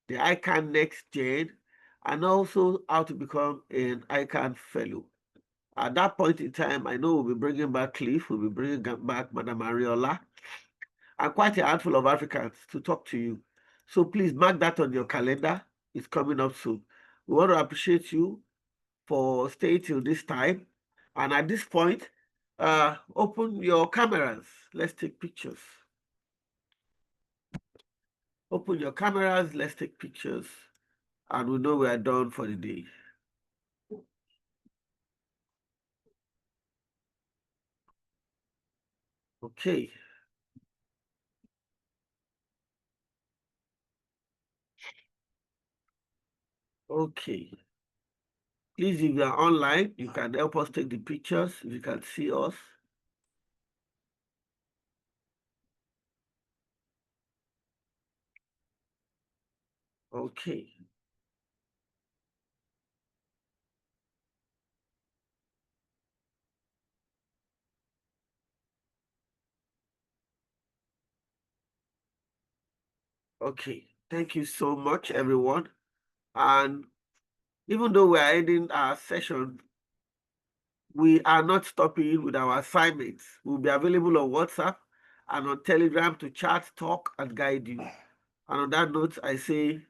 the ICANN Next Gen, and also how to become an ICANN fellow. At that point in time, I know we'll be bringing back Cliff, we'll be bringing back Madam Ariola, and quite a handful of Africans to talk to you. So please mark that on your calendar. It's coming up soon. We want to appreciate you for staying till this time. And at this point, open your cameras. Let's take pictures. Open your cameras, let's take pictures. And we know we are done for the day. Okay. Okay. Please, if you are online, you can help us take the pictures, if you can see us. Okay. Okay. Thank you so much, everyone. And even though we are ending our session, we are not stopping with our assignments. We'll be available on WhatsApp and on Telegram to chat, talk, and guide you. And on that note, I say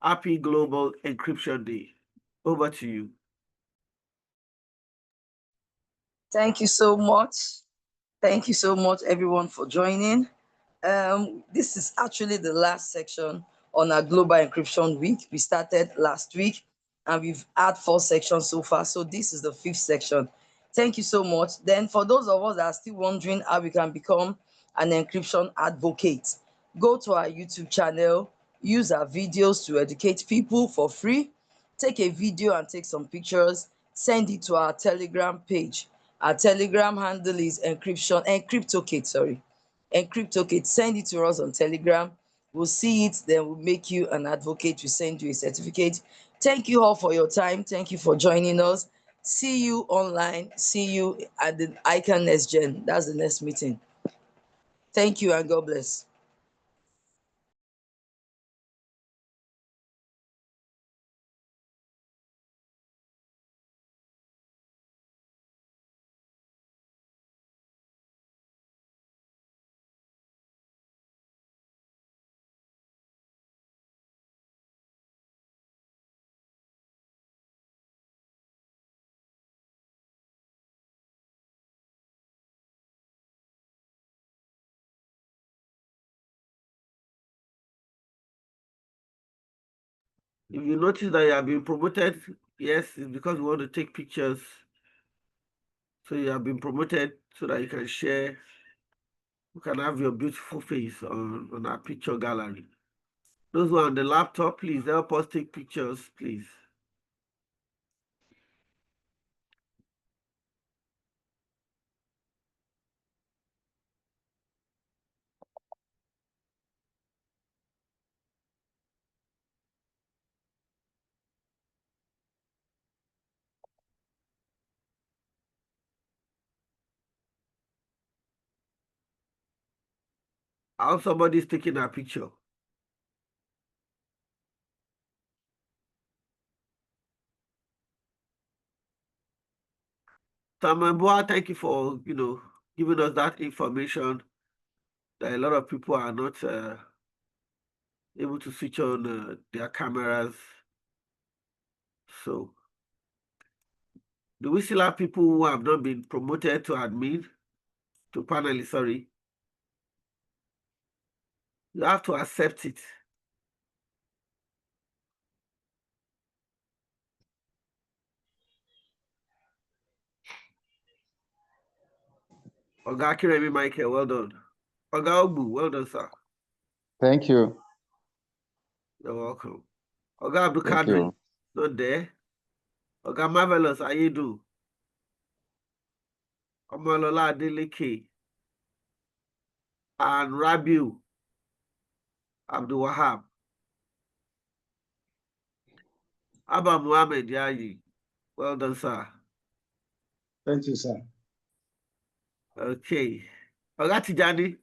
Happy Global Encryption Day. Over to you. Thank you so much. Thank you so much, everyone, for joining. This is actually the last section on our Global Encryption Week. We started last week and we've had 4 sections so far. So this is the 5th section. Thank you so much. Then for those of us that are still wondering how we can become an encryption advocate, go to our YouTube channel, use our videos to educate people for free. Take a video and take some pictures, send it to our Telegram page. Our Telegram handle is Encryptocate, sorry. Encryptocate, send it to us on Telegram. We'll see it, then we'll make you an advocate. We send you a certificate. Thank you all for your time. Thank you for joining us. See you online. See you at the ICANN Next Gen. That's the next meeting. Thank you and God bless. If you notice that you have been promoted, yes, it's because we want to take pictures. So you have been promoted so that you can share, you can have your beautiful face on our picture gallery. Those who are on the laptop, please help us take pictures, please. How somebody's taking a picture. Tamambua, thank you for giving us that information that a lot of people are not able to switch on their cameras. So, do we still have people who have not been promoted to admin, to panelists, sorry? You have to accept it. Oga Kiremi Michael, well done. Oga Ogbu, well done, sir. Thank you. You're welcome. Oga Abdul Thank Kadri, you. not there. Oga Marvelous, how you do? Omolola Adeleke and Rabiu Abdul Wahab. Abba Muhammad Yayi, well done, sir. Thank you, sir. Okay. Oga Tijani,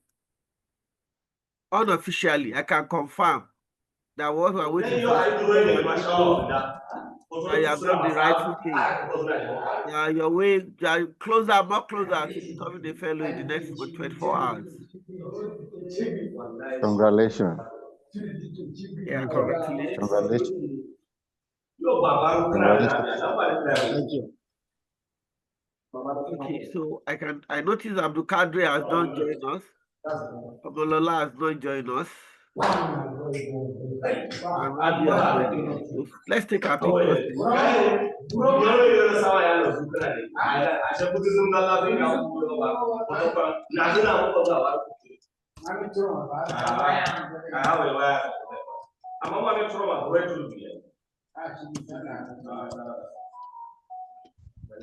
unofficially, I can confirm that what we are waiting for is that you have done the rightful thing. Yeah, your way, closer, more closer to becoming a fellow in the next 24 hours. Congratulations. Yeah, congratulations. Congratulations. Congratulations. Thank you. Okay, so I noticed Abdul Kadri has not joined us. Omolola has not joined us. And Rabi has not joined us. So let's take our pictures.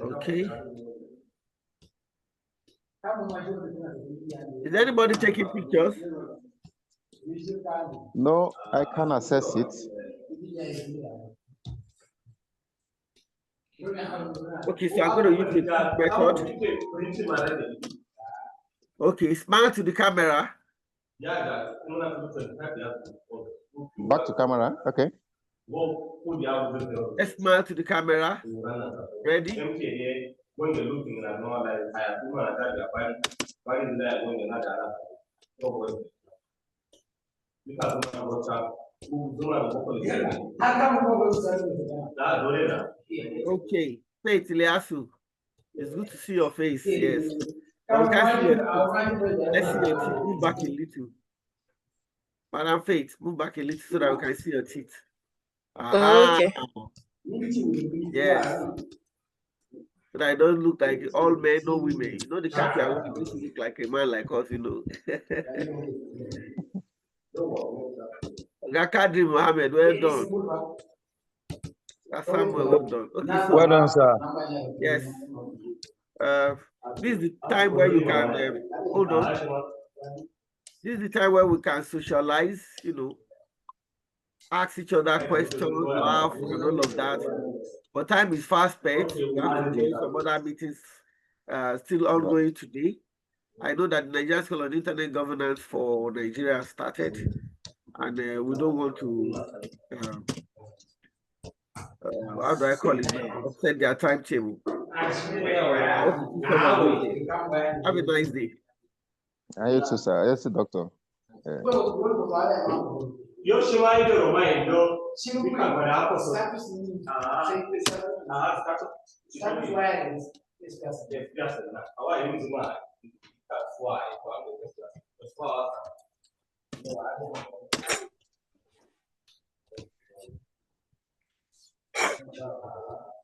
Okay. Is anybody taking pictures? No, I can access it. Okay, so I'm going to use the quick method. Okay, smile to the camera. Back to camera, okay. Let's smile to the camera. Ready? Okay, Faith Iliasu, it's good to see your face, yes. But we can't see your teeth. Let's see your teeth. Move back a little. Madam Faith, move back a little so that we can see your teeth. Aha. Okay. Yes. But I don't look like all men, no women. You know the cap you are wearing makes you look like a man like us, Oga Kadri Mohammed, well done. Samuel, well done. Okay, so Well done, sir. yes, this is the time where you can hold on. This is the time where we can socialize, ask each other questions, laugh, and all of that. But time is fast spent. We have to join some other meetings still ongoing today. I know that the Nigerian School on Internet Governance for Nigeria started, and we don't want to, how do I call it now, upset their timetable. I hope to see some of you there. Have a nice day. And you too, sir. Yes, doctor.